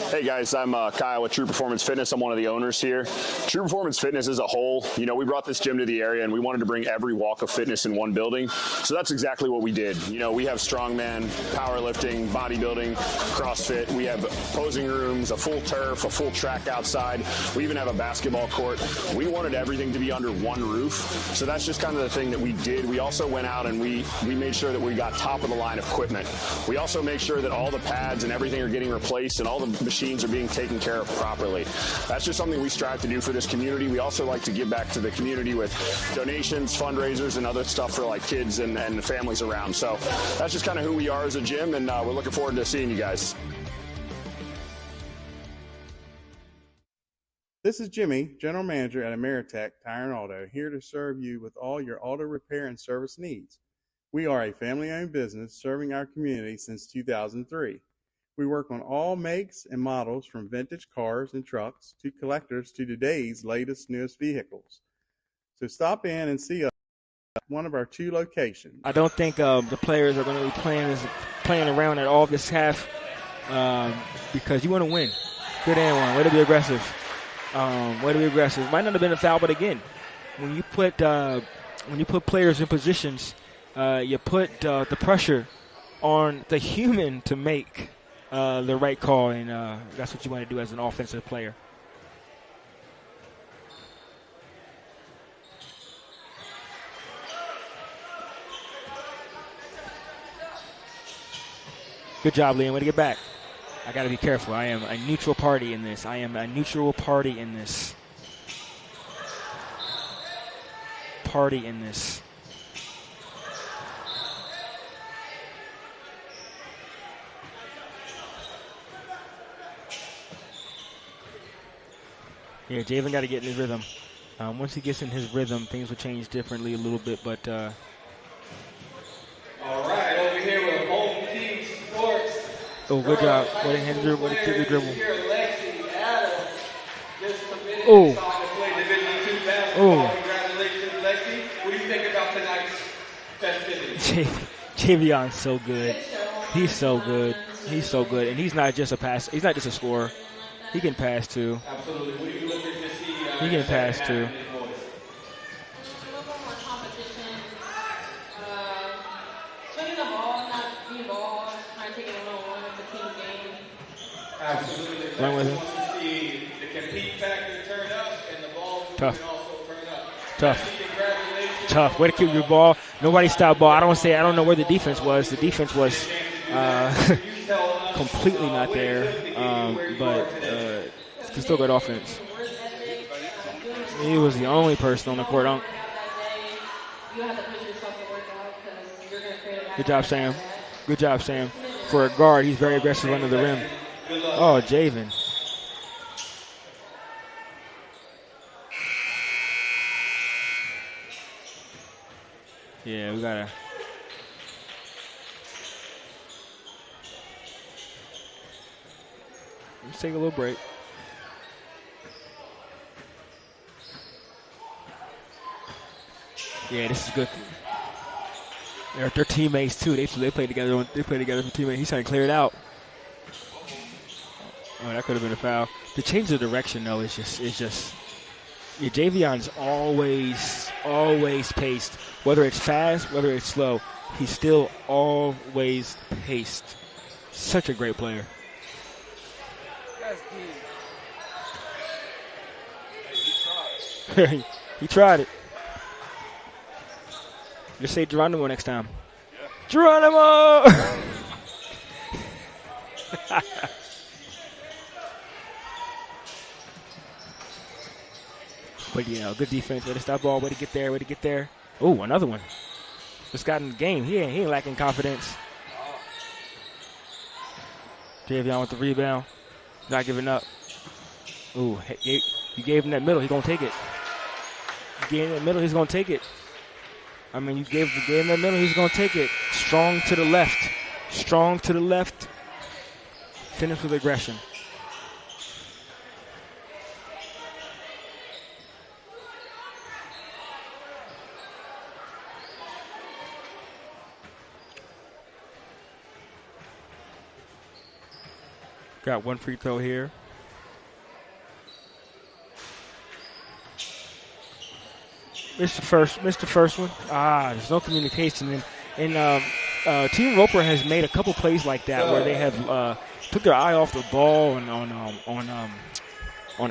Hey guys, I'm Kyle with True Performance Fitness. I'm one of the owners here. True Performance Fitness as a whole, we brought this gym to the area and we wanted to bring every walk of fitness in one building. So that's exactly what we did. We have strongman, powerlifting, bodybuilding, CrossFit. We have posing rooms, a full turf, a full track outside. We even have a basketball court. We wanted everything to be under one roof. So that's just kind of the thing that we did. We also went out and we made sure that we got top of the line equipment. We also make sure that all the pads and everything are getting replaced and all the machines are being taken care of properly. That's just something we strive to do for this community. We also like to give back to the community with donations, fundraisers, and other stuff for like kids and families around. So that's just kind of who we are as a gym, and we're looking forward to seeing you guys. This is Jimmy, General Manager at Ameritech Tire and Auto, here to serve you with all your auto repair and service needs. We are a family-owned business serving our community since 2003. We work on all makes and models from vintage cars and trucks to collectors to today's latest, newest vehicles. So stop in and see us at one of our 2 locations. I don't think the players are going to be playing around at all this half because you want to win. Good and one. Way to be aggressive. Might not have been a foul, but again, when you put players in positions, you put the pressure on the human to make the right call, and that's what you want to do as an offensive player. Good job, Liam. Way to get back. I got to be careful. I am a neutral party in this. Yeah, Javen got to get in his rhythm. Once he gets in his rhythm, things will change differently a little bit. But all right, over here with Home Team Sports. Oh, good job. What a hand dribble. What a kick dribble. Lexi Adams just committed Oh. to play Division II basketball. Oh. Congratulations, Lexi. What do you think about tonight's festivities? Javion's so good. He's so good. He's so good. And he's not just a pass. He's not just a scorer. He can pass too. Absolutely. What are you looking to see? He can pass too. Swinging the ball, not the ball, trying to take it 1-on-1. It's a team game. Absolutely. Run with him. Want to see the compete factor turn up and the ball Tough. can also turn up. Tough. Congratulations. Tough. Way to keep your ball. Nobody stopped ball. I don't know where the defense was. The defense was completely not there. But it's still good offense. He was the only person on the court. Good job, Sam. Good job, Sam. For a guard, he's very aggressive under the rim. Oh, Javen. Yeah, we gotta. Let's take a little break. Yeah, this is good. They're teammates too. They play together. They play together for teammates. He's trying to clear it out. Oh, that could have been a foul. The change of direction though is just. Yeah, Javion's always paced. Whether it's fast, whether it's slow, he's still always paced. Such a great player. He tried it. Just say Geronimo next time. Yeah. Geronimo! But, good defense. Way to stop ball. Way to get there. Oh, another one. Just got in the game. He ain't lacking confidence. Javion with the rebound. Not giving up. Ooh, you gave him that middle. He's going to take it. You gave him that middle. He's going to take it. You gave him that middle. He's going to take it. Strong to the left. Finish with aggression. Got one free throw here. Missed the first one. There's no communication. And Team Roper has made a couple plays like that where they have took their eye off the ball and on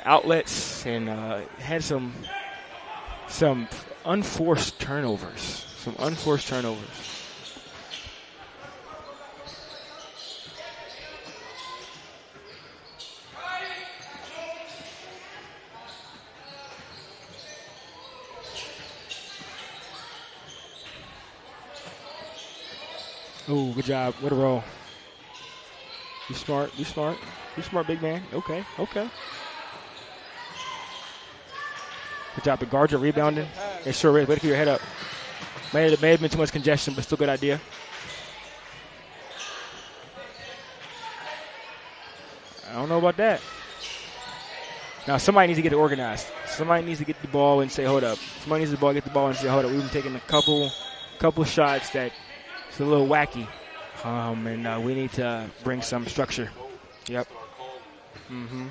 outlets and had some unforced turnovers. Oh, good job. What a roll. You smart, big man. Okay. Good job. The guards are rebounding. It sure is. Way to keep your head up. May have been too much congestion, but still good idea. I don't know about that. Now, somebody needs to get it organized. Somebody needs to get the ball and say, hold up. Somebody needs to get the ball and say, hold up. We've been taking a couple shots that it's a little wacky. And we need to bring some structure. Yep. Mm-hmm.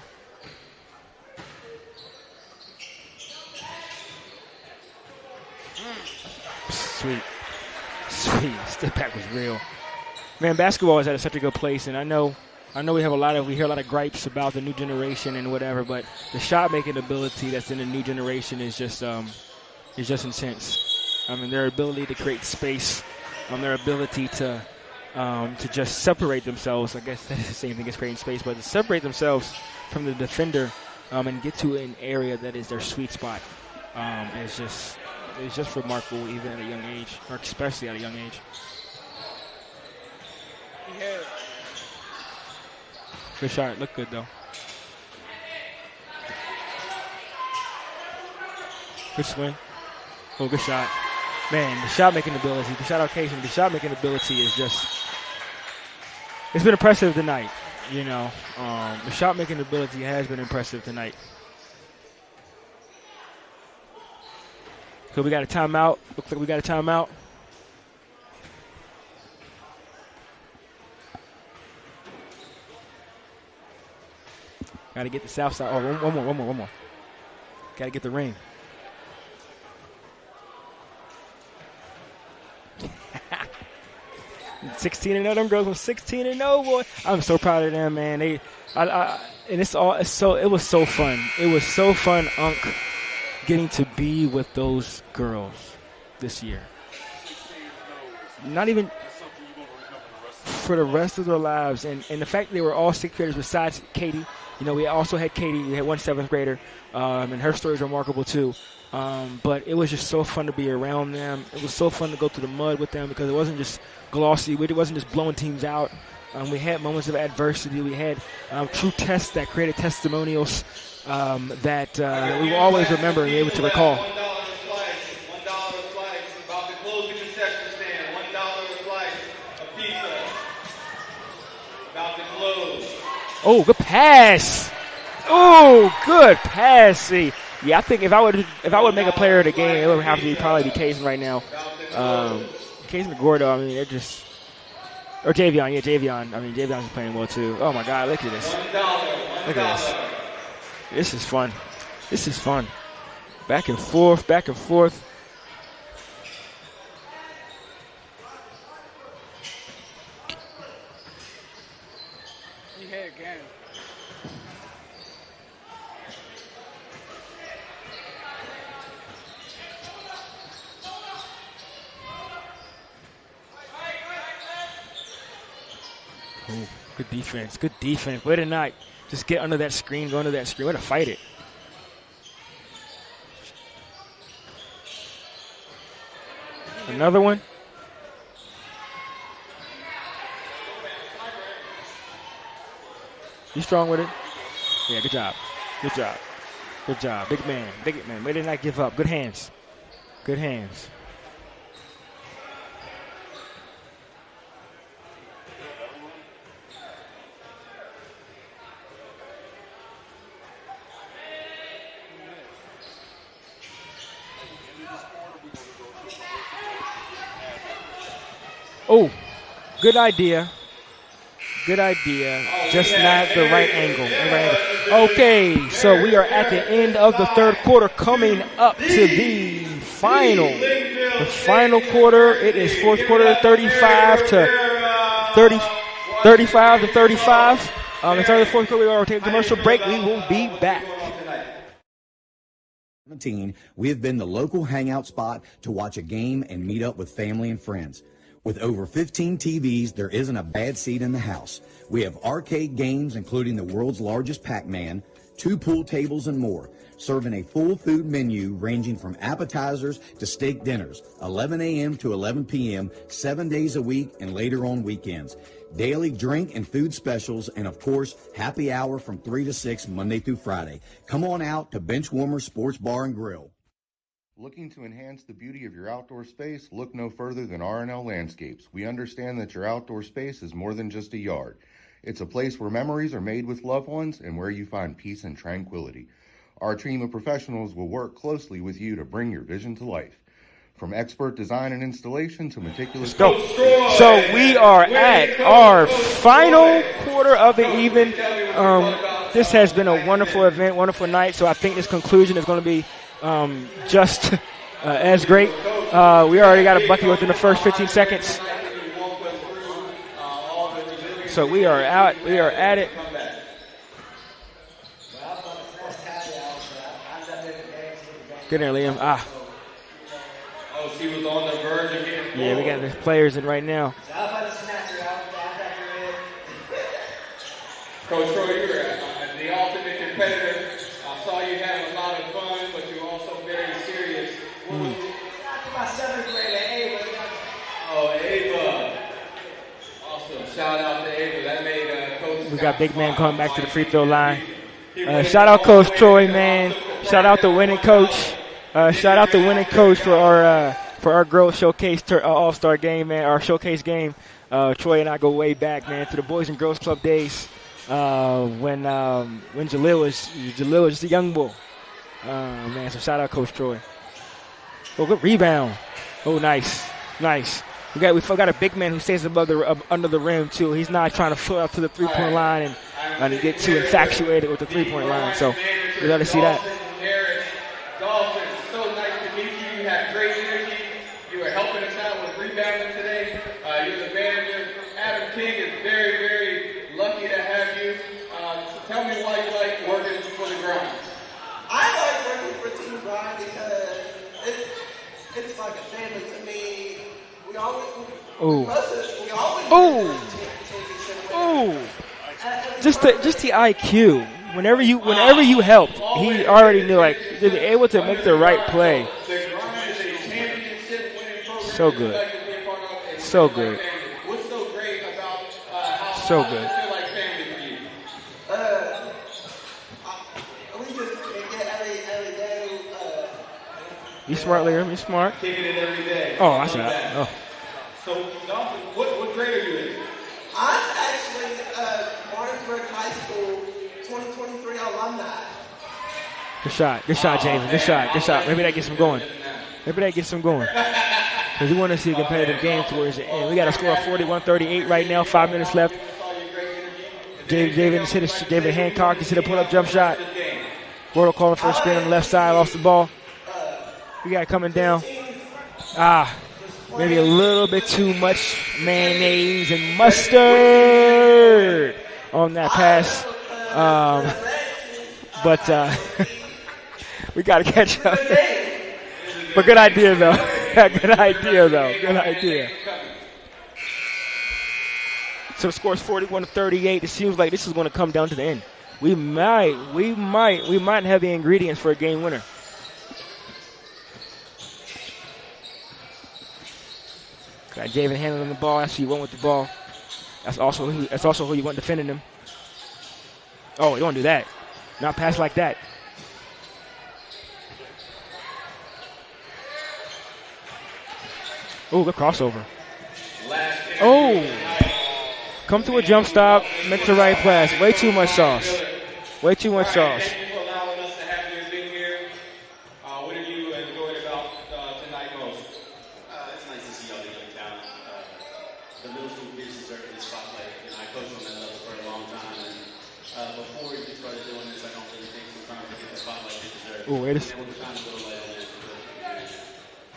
Sweet. Step back was real. Man, basketball is at such a good place, and I know we hear a lot of gripes about the new generation and whatever, but the shot making ability that's in the new generation is just intense. Their ability to create space, their ability to just separate themselves. I guess that's the same thing as creating space, but to separate themselves from the defender and get to an area that is their sweet spot is just remarkable, even at a young age, or especially at a young age. Good shot. Looked good, though. Good swing. Oh, good shot. Man, the shot-making ability, the shot-making ability is just, it's been impressive tonight. You know, the shot-making ability has been impressive tonight. So we got a timeout. Looks like we got a timeout. Got to get the south side. Oh, one more. Got to get the ring. $16 and 0. Them girls were 16 and 0, boy. I'm so proud of them, man. And it was so fun. It was so fun, Unc, getting to be with those girls this year. Not even for the rest of their lives. And the fact that they were all 6th graders besides Katie. You know, we also had Katie. We had one 7th grader, and her story is remarkable too. But it was just so fun to be around them. It was so fun to go through the mud with them because it wasn't just glossy. It wasn't just blowing teams out. We had moments of adversity. We had true tests that created testimonials that we will always remember and be able to recall. $1 a slice. About to close the concession stand. $1 a slice of pizza. About to close. Oh, good pass. Oh, good pass. See, yeah, I think if I would make a player of the game, it would have to probably be Kaysen right now. Kaysen Gordo, I mean, they're just, or Javion, yeah, Javion. I mean, Javion's playing well too. Oh my God, look at this. Look at this. This is fun. This is fun. Back and forth, back and forth. He hit again. Ooh, good defense. Good defense. Way to not just get under that screen, go under that screen. Way to fight it. Another one. You strong with it? Yeah, good job. Good job. Good job. Big man. Big man. Way to not give up. Good hands. Good hands. Oh, good idea. Good idea. Just not the right angle. Okay, so we are at the end of the third quarter, coming up to the final. The final quarter. It is fourth quarter, 35 to 35. It's the fourth quarter. We are taking a commercial break. We will be back. We have been the local hangout spot to watch a game and meet up with family and friends. With over 15 TVs, there isn't a bad seat in the house. We have arcade games, including the world's largest Pac-Man, 2 pool tables, and more, serving a full food menu ranging from appetizers to steak dinners, 11 a.m. to 11 p.m., 7 days a week, and later on weekends. Daily drink and food specials, and of course, happy hour from 3 to 6, Monday through Friday. Come on out to Benchwarmer Sports Bar and Grill. Looking to enhance the beauty of your outdoor space? Look no further than R&L Landscapes. We understand that your outdoor space is more than just a yard. It's a place where memories are made with loved ones and where you find peace and tranquility. Our team of professionals will work closely with you to bring your vision to life. From expert design and installation to meticulous... Go. So we are at our final quarter of the evening. This has been a wonderful event, wonderful night. So I think this conclusion is going to be just as great. We already got a bucket within the first 15 seconds. So we are out. We are at it. Get in there, Liam. Oh, she was on the verge of getting... Yeah, we got the players in right now. Coach Troy, you're the ultimate competitor. I saw you having a lot of fun, but you're also very serious. What was my 7th grader, Ava. Oh, Ava. Awesome. Shout out to Ava. That made Coach... We got big man coming back to the free throw line. Shout out Coach Troy, man. Shout out the winning coach. Shout out to winning coach for our girls showcase all-star game, man. Our showcase game. Troy and I go way back, man, to the Boys and Girls Club days when Jalil was just a young bull. Man, so shout out Coach Troy. Oh, good rebound. Oh, nice. We got a big man who stays under the rim too. He's not trying to foot up to the 3-point line and get too infatuated with the 3-point line. So we got to see that. Dalton, so nice to meet you. You had great energy. You were helping us out with rebounding today. You're the manager. Adam King is very, very lucky to have you. So tell me why you like working for the Grind. I like working for Team Grind because it's like a family to me. We always Just the IQ. Whenever you helped, he already knew, like, to be able to make the right play. So good. So good. So good. You smart, Liam. You smart. Kicking it every day. Oh, I said that. Oh. So, Dalton, what grade are you in? I'm actually Martinsburg High School 2023 alumni. Good shot, Javen. Good shot. Maybe that gets him going. Because we want to see a competitive game towards the end. We got a score of 41-38 right now. 5 minutes left. David Hancock just hit a pull-up jump shot. Gordo calling for a screen on the left side. Lost the ball. We got it coming down. Maybe a little bit too much mayonnaise and mustard on that pass. But we got to catch up. But good idea, though. Good idea. So the score is 41-38. It seems like this is going to come down to the end. We might have the ingredients for a game winner. Got Javen handling the ball. That's who you want with the ball. That's also who you want defending him. Oh, you don't do that. Not pass like that. Oh, good crossover. Oh, come to a jump stop. Make the right pass. Way too much sauce. Thank you for allowing us to have you in here. What have you enjoyed about tonight most? It's nice to see all the young talent. The middle school kids deserve this spotlight. I coached on that level for a long time, and before we started doing this, I don't really think sometimes we get the spotlight they deserve. Oh, wait a second.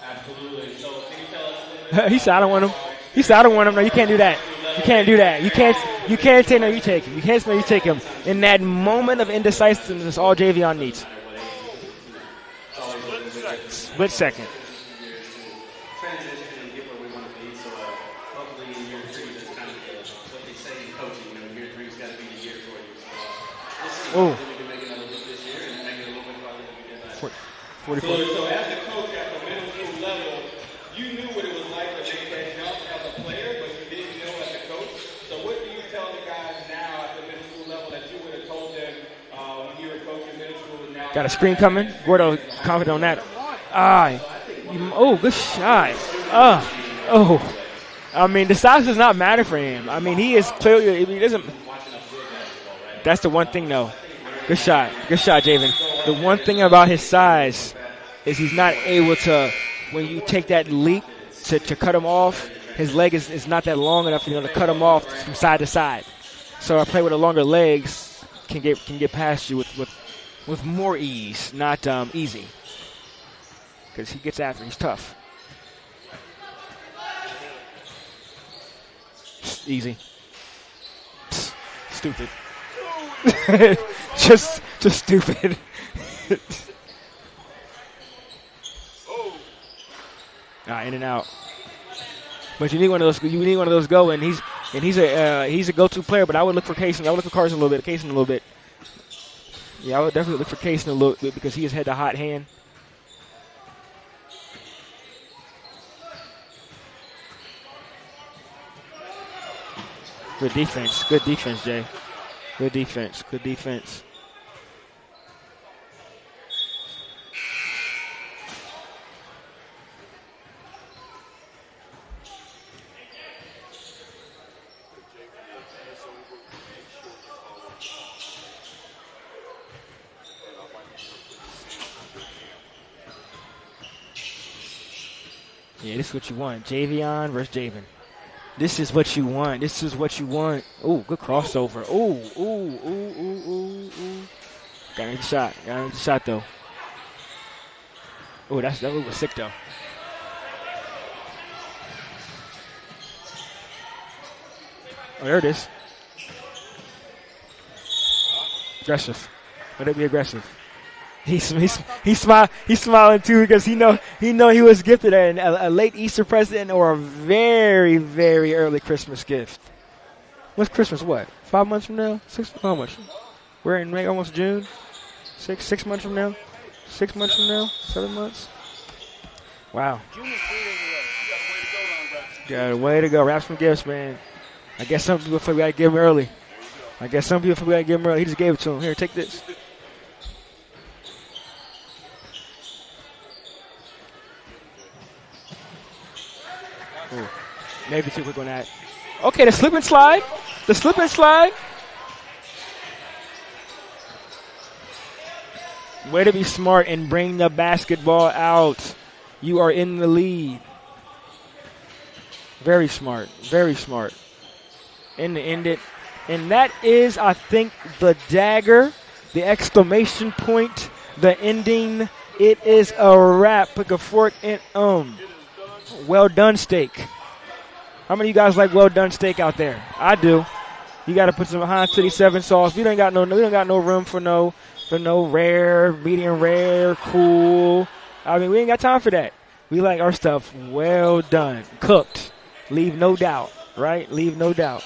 Absolutely. So can you tell us a little bit? He said, I don't want him. No, you can't do that. You can't say no, you take him. You can't say no, you take him. In that moment of indecisiveness, all Javion needs. Split second. Oh. 44. So as a coach at the middle school level, you knew what it was like to make that jump as a player, but you didn't know as a coach. So what do you tell the guys now at the middle school level that you would have told them when you were coaching middle school? Now Got a screen coming. Gordo confident on that. Good shot. I mean, the size does not matter for him. I mean, he is clearly, he doesn't. That's the one thing, though. Good shot, Javen. The one thing about his size is he's not able to, when you take that leap to cut him off, his leg is not that long enough to cut him off from side to side. So a player with the longer legs can get past you with more ease, not easy. Because he gets after, he's tough. Easy. Stupid. just stupid. In and out. But you need one of those. You need one of those go, and he's a go-to player. But I would look for Kaysen. I would look for Carson a little bit. Kaysen a little bit. Yeah, I would definitely look for Kaysen a little bit because he has had the hot hand. Good defense, Jay. Good defense. Yeah, this is what you want. Javion versus Javen. This is what you want. This is what you want. Ooh, good crossover. Ooh. Got him the shot. Got him the shot, though. Oh, that move was sick, though. Oh, there it is. Aggressive. Let it be aggressive. He's smiling too because he know he was gifted a late Easter present or a very, very early Christmas gift. What's Christmas? What? 5 months from now? 6? How much? We're in May, almost June. 6 months from now. 6 months from now. 7 months. Wow. Got a way to go. Wrap some gifts, man. I guess some people feel we gotta give him early. He just gave it to him. Here, take this. Ooh, maybe too quick on that. Okay, the slip and slide. Way to be smart and bring the basketball out. You are in the lead. Very smart. And that is, I think, the dagger, the exclamation point, the ending. It is a wrap. Pick a fork and well done steak. How many of you guys like well done steak out there? I do. You got to put some Heinz 37 sauce. We don't got no room for no rare, medium rare, cool. I mean, we ain't got time for that. We like our stuff well done, cooked. Leave no doubt, right? Leave no doubt.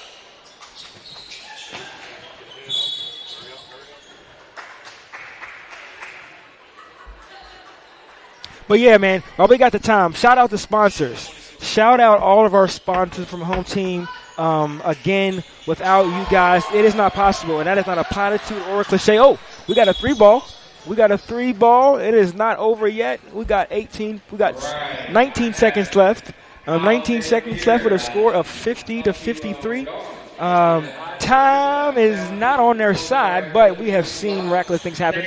But yeah, man, while we got the time, shout out the sponsors. Shout out all of our sponsors from Home Team. Again, without you guys, it is not possible. And that is not a platitude or a cliche. Oh, we got a 3-ball. It is not over yet. We got 19 seconds left. 19 seconds left with a score of 50-53. Time is not on their side, but we have seen miraculous things happen.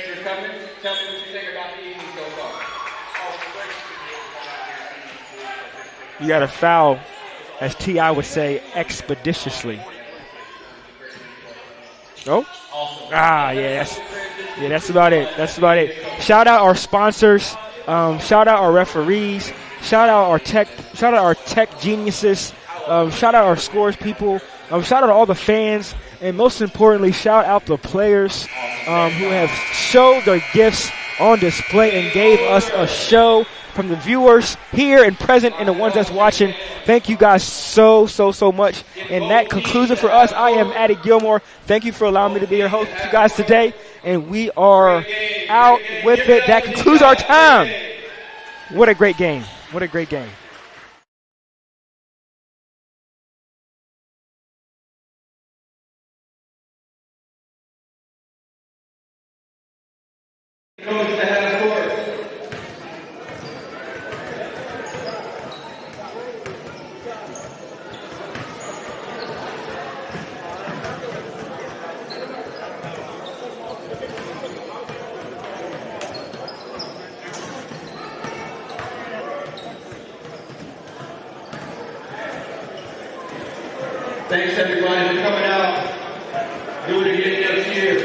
You got a foul, as T.I. would say, expeditiously. Oh? That's about it. Shout out our sponsors. Shout out our referees. Shout out our tech geniuses. Shout out our scores people. Shout out all the fans. And most importantly, shout out the players who have showed their gifts on display and gave us a show. From the viewers here and present and the ones that's watching, thank you guys so much. And that concludes it for us. I am Addy Gilmore. Thank you for allowing me to be your host with you guys today. And we are out with it. That concludes our time. What a great game. Coach to half court. Thanks everybody for coming out. Do it again next year.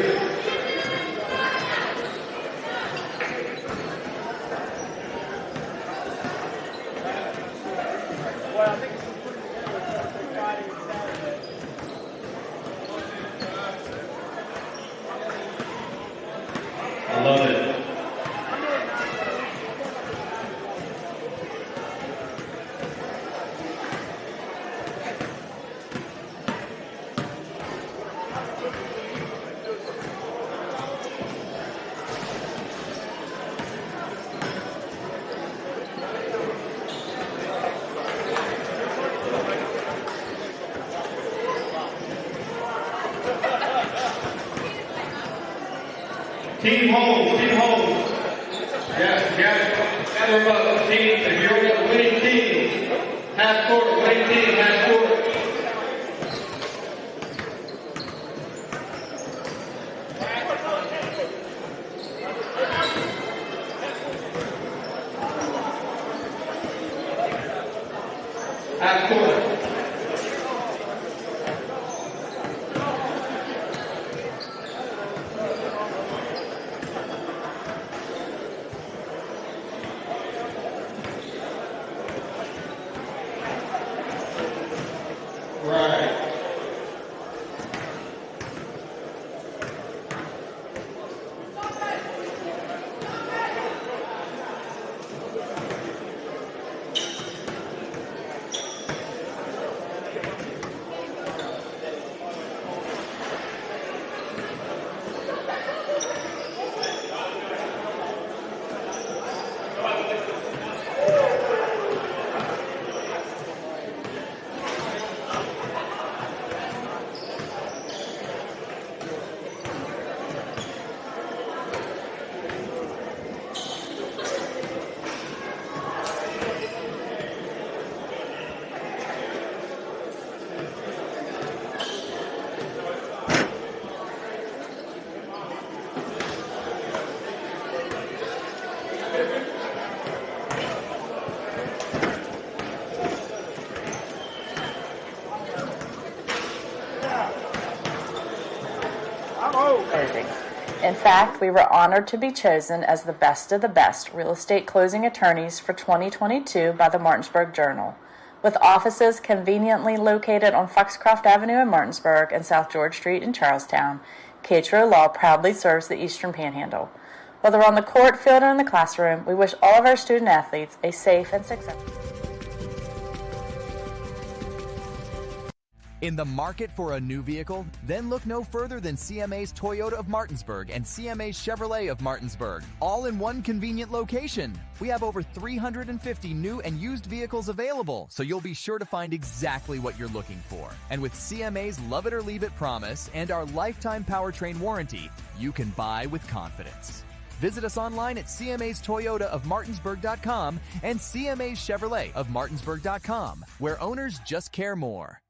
I love it. Team Holmes. Yes, gather up, team. If you're the winning team, half court, winning team, half court. Last quarter. In fact, we were honored to be chosen as the best of the best real estate closing attorneys for 2022 by the Martinsburg Journal. With offices conveniently located on Foxcroft Avenue in Martinsburg and South George Street in Charlestown, Catro Law proudly serves the Eastern Panhandle. Whether on the court, field, or in the classroom, we wish all of our student athletes a safe and successful. In the market for a new vehicle? Then look no further than CMA's Toyota of Martinsburg and CMA's Chevrolet of Martinsburg, all in one convenient location. We have over 350 new and used vehicles available, so you'll be sure to find exactly what you're looking for. And with CMA's Love It or Leave It promise and our lifetime powertrain warranty, you can buy with confidence. Visit us online at CMA's Toyota of Martinsburg.com and CMA's Chevrolet of Martinsburg.com, where owners just care more.